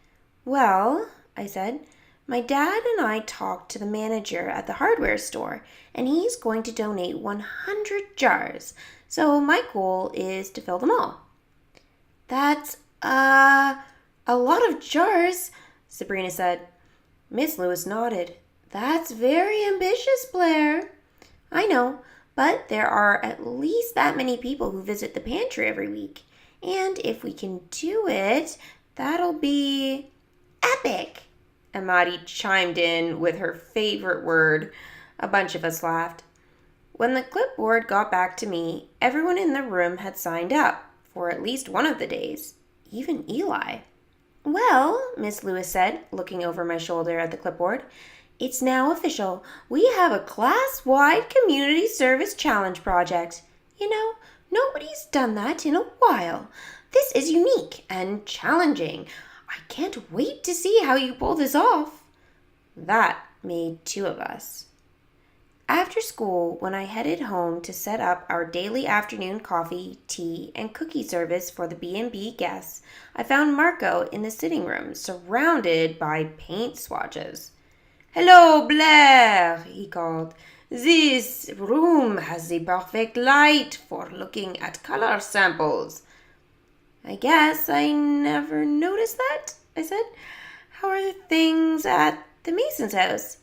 Well, I said, my dad and I talked to the manager at the hardware store, and he's going to donate 100 jars, so my goal is to fill them all. That's, a lot of jars, Sabrina said. Miss Lewis nodded. That's very ambitious, Blaire. I know, but there are at least that many people who visit the pantry every week. And if we can do it, that'll be epic. and Maddie chimed in with her favorite word. A bunch of us laughed. When the clipboard got back to me, everyone in the room had signed up for at least one of the days, even Eli. Well, Miss Lewis said, looking over my shoulder at the clipboard, it's now official. We have a class-wide community service challenge project. You know, nobody's done that in a while. This is unique and challenging. I can't wait to see how you pull this off. That made two of us. After school, when I headed home to set up our daily afternoon coffee, tea, and cookie service for the B&B guests, I found Marco in the sitting room, surrounded by paint swatches. "Hello, Blaire," he called. "This room has the perfect light for looking at color samples." "I guess I never noticed that," I said. "How are things at the Mason's house?"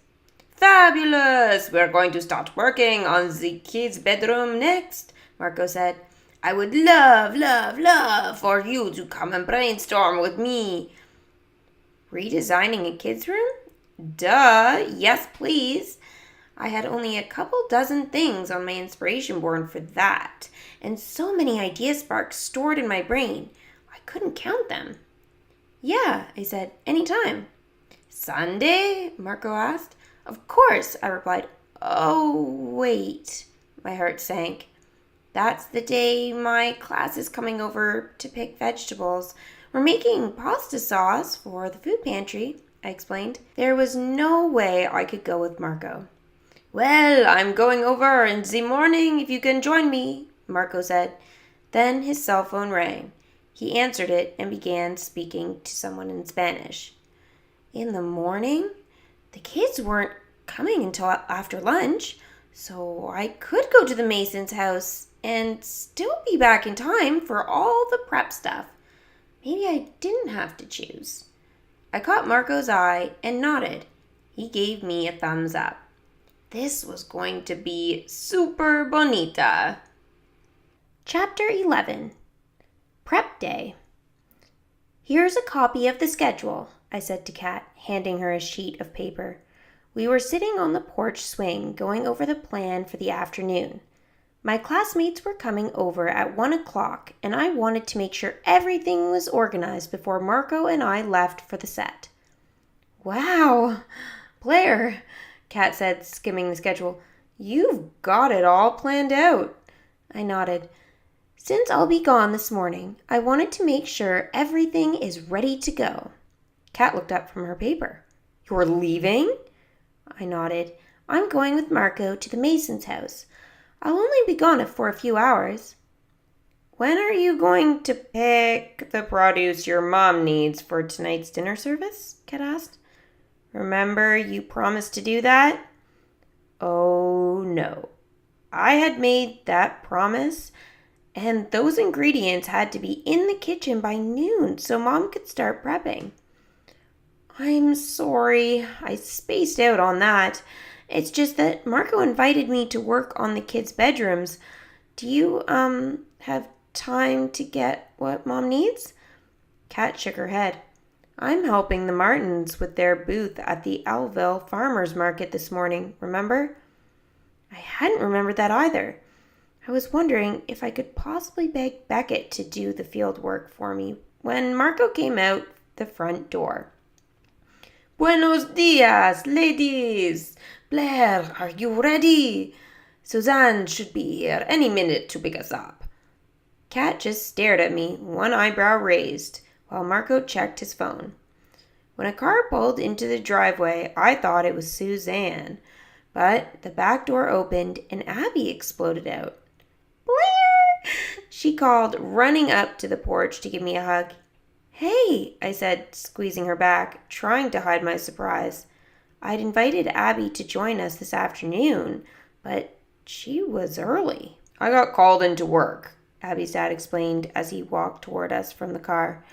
"Fabulous! We're going to start working on the kids' bedroom next," Marco said. "I would love for you to come and brainstorm with me." Redesigning a kid's room? Duh, yes please. I had only a couple dozen things on my inspiration board for that, and so many idea sparks stored in my brain. I couldn't count them. "Yeah," I said, "anytime." "Sunday?" Marco asked. "Of course," I replied. "Oh, wait." My heart sank. "That's the day my class is coming over to pick vegetables. We're making pasta sauce for the food pantry," I explained. There was no way I could go with Marco. "Well, I'm going over in the morning if you can join me," Marco said. Then his cell phone rang. He answered it and began speaking to someone in Spanish. In the morning? The kids weren't coming until after lunch, so I could go to the Mason's house and still be back in time for all the prep stuff. Maybe I didn't have to choose. I caught Marco's eye and nodded. He gave me a thumbs up. This was going to be super bonita. Chapter 11. Prep Day. "Here's a copy of the schedule," I said to Kat, handing her a sheet of paper. We were sitting on the porch swing going over the plan for the afternoon. My classmates were coming over at 1 o'clock, and I wanted to make sure everything was organized before Marco and I left for the set. "Wow, Blaire," Kat said, skimming the schedule. "You've got it all planned out." I nodded. "Since I'll be gone this morning, I wanted to make sure everything is ready to go." Kat looked up from her paper. "You're leaving?" I nodded. "I'm going with Marco to the Mason's house. I'll only be gone for a few hours." "When are you going to pick the produce your mom needs for tonight's dinner service?" Kat asked. "Remember you promised to do that?" Oh no. I had made that promise, and those ingredients had to be in the kitchen by noon so Mom could start prepping. "I'm sorry, I spaced out on that. It's just that Marco invited me to work on the kids' bedrooms. Do you, have time to get what Mom needs?" Kat shook her head. "I'm helping the Martins with their booth at the Alville Farmers Market this morning, remember?" I hadn't remembered that either. I was wondering if I could possibly beg Beckett to do the field work for me when Marco came out the front door. "Buenos dias, ladies! Blaire, are you ready? Suzanne should be here any minute to pick us up." Kat just stared at me, one eyebrow raised, while Marco checked his phone. When a car pulled into the driveway, I thought it was Suzanne, but the back door opened and Abby exploded out. "Blaire!" she called, running up to the porch to give me a hug. "Hey," I said, squeezing her back, trying to hide my surprise. I'd invited Abby to join us this afternoon, but she was early. "I got called into work," Abby's dad explained as he walked toward us from the car.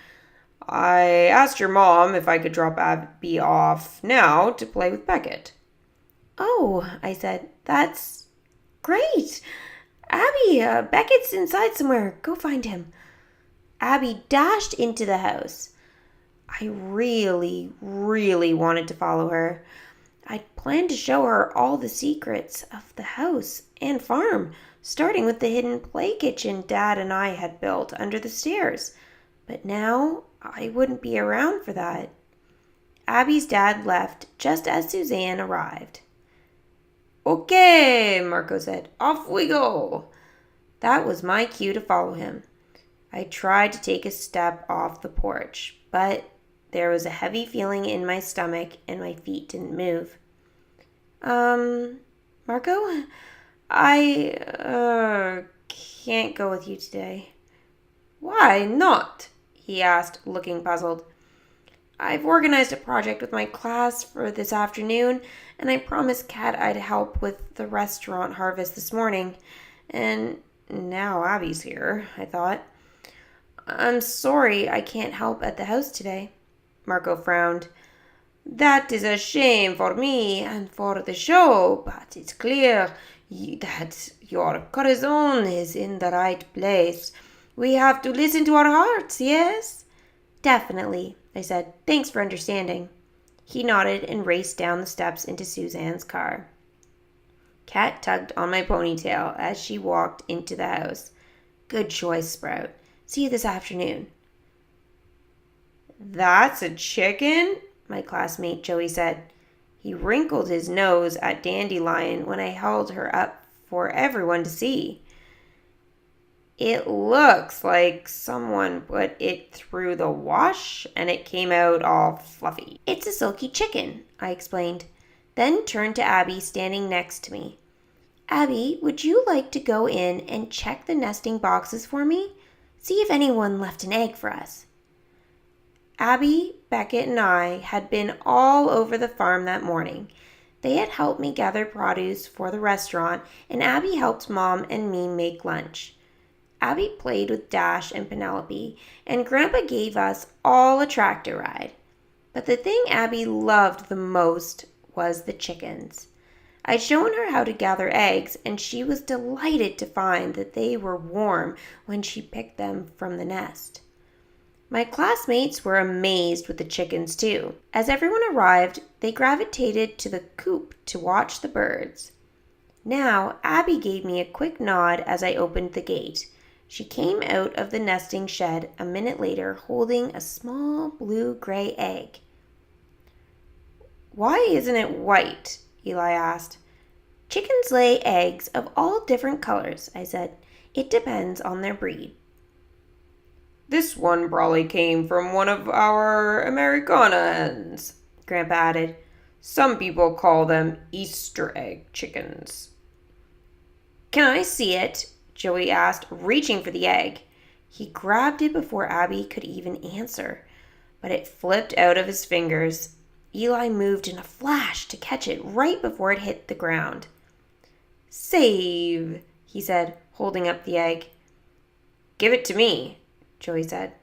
"I asked your mom if I could drop Abby off now to play with Beckett." "Oh," I said, "that's great. Abby, Beckett's inside somewhere. Go find him." Abby dashed into the house. I really, really wanted to follow her. I'd planned to show her all the secrets of the house and farm, starting with the hidden play kitchen Dad and I had built under the stairs. But now I wouldn't be around for that. Abby's dad left just as Suzanne arrived. Okay, Marco said, off we go. That was my cue to follow him. I tried to take a step off the porch, but there was a heavy feeling in my stomach and my feet didn't move. Marco? I can't go with you today. Why not? He asked, looking puzzled. I've organized a project with my class for this afternoon, and I promised Kat I'd help with the restaurant harvest this morning. And now Abby's here, I thought. I'm sorry I can't help at the house today. Marco frowned. That is a shame for me and for the show, but it's clear that your corazon is in the right place. We have to listen to our hearts, yes? Definitely, I said. Thanks for understanding. He nodded and raced down the steps into Suzanne's car. Kat tugged on my ponytail as she walked into the house. Good choice, Sprout. See you this afternoon. That's a chicken? My classmate Joey said. He wrinkled his nose at Dandelion when I held her up for everyone to see. It looks like someone put it through the wash and it came out all fluffy. It's a silky chicken, I explained, then turned to Abby standing next to me. Abby, would you like to go in and check the nesting boxes for me? See if anyone left an egg for us. Abby, Beckett, and I had been all over the farm that morning. They had helped me gather produce for the restaurant, and Abby helped Mom and me make lunch. Abby played with Dash and Penelope, and Grandpa gave us all a tractor ride. But the thing Abby loved the most was the chickens. I'd shown her how to gather eggs, and she was delighted to find that they were warm when she picked them from the nest. My classmates were amazed with the chickens too. As everyone arrived, they gravitated to the coop to watch the birds. Now, Abby gave me a quick nod as I opened the gate. She came out of the nesting shed a minute later holding a small blue-gray egg. Why isn't it white? Eli asked. Chickens lay eggs of all different colors, I said. It depends on their breed. This one probably came from one of our Americana hens, Grandpa added. Some people call them Easter egg chickens. Can I see it? Joey asked, reaching for the egg. He grabbed it before Abby could even answer, but it flipped out of his fingers. Eli moved in a flash to catch it right before it hit the ground. Save, he said, holding up the egg. Give it to me, Joey said.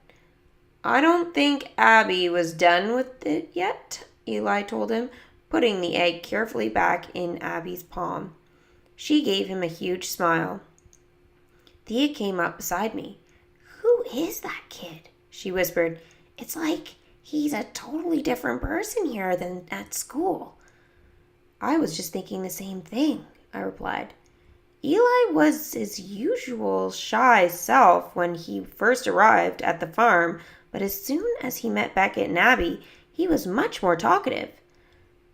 I don't think Abby was done with it yet, Eli told him, putting the egg carefully back in Abby's palm. She gave him a huge smile. Thea came up beside me. Who is that kid? She whispered. It's like he's a totally different person here than at school. I was just thinking the same thing, I replied. Eli was his usual shy self when he first arrived at the farm, but as soon as he met Beckett and Abby, he was much more talkative.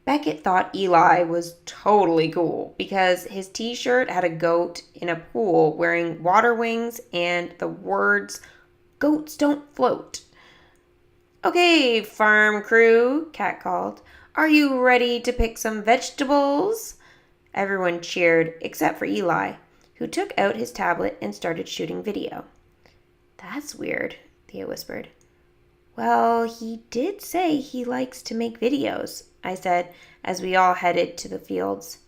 Beckett thought Eli was totally cool because his t-shirt had a goat in a pool wearing water wings and the words, "Goats don't float." Okay, farm crew, Kat called. Are you ready to pick some vegetables? Everyone cheered except for Eli, who took out his tablet and started shooting video. That's weird, Thea whispered. Well, he did say he likes to make videos, I said as we all headed to the fields.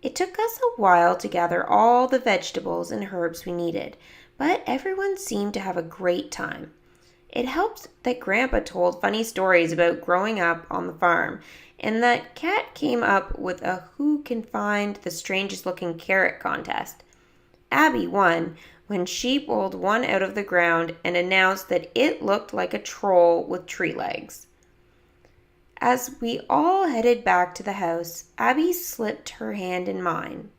It took us a while to gather all the vegetables and herbs we needed, but everyone seemed to have a great time. It helped that Grandpa told funny stories about growing up on the farm, and that Kat came up with a who can find the strangest looking carrot contest. Abby won, when she pulled one out of the ground and announced that it looked like a troll with tree legs. As we all headed back to the house, Abby slipped her hand in mine.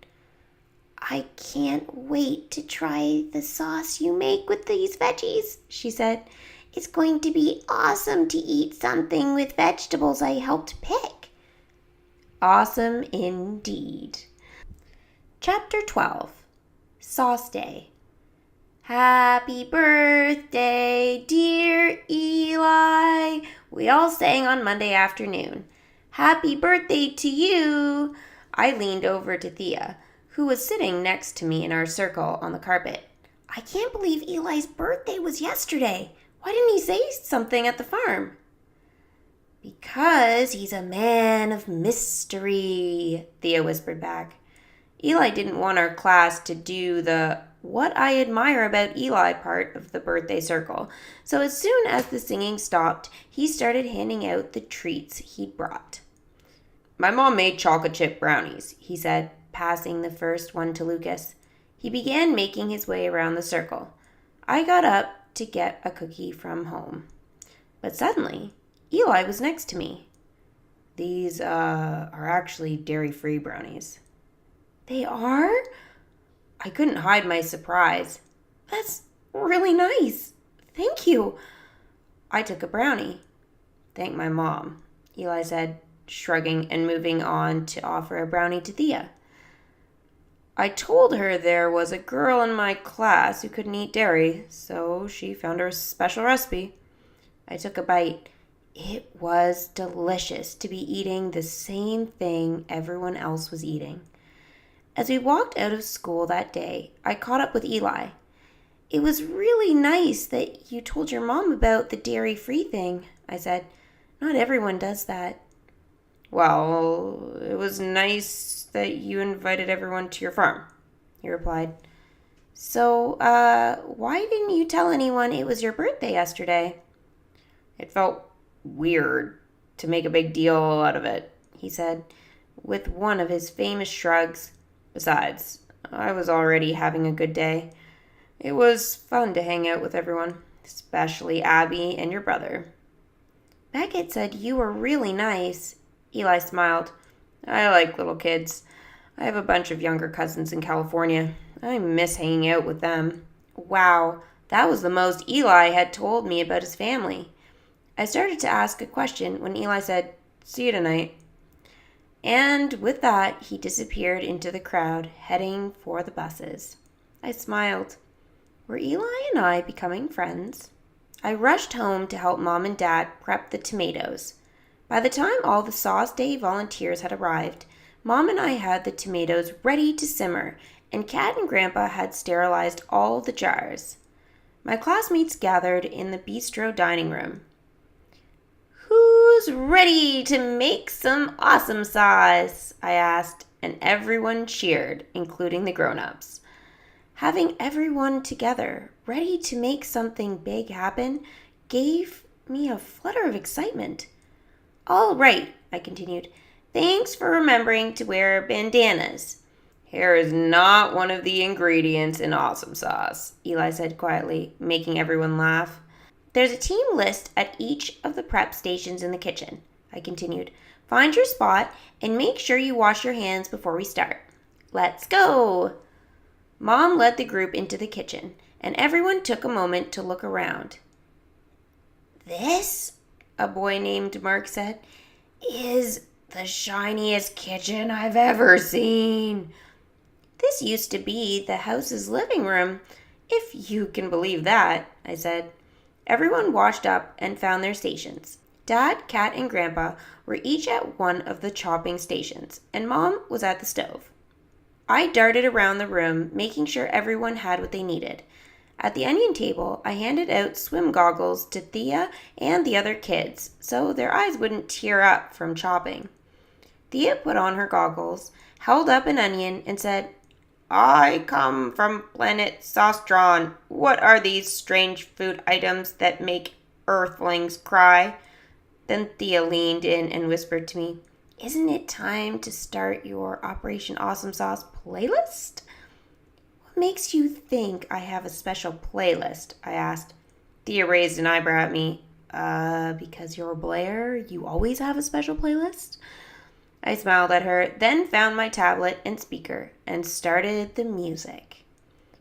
I can't wait to try the sauce you make with these veggies, she said. It's going to be awesome to eat something with vegetables I helped pick. Awesome indeed. Chapter 12. Sauce Day. Happy birthday, dear Eli, we all sang on Monday afternoon. Happy birthday to you. I leaned over to Thea, who was sitting next to me in our circle on the carpet. I can't believe Eli's birthday was yesterday. Why didn't he say something at the farm? Because he's a man of mystery, Thea whispered back. Eli didn't want our class to do the "what I admire about Eli" part of the birthday circle, so as soon as the singing stopped, he started handing out the treats he'd brought. My mom made chocolate chip brownies, he said, passing the first one to Lucas. He began making his way around the circle. I got up to get a cookie from home. But suddenly, Eli was next to me. These are actually dairy-free brownies. They are? I couldn't hide my surprise. That's really nice. Thank you. I took a brownie. Thank my mom, Eli said, shrugging and moving on to offer a brownie to Thea. I told her there was a girl in my class who couldn't eat dairy, so she found her special recipe. I took a bite. It was delicious to be eating the same thing everyone else was eating. As we walked out of school that day, I caught up with Eli. It was really nice that you told your mom about the dairy-free thing, I said. Not everyone does that. Well, it was nice that you invited everyone to your farm, he replied. So, why didn't you tell anyone it was your birthday yesterday? It felt weird to make a big deal out of it, he said, with one of his famous shrugs. Besides, I was already having a good day. It was fun to hang out with everyone, especially Abby and your brother. Beckett said you were really nice. Eli smiled. I like little kids. I have a bunch of younger cousins in California. I miss hanging out with them. Wow, that was the most Eli had told me about his family. I started to ask a question when Eli said, "See you tonight." And with that, he disappeared into the crowd, heading for the buses. I smiled. Were Eli and I becoming friends? I rushed home to help Mom and Dad prep the tomatoes. By the time all the Sauce Day volunteers had arrived, Mom and I had the tomatoes ready to simmer, and Kat and Grandpa had sterilized all the jars. My classmates gathered in the bistro dining room. Who's ready to make some awesome sauce? I asked, and everyone cheered, including the grown-ups. Having everyone together, ready to make something big happen, gave me a flutter of excitement. All right, I continued. Thanks for remembering to wear bandanas. Hair is not one of the ingredients in Awesomesauce, Eli said quietly, making everyone laugh. There's a team list at each of the prep stations in the kitchen, I continued. Find your spot and make sure you wash your hands before we start. Let's go! Mom led the group into the kitchen, and everyone took a moment to look around. This, a boy named Mark said, is the shiniest kitchen I've ever seen. This used to be the house's living room, if you can believe that, I said. Everyone washed up and found their stations. Dad, Kat, and Grandpa were each at one of the chopping stations, and Mom was at the stove. I darted around the room, making sure everyone had what they needed. At the onion table, I handed out swim goggles to Thea and the other kids, so their eyes wouldn't tear up from chopping. Thea put on her goggles, held up an onion, and said, I come from planet Sostron. What are these strange food items that make earthlings cry? Then Thea leaned in and whispered to me, Isn't it time to start your Operation Awesomesauce playlist? What makes you think I have a special playlist? I asked. Thea raised an eyebrow at me. Because you're Blaire, you always have a special playlist? I smiled at her, then found my tablet and speaker and started the music.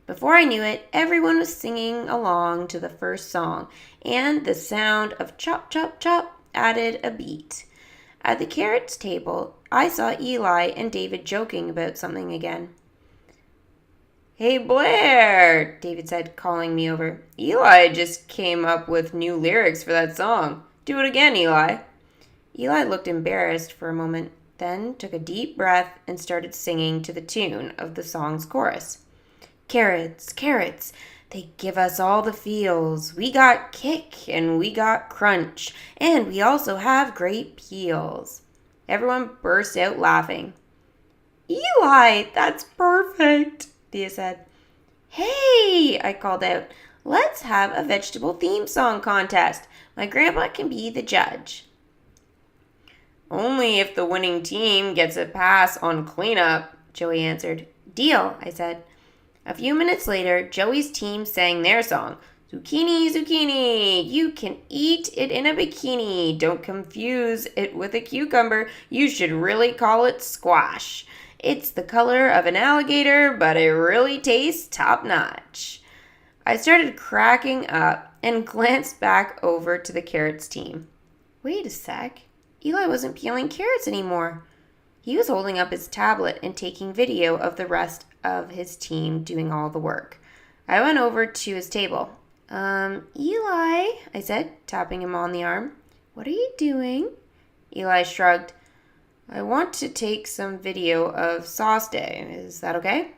Before I knew it, everyone was singing along to the first song, and the sound of chop, chop, chop added a beat. At the carrots table, I saw Eli and David joking about something again. Hey, Blaire, David said, calling me over. Eli just came up with new lyrics for that song. Do it again, Eli. Eli looked embarrassed for a moment, then took a deep breath and started singing to the tune of the song's chorus. Carrots, carrots, they give us all the feels. We got kick and we got crunch, and we also have great peels. Everyone burst out laughing. Eli, that's perfect, Thea said. Hey, I called out, let's have a vegetable theme song contest. My grandpa can be the judge. Only if the winning team gets a pass on cleanup, Joey answered. Deal, I said. A few minutes later, Joey's team sang their song. Zucchini, zucchini, you can eat it in a bikini. Don't confuse it with a cucumber. You should really call it squash. It's the color of an alligator, but it really tastes top-notch. I started cracking up and glanced back over to the carrots team. Wait a sec. Eli wasn't peeling carrots anymore. He was holding up his tablet and taking video of the rest of his team doing all the work. I went over to his table. Eli, I said, tapping him on the arm. What are you doing? Eli shrugged. I want to take some video of Sauce Day. Is that okay?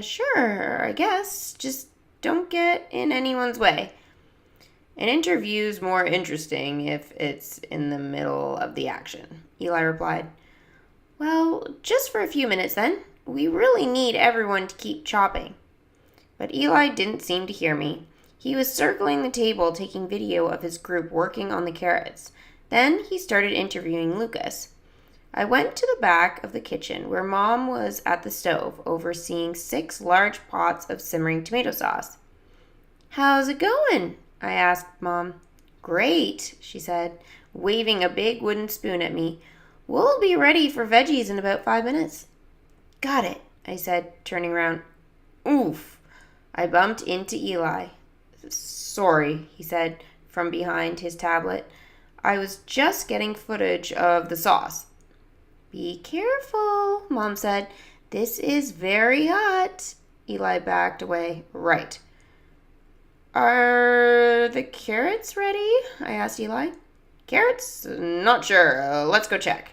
Sure, I guess. Just don't get in anyone's way. An interview's more interesting if it's in the middle of the action, Eli replied. Well, just for a few minutes then. We really need everyone to keep chopping. But Eli didn't seem to hear me. He was circling the table taking video of his group working on the carrots. Then he started interviewing Lucas. I went to the back of the kitchen where Mom was at the stove overseeing 6 large pots of simmering tomato sauce. How's it going? I asked Mom. Great, she said, waving a big wooden spoon at me. We'll be ready for veggies in about 5 minutes. Got it, I said, turning around. Oof. I bumped into Eli. Sorry, he said from behind his tablet. I was just getting footage of the sauce. Be careful, Mom said. This is very hot. Eli backed away. Right. Are the carrots ready? I asked Eli. Carrots? Not sure. Let's go check.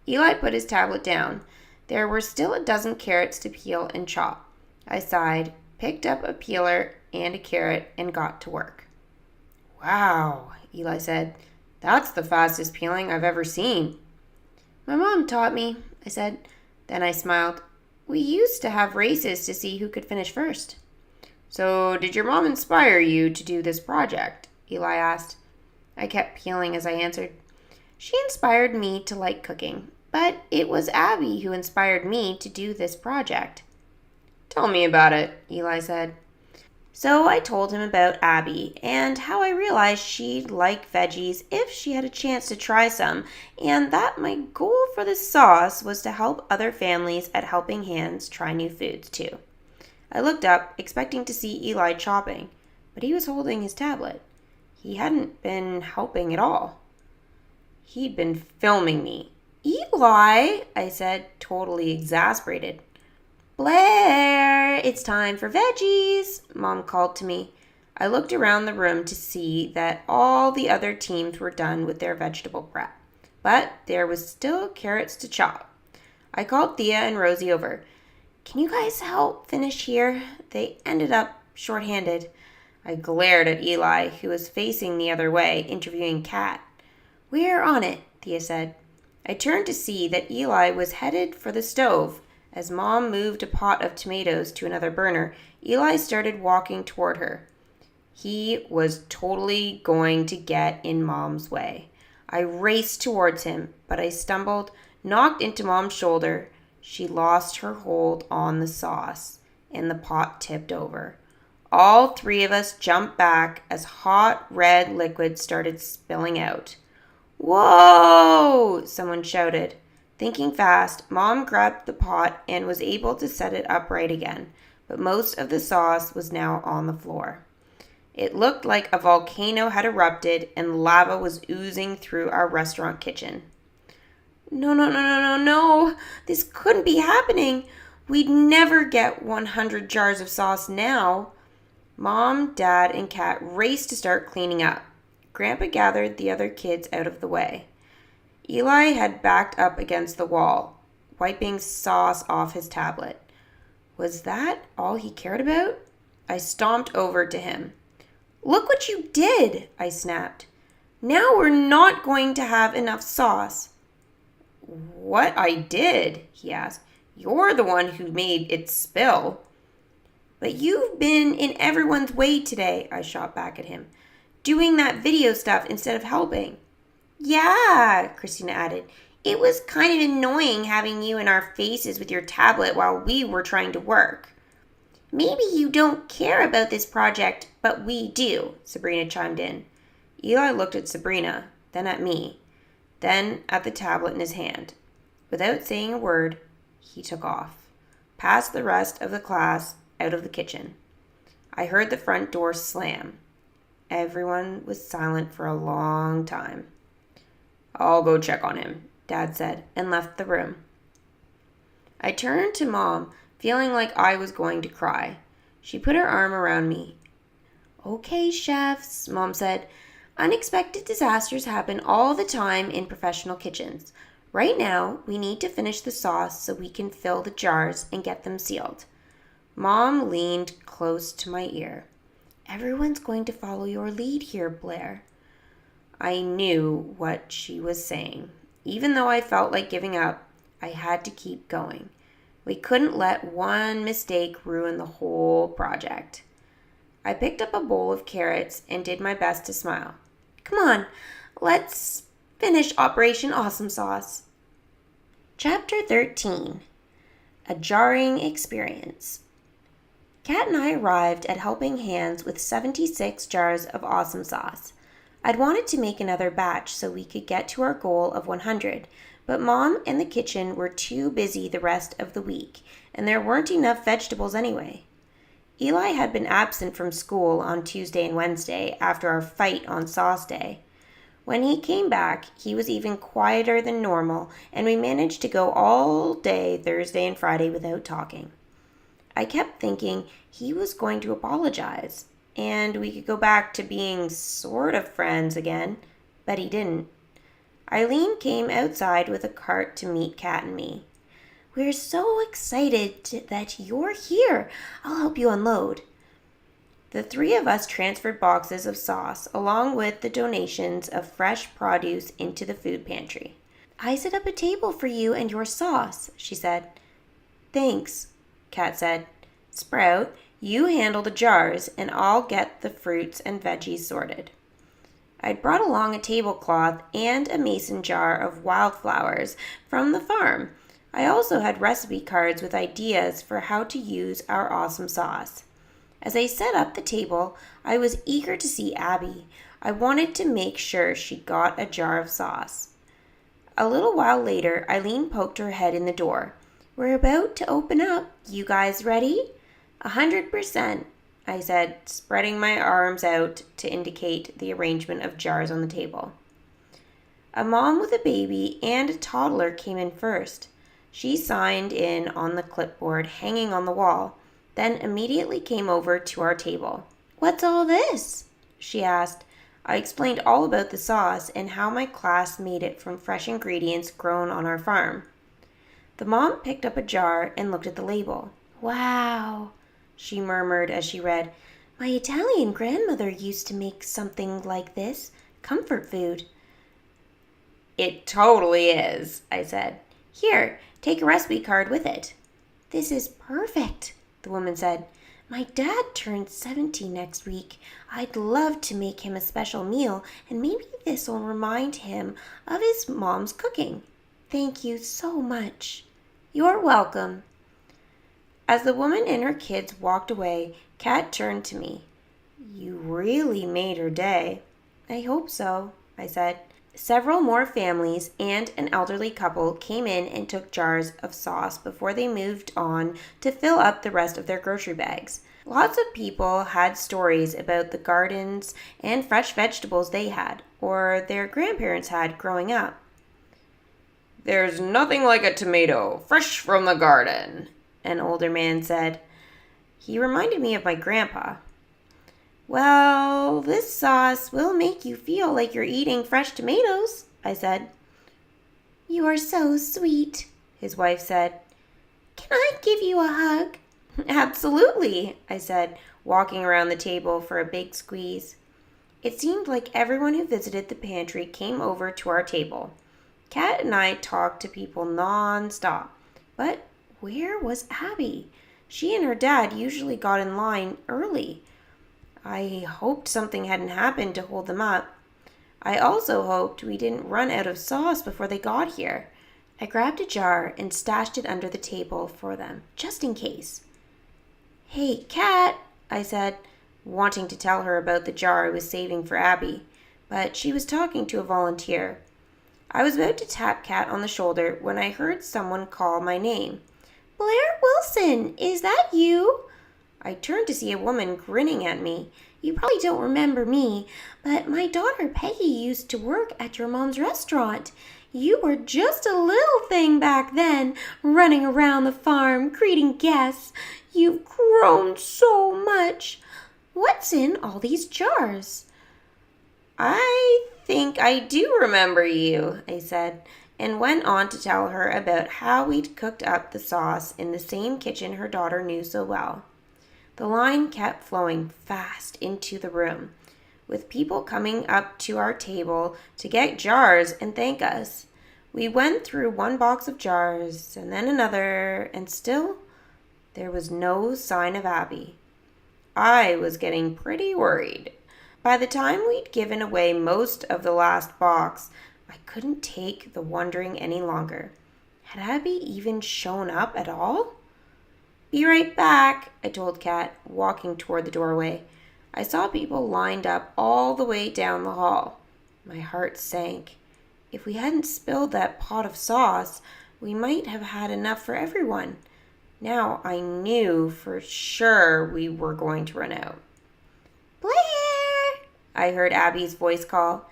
Eli put his tablet down. There were still a dozen carrots to peel and chop. I sighed, picked up a peeler and a carrot, and got to work. Wow, Eli said. That's the fastest peeling I've ever seen. My mom taught me, I said. Then I smiled. We used to have races to see who could finish first. So, did your mom inspire you to do this project? Eli asked. I kept peeling as I answered. She inspired me to like cooking, but it was Abby who inspired me to do this project. Tell me about it, Eli said. So I told him about Abby and how I realized she'd like veggies if she had a chance to try some, and that my goal for this sauce was to help other families at Helping Hands try new foods too. I looked up, expecting to see Eli chopping, but he was holding his tablet. He hadn't been helping at all. He'd been filming me. Eli, I said, totally exasperated. Blaire, it's time for veggies, Mom called to me. I looked around the room to see that all the other teams were done with their vegetable prep, but there was still carrots to chop. I called Thea and Rosie over. Can you guys help finish here? They ended up short-handed. I glared at Eli, who was facing the other way, interviewing Kat. We're on it, Thea said. I turned to see that Eli was headed for the stove. As Mom moved a pot of tomatoes to another burner, Eli started walking toward her. He was totally going to get in Mom's way. I raced towards him, but I stumbled, knocked into Mom's shoulder. She lost her hold on the sauce, and the pot tipped over. All three of us jumped back as hot red liquid started spilling out. "Whoa!" someone shouted. Thinking fast, Mom grabbed the pot and was able to set it upright again, but most of the sauce was now on the floor. It looked like a volcano had erupted and lava was oozing through our restaurant kitchen. No. This couldn't be happening. We'd never get 100 jars of sauce now. Mom, Dad, and Kat raced to start cleaning up. Grandpa gathered the other kids out of the way. Eli had backed up against the wall, wiping sauce off his tablet. Was that all he cared about? I stomped over to him. "Look what you did," I snapped. "Now we're not going to have enough sauce." "What I did?" he asked. "You're the one who made it spill." "But you've been in everyone's way today," I shot back at him, "doing that video stuff instead of helping." "Yeah," Christina added. "It was kind of annoying having you in our faces with your tablet while we were trying to work." "Maybe you don't care about this project, but we do," Sabrina chimed in. Eli looked at Sabrina, then at me, then at the tablet in his hand. Without saying a word, he took off, past the rest of the class, out of the kitchen. I heard the front door slam. Everyone was silent for a long time. "I'll go check on him," Dad said, and left the room. I turned to Mom, feeling like I was going to cry. She put her arm around me. "Okay, chefs," Mom said. "Unexpected disasters happen all the time in professional kitchens. Right now, we need to finish the sauce so we can fill the jars and get them sealed." Mom leaned close to my ear. "Everyone's going to follow your lead here, Blaire." I knew what she was saying. Even though I felt like giving up, I had to keep going. We couldn't let one mistake ruin the whole project. I picked up a bowl of carrots and did my best to smile. "Come on, let's finish Operation Awesomesauce." Chapter 13. A Jarring Experience. Kat and I arrived at Helping Hands with 76 jars of awesome sauce. I'd wanted to make another batch so we could get to our goal of 100, but Mom and the kitchen were too busy the rest of the week, and there weren't enough vegetables anyway. Eli had been absent from school on Tuesday and Wednesday after our fight on Sauce Day. When he came back, he was even quieter than normal, and we managed to go all day Thursday and Friday without talking. I kept thinking he was going to apologize, and we could go back to being sort of friends again, but he didn't. Eileen came outside with a cart to meet Kat and me. "We're so excited that you're here. I'll help you unload." The three of us transferred boxes of sauce along with the donations of fresh produce into the food pantry. "I set up a table for you and your sauce," she said. "Thanks," Kat said. "Sprout, you handle the jars, and I'll get the fruits and veggies sorted." I'd brought along a tablecloth and a mason jar of wildflowers from the farm. I also had recipe cards with ideas for how to use our awesome sauce. As I set up the table, I was eager to see Abby. I wanted to make sure she got a jar of sauce. A little while later, Eileen poked her head in the door. "We're about to open up. You guys ready?" 100%, I said, spreading my arms out to indicate the arrangement of jars on the table. A mom with a baby and a toddler came in first. She signed in on the clipboard hanging on the wall, then immediately came over to our table. "What's all this?" she asked. I explained all about the sauce and how my class made it from fresh ingredients grown on our farm. The mom picked up a jar and looked at the label. "Wow," she murmured as she read. "My Italian grandmother used to make something like this. Comfort food." "It totally is," I said. "Here, take a recipe card with it." "This is perfect," the woman said. "My dad turns 70 next week. I'd love to make him a special meal, and maybe this will remind him of his mom's cooking. Thank you so much." "You're welcome." As the woman and her kids walked away, Kat turned to me. You really made her day. I hope so, I said. Several more families and an elderly couple came in and took jars of sauce before they moved on to fill up the rest of their grocery bags. Lots of people had stories about the gardens and fresh vegetables they had, or their grandparents had growing up. There's nothing like a tomato, fresh from the garden, an older man said. He reminded me of my grandpa. Well, this sauce will make you feel like you're eating fresh tomatoes, I said. You are so sweet, his wife said. Can I give you a hug? Absolutely, I said, walking around the table for a big squeeze. It seemed like everyone who visited the pantry came over to our table. Kat and I talked to people non-stop. But where was Abby? She and her dad usually got in line early. I hoped something hadn't happened to hold them up. I also hoped we didn't run out of sauce before they got here. I grabbed a jar and stashed it under the table for them, just in case. Hey, Kat, I said, wanting to tell her about the jar I was saving for Abby, but she was talking to a volunteer. I was about to tap Kat on the shoulder when I heard someone call my name. Blaire Wilson, is that you? I turned to see a woman grinning at me. You probably don't remember me, but my daughter Peggy used to work at your mom's restaurant. You were just a little thing back then, running around the farm, greeting guests. You've grown so much. What's in all these jars? I think I do remember you, I said, and went on to tell her about how we'd cooked up the sauce in the same kitchen her daughter knew so well. The line kept flowing fast into the room, with people coming up to our table to get jars and thank us. We went through one box of jars and then another, and still there was no sign of Abby. I was getting pretty worried. By the time we'd given away most of the last box, I couldn't take the wondering any longer. Had Abby even shown up at all? Be right back, I told Kat, walking toward the doorway. I saw people lined up all the way down the hall. My heart sank. If we hadn't spilled that pot of sauce, we might have had enough for everyone. Now I knew for sure we were going to run out. Blaire! I heard Abby's voice call.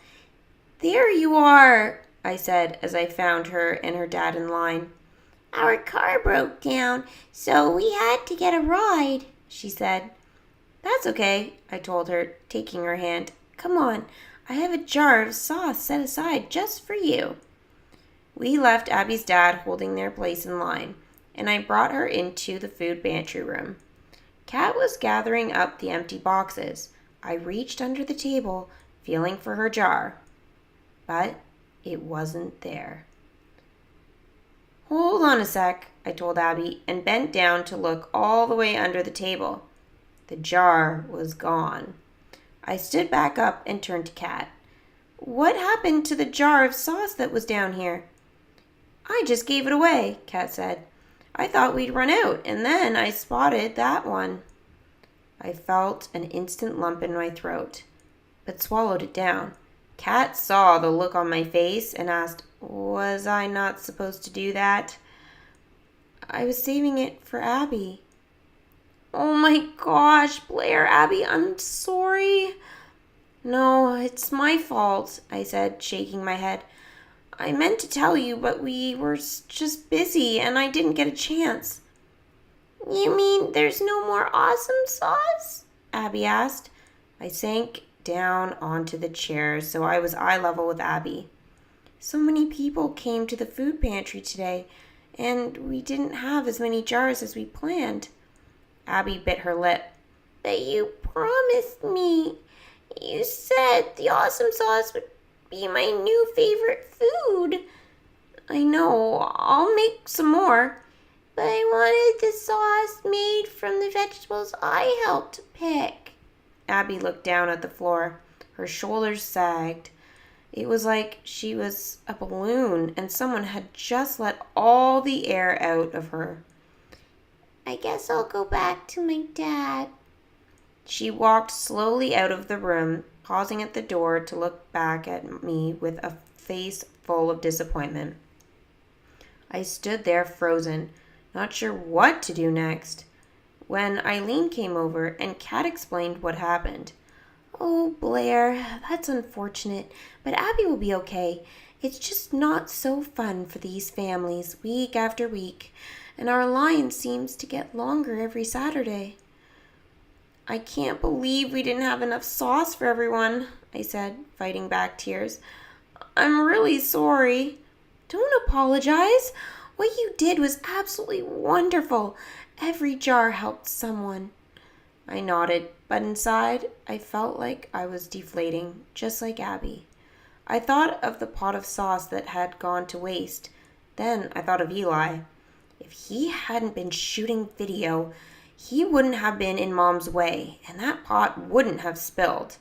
There you are, I said as I found her and her dad in line. Our car broke down, so we had to get a ride, she said. That's okay, I told her, taking her hand. Come on, I have a jar of sauce set aside just for you. We left Abby's dad holding their place in line, and I brought her into the food pantry room. Kat was gathering up the empty boxes. I reached under the table, feeling for her jar, but it wasn't there. Hold on a sec, I told Abby, and bent down to look all the way under the table. The jar was gone. I stood back up and turned to Kat. What happened to the jar of sauce that was down here? I just gave it away, Kat said. I thought we'd run out, and then I spotted that one. I felt an instant lump in my throat, but swallowed it down. Kat saw the look on my face and asked, was I not supposed to do that? I was saving it for Abby. Oh my gosh, Blaire, Abby, I'm sorry. No, it's my fault, I said, shaking my head. I meant to tell you, but we were just busy and I didn't get a chance. You mean there's no more Awesomesauce? Abby asked. I sank down onto the chair so I was eye level with Abby. So many people came to the food pantry today, and we didn't have as many jars as we planned. Abby bit her lip. But you promised me. You said the Awesomesauce would be my new favorite food. I know, I'll make some more. But I wanted the sauce made from the vegetables I helped pick. Abby looked down at the floor. Her shoulders sagged. It was like she was a balloon and someone had just let all the air out of her. I guess I'll go back to my dad. She walked slowly out of the room, pausing at the door to look back at me with a face full of disappointment. I stood there frozen, not sure what to do next, when Eileen came over and Kat explained what happened. "Oh, Blaire, that's unfortunate, but Abby will be okay. It's just not so fun for these families week after week, and our line seems to get longer every Saturday." "I can't believe we didn't have enough sauce for everyone," I said, fighting back tears. "I'm really sorry." "Don't apologize. What you did was absolutely wonderful. Every jar helped someone." I nodded, but inside I felt like I was deflating, just like Abby. I thought of the pot of sauce that had gone to waste. Then I thought of Eli. If he hadn't been shooting video, he wouldn't have been in Mom's way, and that pot wouldn't have spilled.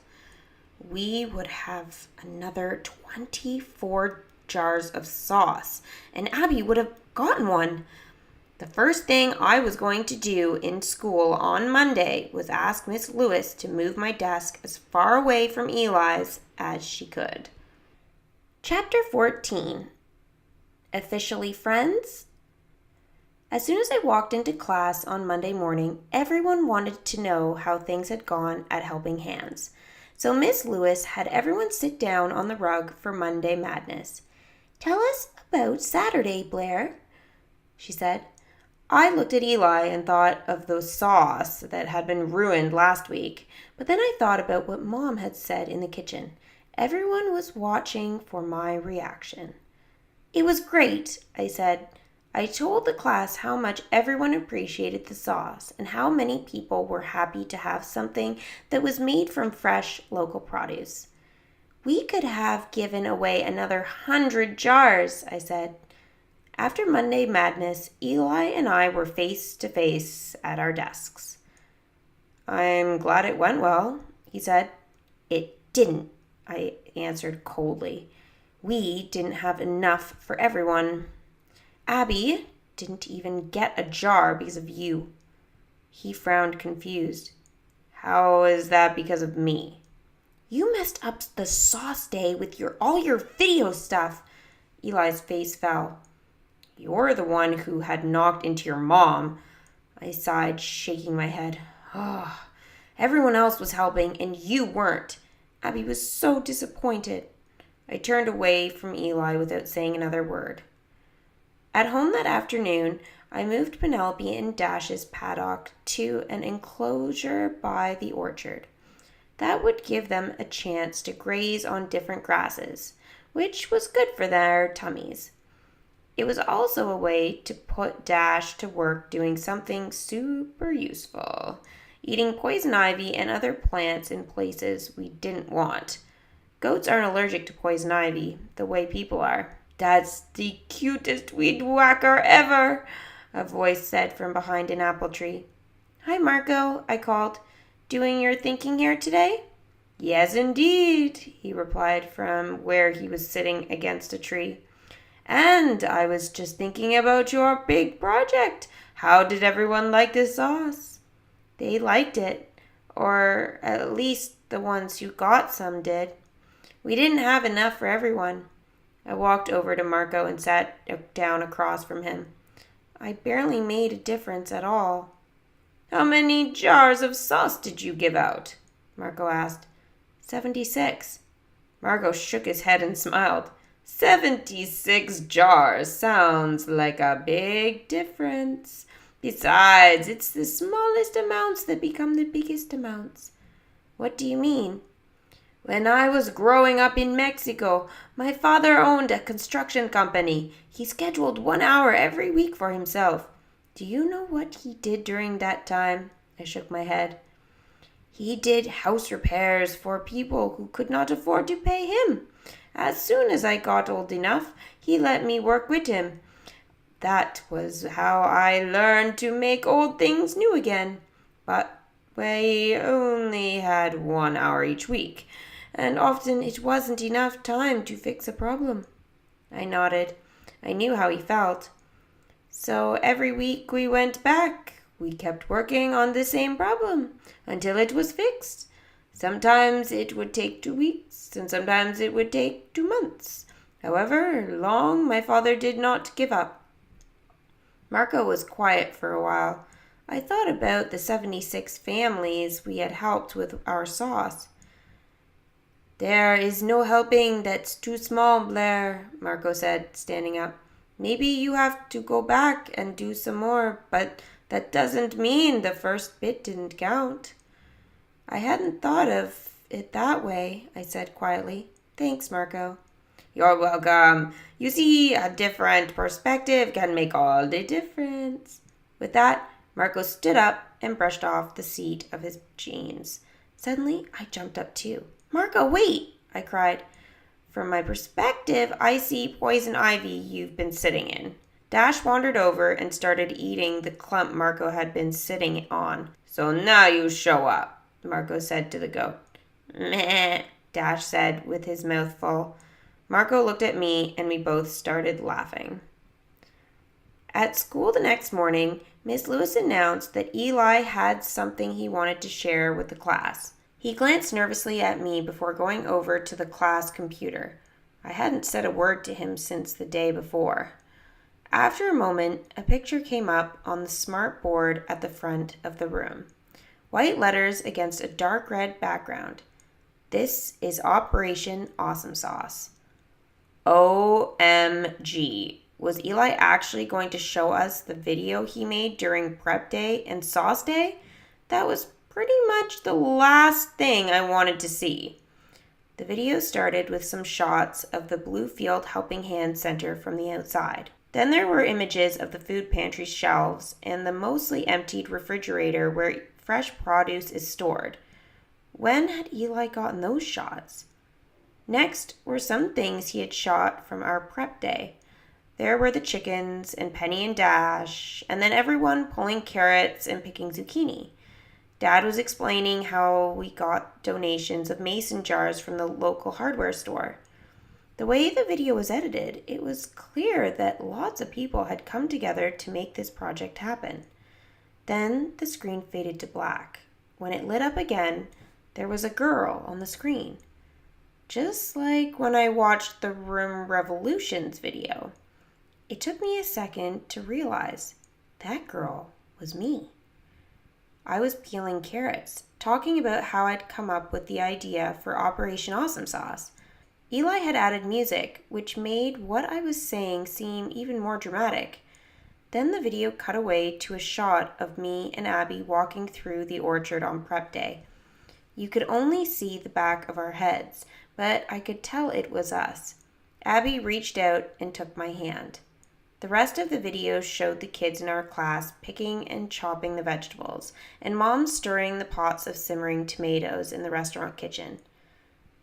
We would have another 24 jars of sauce, and Abby would have gotten one. The first thing I was going to do in school on Monday was ask Miss Lewis to move my desk as far away from Eli's as she could. Chapter 14. Officially Friends? As soon as I walked into class on Monday morning, everyone wanted to know how things had gone at Helping Hands. So Miss Lewis had everyone sit down on the rug for Monday Madness. "Tell us about Saturday, Blaire," she said. I looked at Eli and thought of the sauce that had been ruined last week, but then I thought about what Mom had said in the kitchen. Everyone was watching for my reaction. "It was great," I said. I told the class how much everyone appreciated the sauce and how many people were happy to have something that was made from fresh local produce. "We could have given away another 100 jars," I said. After Monday Madness, Eli and I were face to face at our desks. "I'm glad it went well," he said. "It didn't," I answered coldly. "We didn't have enough for everyone. Abby didn't even get a jar because of you." He frowned confused. "How is that because of me?" "You messed up the sauce day with all your video stuff." Eli's face fell. "You're the one who had knocked into your mom." I sighed, shaking my head. "Oh, everyone else was helping and you weren't." Abby was so disappointed. I turned away from Eli without saying another word. At home that afternoon, I moved Penelope and Dash's paddock to an enclosure by the orchard. That would give them a chance to graze on different grasses, which was good for their tummies. It was also a way to put Dash to work doing something super useful, eating poison ivy and other plants in places we didn't want. Goats aren't allergic to poison ivy the way people are. "That's the cutest weed whacker ever," a voice said from behind an apple tree. "Hi, Marco," I called. "Doing your thinking here today?" "Yes, indeed," he replied from where he was sitting against a tree. "And I was just thinking about your big project. How did everyone like this sauce?" "They liked it, or at least the ones who got some did. We didn't have enough for everyone." I walked over to Marco and sat down across from him. "I barely made a difference at all." "How many jars of sauce did you give out?" Marco asked. 76. Marco shook his head and smiled. 76 jars sounds like a big difference. Besides, it's the smallest amounts that become the biggest amounts." "What do you mean?" "When I was growing up in Mexico, my father owned a construction company. He scheduled 1 hour every week for himself." "Do you know what he did during that time?" I shook my head. "He did house repairs for people who could not afford to pay him. As soon as I got old enough, he let me work with him. That was how I learned to make old things new again. But we only had 1 hour each week, and often it wasn't enough time to fix a problem." I nodded. I knew how he felt. "So every week we went back We kept working on the same problem until it was fixed. Sometimes it would take 2 weeks, and sometimes it would take 2 months. However long, my father did not give up. Marco was quiet for a while. I thought about the 76 families we had helped with our sauce. There is no helping that's too small, Blaire, Marco said, standing up. Maybe you have to go back and do some more, but that doesn't mean the first bit didn't count. I hadn't thought of it that way, I said quietly. Thanks, Marco. You're welcome. You see, a different perspective can make all the difference. With that, Marco stood up and brushed off the seat of his jeans. Suddenly, I jumped up too. Marco, wait, I cried. From my perspective, I see poison ivy you've been sitting in. Dash wandered over and started eating the clump Marco had been sitting on. So now you show up, Marco said to the goat. Meh, Dash said with his mouth full. Marco looked at me and we both started laughing. At school the next morning, Miss Lewis announced that Eli had something he wanted to share with the class. He glanced nervously at me before going over to the class computer. I hadn't said a word to him since the day before. After a moment, a picture came up on the smart board at the front of the room. White letters against a dark red background. This is Operation Awesomesauce. OMG. Was Eli actually going to show us the video he made during prep day and sauce day? That was pretty much the last thing I wanted to see. The video started with some shots of the Bluefield Helping Hand Center from the outside. Then there were images of the food pantry shelves and the mostly emptied refrigerator where fresh produce is stored. When had Eli gotten those shots? Next were some things he had shot from our prep day. There were the chickens and Penny and Dash, and then everyone pulling carrots and picking zucchini. Dad was explaining how we got donations of mason jars from the local hardware store. The way the video was edited, it was clear that lots of people had come together to make this project happen. Then the screen faded to black. When it lit up again, there was a girl on the screen. Just like when I watched the Room Revolutions video. It took me a second to realize that girl was me. I was peeling carrots, talking about how I'd come up with the idea for Operation Awesomesauce. Eli had added music, which made what I was saying seem even more dramatic. Then the video cut away to a shot of me and Abby walking through the orchard on prep day. You could only see the back of our heads, but I could tell it was us. Abby reached out and took my hand. The rest of the video showed the kids in our class picking and chopping the vegetables, and Mom stirring the pots of simmering tomatoes in the restaurant kitchen.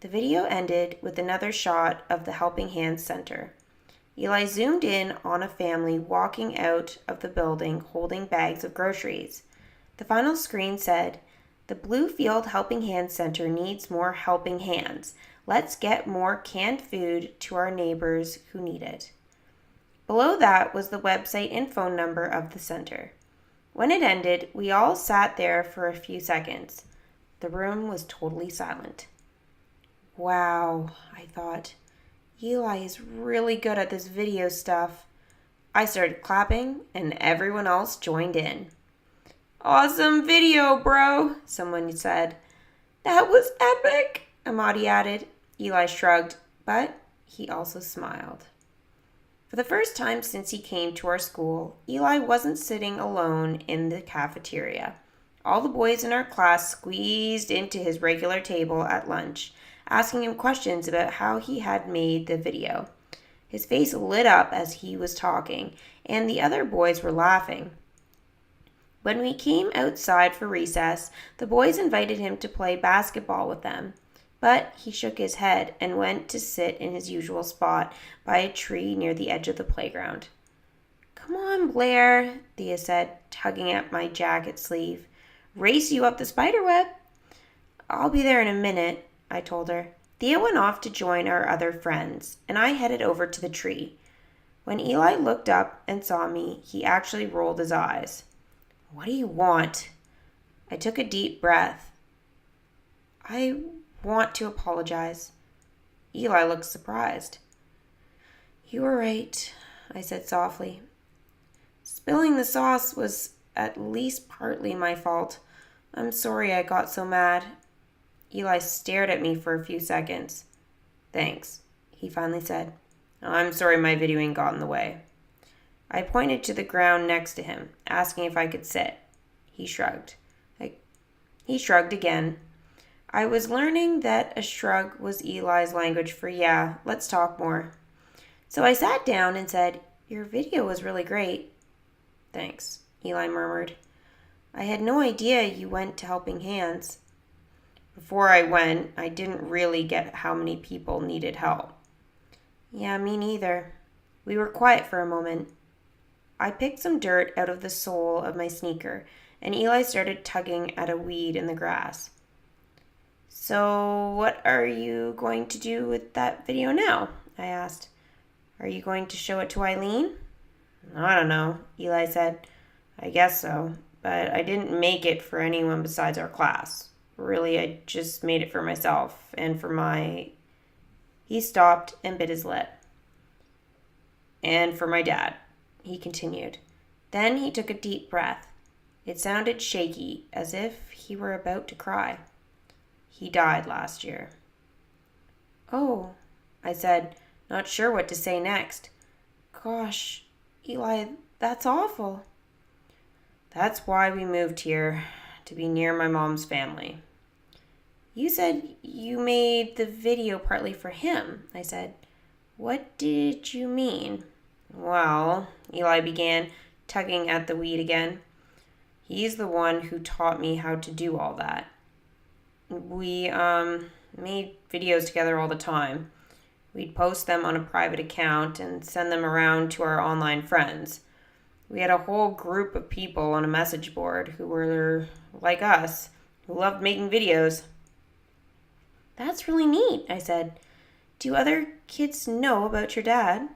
The video ended with another shot of the Helping Hands Center. Eli zoomed in on a family walking out of the building holding bags of groceries. The final screen said, "The Bluefield Helping Hands Center needs more helping hands. Let's get more canned food to our neighbors who need it." Below that was the website and phone number of the center. When it ended, we all sat there for a few seconds. The room was totally silent. Wow, I thought. Eli is really good at this video stuff. I started clapping, and everyone else joined in. "Awesome video, bro," someone said. "That was epic," Amadi added. Eli shrugged, but he also smiled. For the first time since he came to our school, Eli wasn't sitting alone in the cafeteria. All the boys in our class squeezed into his regular table at lunch, asking him questions about how he had made the video. His face lit up as he was talking, and the other boys were laughing. When we came outside for recess, the boys invited him to play basketball with them. But he shook his head and went to sit in his usual spot by a tree near the edge of the playground. "Come on, Blaire," Thea said, tugging at my jacket sleeve. "Race you up the spider web." "I'll be there in a minute," I told her. Thea went off to join our other friends, and I headed over to the tree. When Eli looked up and saw me, he actually rolled his eyes. What do you want? I took a deep breath. I want to apologize. Eli looked surprised. You were right, I said softly. Spilling the sauce was at least partly my fault. I'm sorry I got so mad. Eli stared at me for a few seconds. Thanks, he finally said. I'm sorry my videoing got in the way. I pointed to the ground next to him, asking if I could sit. He shrugged. He shrugged again. I was learning that a shrug was Eli's language for yeah, let's talk more. So I sat down and said, your video was really great. Thanks, Eli murmured. I had no idea you went to Helping Hands. Before I went, I didn't really get how many people needed help. Yeah, me neither. We were quiet for a moment. I picked some dirt out of the sole of my sneaker, and Eli started tugging at a weed in the grass. So, what are you going to do with that video now? I asked. Are you going to show it to Eileen? I don't know, Eli said. I guess so, but I didn't make it for anyone besides our class. Really, I just made it for myself and for my... He stopped and bit his lip. And for my dad, he continued. Then he took a deep breath. It sounded shaky, as if he were about to cry. He died last year. Oh, I said, not sure what to say next. Gosh, Eli, that's awful. That's why we moved here, to be near my mom's family. You said you made the video partly for him, I said. What did you mean? Well, Eli began, tugging at the weed again. He's the one who taught me how to do all that. We, made videos together all the time. We'd post them on a private account and send them around to our online friends. We had a whole group of people on a message board who were like us, who loved making videos. That's really neat, I said. Do other kids know about your dad?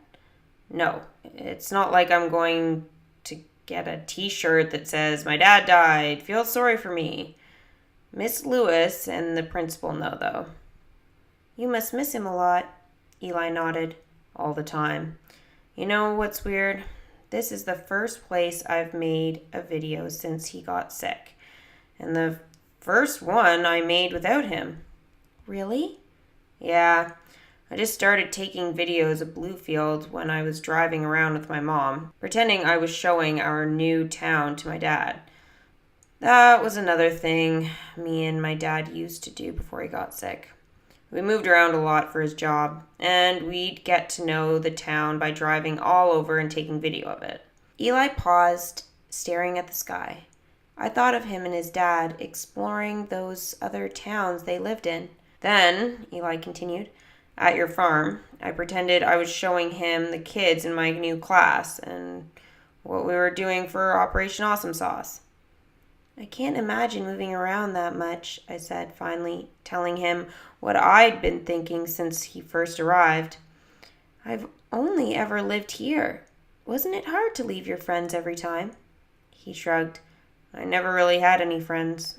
No, it's not like I'm going to get a t-shirt that says, my dad died, feel sorry for me. Miss Lewis and the principal know, though. You must miss him a lot, Eli nodded. All the time. You know what's weird? This is the first place I've made a video since he got sick. And the first one I made without him. Really? Yeah. I just started taking videos of Bluefield when I was driving around with my mom, pretending I was showing our new town to my dad. That was another thing me and my dad used to do before he got sick. We moved around a lot for his job, and we'd get to know the town by driving all over and taking video of it. Eli paused, staring at the sky. I thought of him and his dad exploring those other towns they lived in. Then, Eli continued, at your farm, I pretended I was showing him the kids in my new class and what we were doing for Operation Awesomesauce. I can't imagine moving around that much, I said finally, telling him what I'd been thinking since he first arrived. I've only ever lived here. Wasn't it hard to leave your friends every time? He shrugged. I never really had any friends.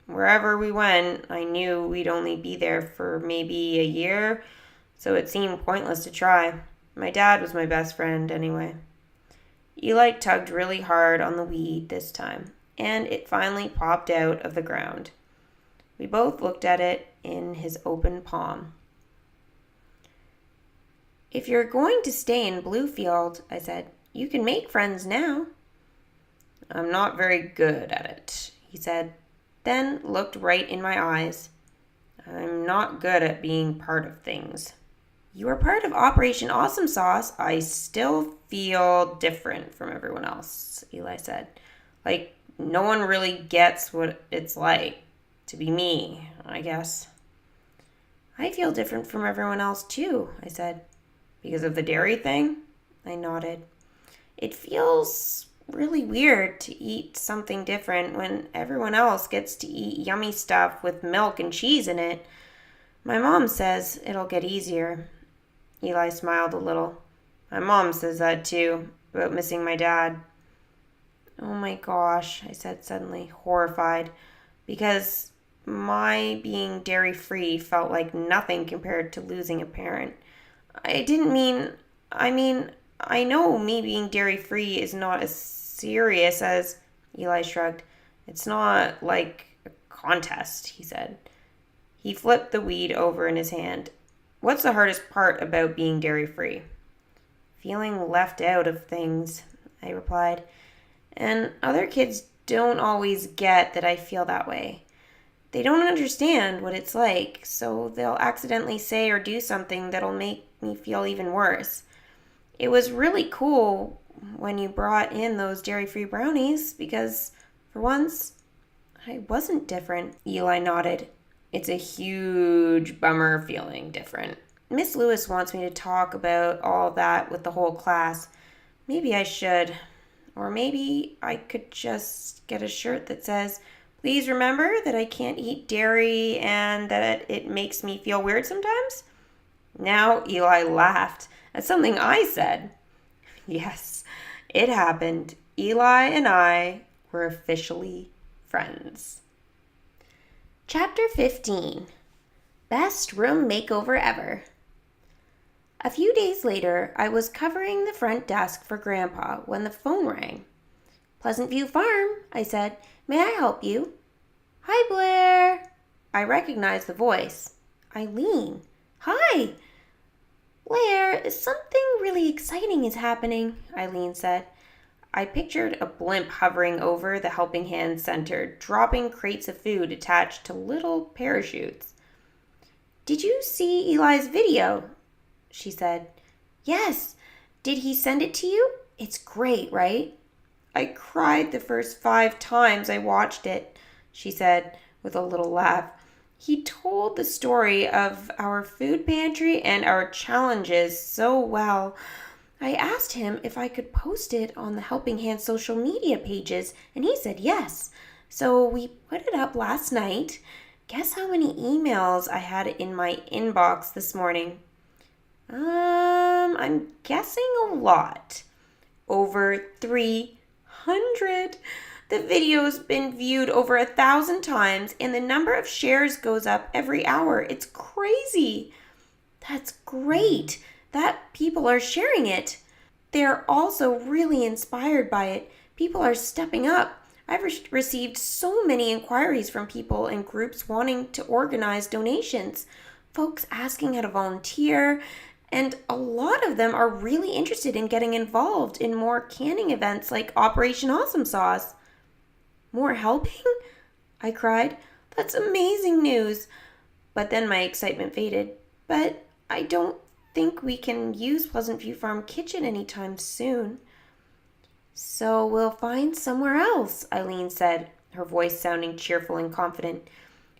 Wherever we went, I knew we'd only be there for maybe a year, so it seemed pointless to try. My dad was my best friend anyway. Eli tugged really hard on the weed this time, and it finally popped out of the ground. We both looked at it in his open palm. If you're going to stay in Bluefield, I said, you can make friends now. I'm not very good at it, he said, then looked right in my eyes. I'm not good at being part of things. You are part of Operation Awesomesauce. I still feel different from everyone else, Eli said. Like, no one really gets what it's like to be me, I guess. I feel different from everyone else too, I said. Because of the dairy thing? I nodded. It feels really weird to eat something different when everyone else gets to eat yummy stuff with milk and cheese in it. My mom says it'll get easier. Eli smiled a little. My mom says that too, about missing my dad. Oh my gosh, I said suddenly, horrified, because my being dairy-free felt like nothing compared to losing a parent. I didn't mean, I mean, I know me being dairy-free is not as serious as, Eli shrugged. It's not like a contest, he said. He flipped the weed over in his hand. What's the hardest part about being dairy-free? Feeling left out of things, I replied. And other kids don't always get that I feel that way. They don't understand what it's like, so they'll accidentally say or do something that'll make me feel even worse. It was really cool when you brought in those dairy-free brownies because, for once, I wasn't different. Eli nodded. It's a huge bummer feeling different. Miss Lewis wants me to talk about all that with the whole class. Maybe I should. Or maybe I could just get a shirt that says, "Please remember that I can't eat dairy and that it makes me feel weird sometimes." Now Eli laughed at something I said. Yes, it happened. Eli and I were officially friends. Chapter 15. Best Room Makeover Ever. A few days later, I was covering the front desk for Grandpa when the phone rang. "Pleasant View Farm," I said. "May I help you?" "Hi, Blaire." I recognized the voice. Eileen. "Hi." "Blaire, something really exciting is happening," Eileen said. I pictured a blimp hovering over the Helping Hand Center, dropping crates of food attached to little parachutes. "Did you see Eli's video?" she said. "Yes. Did he send it to you? It's great, right?" "I cried the first 5 times I watched it," she said with a little laugh. "He told the story of our food pantry and our challenges so well. I asked him if I could post it on the Helping Hand social media pages, and he said yes. So we put it up last night. Guess how many emails I had in my inbox this morning?" I'm guessing a lot. Over 300. The video's been viewed over 1,000 times, and the number of shares goes up every hour. It's crazy. That's great that people are sharing it. They're also really inspired by it. People are stepping up. I've received so many inquiries from people and groups wanting to organize donations, folks asking how to volunteer, and a lot of them are really interested in getting involved in more canning events like Operation Awesomesauce. "More helping?" I cried. "That's amazing news." But then my excitement faded. "But I don't think we can use Pleasant View Farm kitchen anytime soon." "So we'll find somewhere else," Eileen said, her voice sounding cheerful and confident.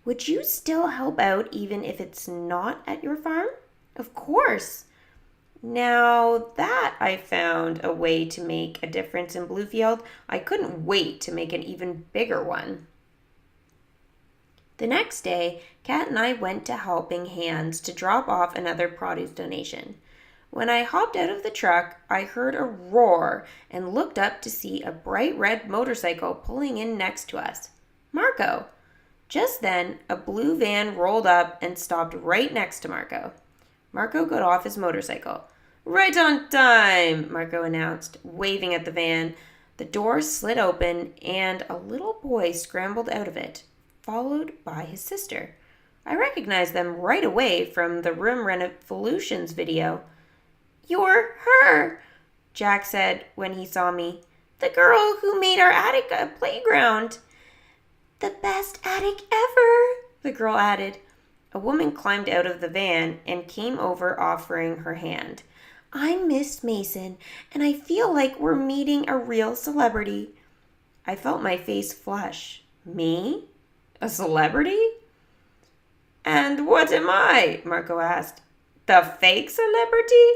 "Would you still help out even if it's not at your farm?" "Of course." Now that I found a way to make a difference in Bluefield, I couldn't wait to make an even bigger one. The next day, Kat and I went to Helping Hands to drop off another produce donation. When I hopped out of the truck, I heard a roar and looked up to see a bright red motorcycle pulling in next to us. Marco. Just then, a blue van rolled up and stopped right next to Marco. Marco got off his motorcycle. "Right on time," Marco announced, waving at the van. The door slid open and a little boy scrambled out of it, followed by his sister. I recognized them right away from the Room Revolutions video. "You're her," Jack said when he saw me. "The girl who made our attic a playground." "The best attic ever," the girl added. A woman climbed out of the van and came over offering her hand. "I'm Miss Mason, and I feel like we're meeting a real celebrity." I felt my face flush. Me? A celebrity? "And what am I?" Marco asked. "The fake celebrity?"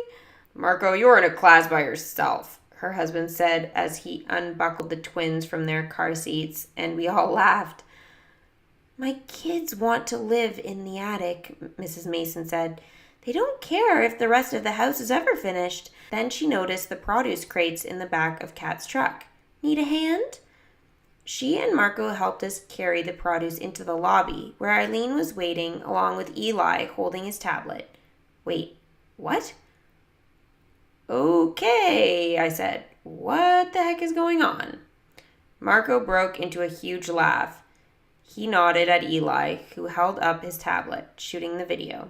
"Marco, you're in a class by yourself," her husband said as he unbuckled the twins from their car seats, and we all laughed. "My kids want to live in the attic," Mrs. Mason said. "They don't care if the rest of the house is ever finished." Then she noticed the produce crates in the back of Kat's truck. Need a hand?" She and Marco helped us carry the produce into the lobby, where Eileen was waiting along with Eli holding his tablet. "Wait, what?" "Okay," I said. "What the heck is going on?" Marco broke into a huge laugh. He nodded at Eli, who held up his tablet, shooting the video.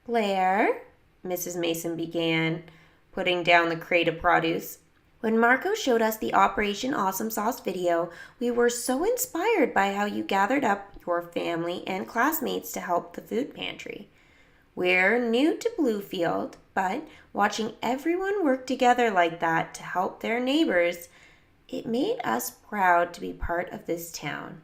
"Blaire," Mrs. Mason began, putting down the crate of produce. "When Marco showed us the Operation Awesomesauce video, we were so inspired by how you gathered up your family and classmates to help the food pantry. We're new to Bluefield, but watching everyone work together like that to help their neighbors, it made us proud to be part of this town.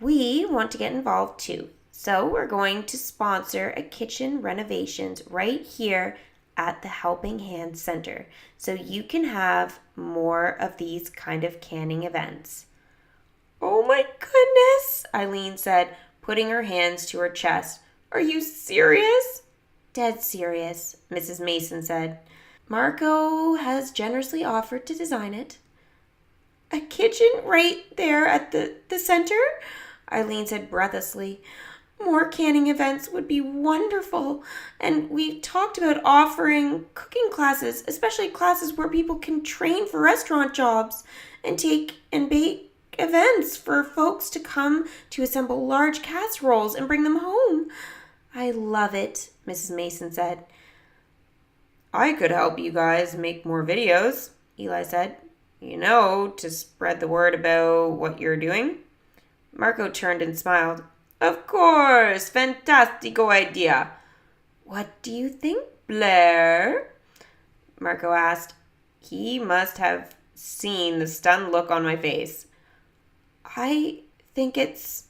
We want to get involved too, so we're going to sponsor a kitchen renovations right here at the Helping Hand Center, so you can have more of these kind of canning events." "Oh my goodness," Eileen said, putting her hands to her chest. "Are you serious?" "Dead serious," Mrs. Mason said. "Marco has generously offered to design it." "A kitchen right there at the center?" Eileen said breathlessly. "More canning events would be wonderful. And we've talked about offering cooking classes, especially classes where people can train for restaurant jobs and take and bake events for folks to come to assemble large casseroles and bring them home." "I love it," Mrs. Mason said. "I could help you guys make more videos," Eli said. To spread the word about what you're doing." Marco turned and smiled. "Of course, fantastico idea." "What do you think, Blaire?" Marco asked. He must have seen the stunned look on my face. "I think it's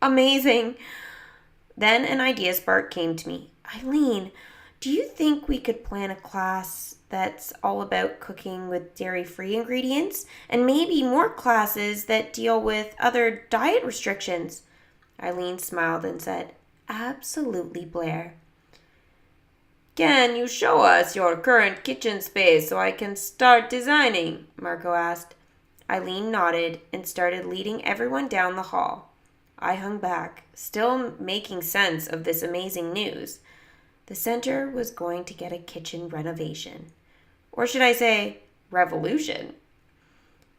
amazing." Then an idea spark came to me. "Eileen, do you think we could plan a class that's all about cooking with dairy-free ingredients, and maybe more classes that deal with other diet restrictions?" Eileen smiled and said, "Absolutely, Blaire." "Can you show us your current kitchen space so I can start designing?" Marco asked. Eileen nodded and started leading everyone down the hall. I hung back, still making sense of this amazing news. The center was going to get a kitchen renovation. Or should I say, revolution?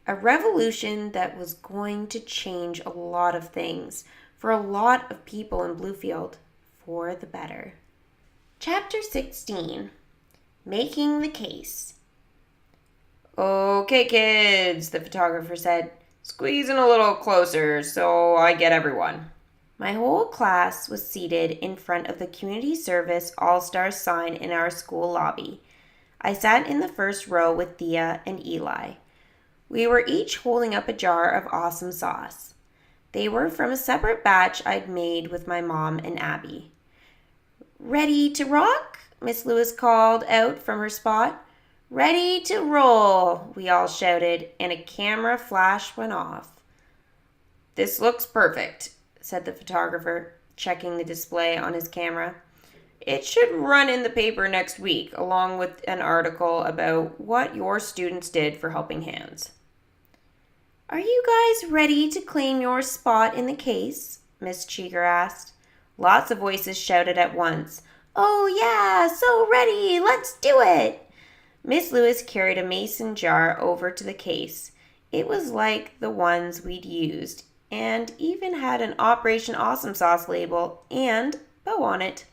A revolution that was going to change a lot of things for a lot of people in Bluefield for the better. Chapter 16. Making the Case. "Okay, kids," the photographer said. "Squeeze in a little closer so I get everyone." My whole class was seated in front of the Community Service All-Stars sign in our school lobby. I sat in the first row with Thea and Eli. We were each holding up a jar of awesome sauce. They were from a separate batch I'd made with my mom and Abby. "Ready to rock?" Miss Lewis called out from her spot. "Ready to roll," we all shouted, and a camera flash went off. "This looks perfect," said the photographer, checking the display on his camera. "It should run in the paper next week, along with an article about what your students did for Helping Hands." "Are you guys ready to claim your spot in the case?" Miss Cheeger asked. Lots of voices shouted at once. "Oh yeah, so ready, let's do it!" Miss Lewis carried a mason jar over to the case. It was like the ones we'd used, and even had an Operation Awesomesauce label and bow on it.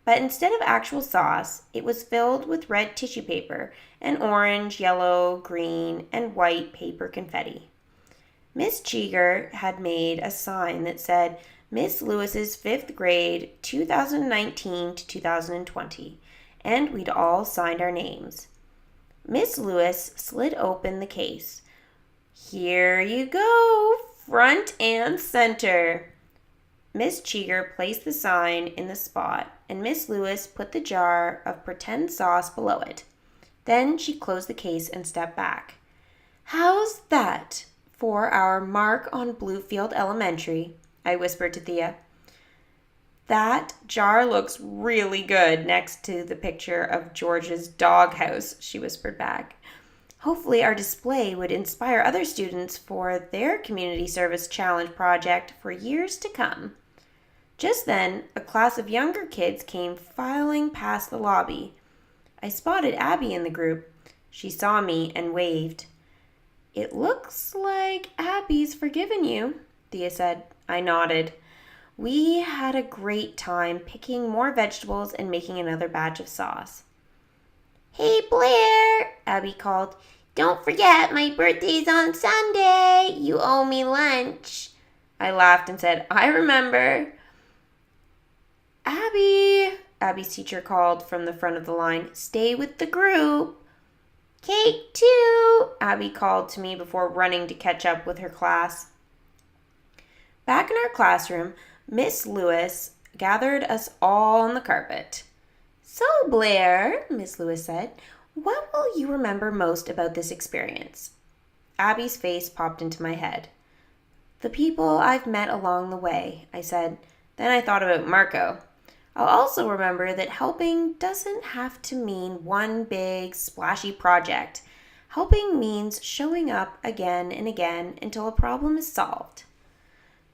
But instead of actual sauce, it was filled with red tissue paper and orange, yellow, green, and white paper confetti. Miss Cheeger had made a sign that said Miss Lewis's 5th grade 2019 to 2020, and we'd all signed our names. Miss Lewis slid open the case. "Here you go, front and center." Miss Cheeger placed the sign in the spot, and Miss Lewis put the jar of pretend sauce below it. Then she closed the case and stepped back. "How's that for our mark on Bluefield Elementary?" I whispered to Thea. "That jar looks really good next to the picture of George's doghouse," she whispered back. Hopefully our display would inspire other students for their community service challenge project for years to come. Just then, a class of younger kids came filing past the lobby. I spotted Abby in the group. She saw me and waved. "It looks like Abby's forgiven you," Thea said. I nodded. We had a great time picking more vegetables and making another batch of sauce. "Hey, Blaire," Abby called. "Don't forget my birthday's on Sunday. You owe me lunch." I laughed and said, "I remember." Abby's teacher called from the front of the line. "Stay with the group." "Cake too," Abby called to me before running to catch up with her class. Back in our classroom, Miss Lewis gathered us all on the carpet. "So, Blaire," Miss Lewis said, "what will you remember most about this experience?" Abby's face popped into my head. "The people I've met along the way," I said. Then I thought about Marco. I'll also remember that helping doesn't have to mean one big, splashy project. Helping means showing up again and again until a problem is solved.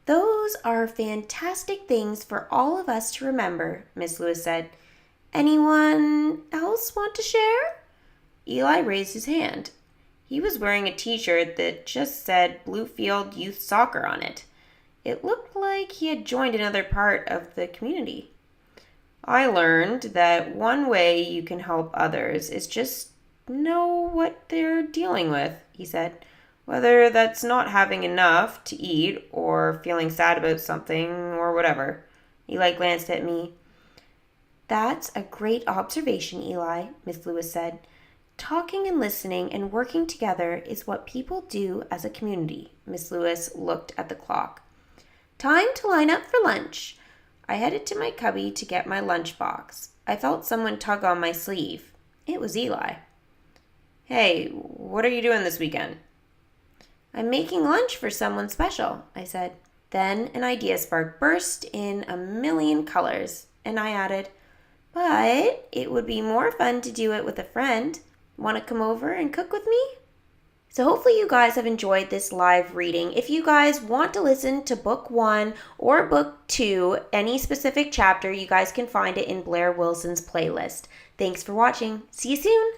"Those are fantastic things for all of us to remember," Miss Lewis said. "Anyone else want to share?" Eli raised his hand. He was wearing a t-shirt that just said Bluefield Youth Soccer on it. It looked like he had joined another part of the community. "I learned that one way you can help others is just know what they're dealing with," he said. "Whether that's not having enough to eat or feeling sad about something or whatever." Eli glanced at me. "That's a great observation, Eli," Miss Lewis said. "Talking and listening and working together is what people do as a community." Miss Lewis looked at the clock. "Time to line up for lunch." I headed to my cubby to get my lunchbox. I felt someone tug on my sleeve. It was Eli. "Hey, what are you doing this weekend?" "I'm making lunch for someone special," I said. Then an idea spark burst in a million colors, and I added, "But it would be more fun to do it with a friend. Want to come over and cook with me?" So hopefully you guys have enjoyed this live reading. If you guys want to listen to book 1 or book 2, any specific chapter, you guys can find it in Blaire Wilson's playlist. Thanks for watching. See you soon.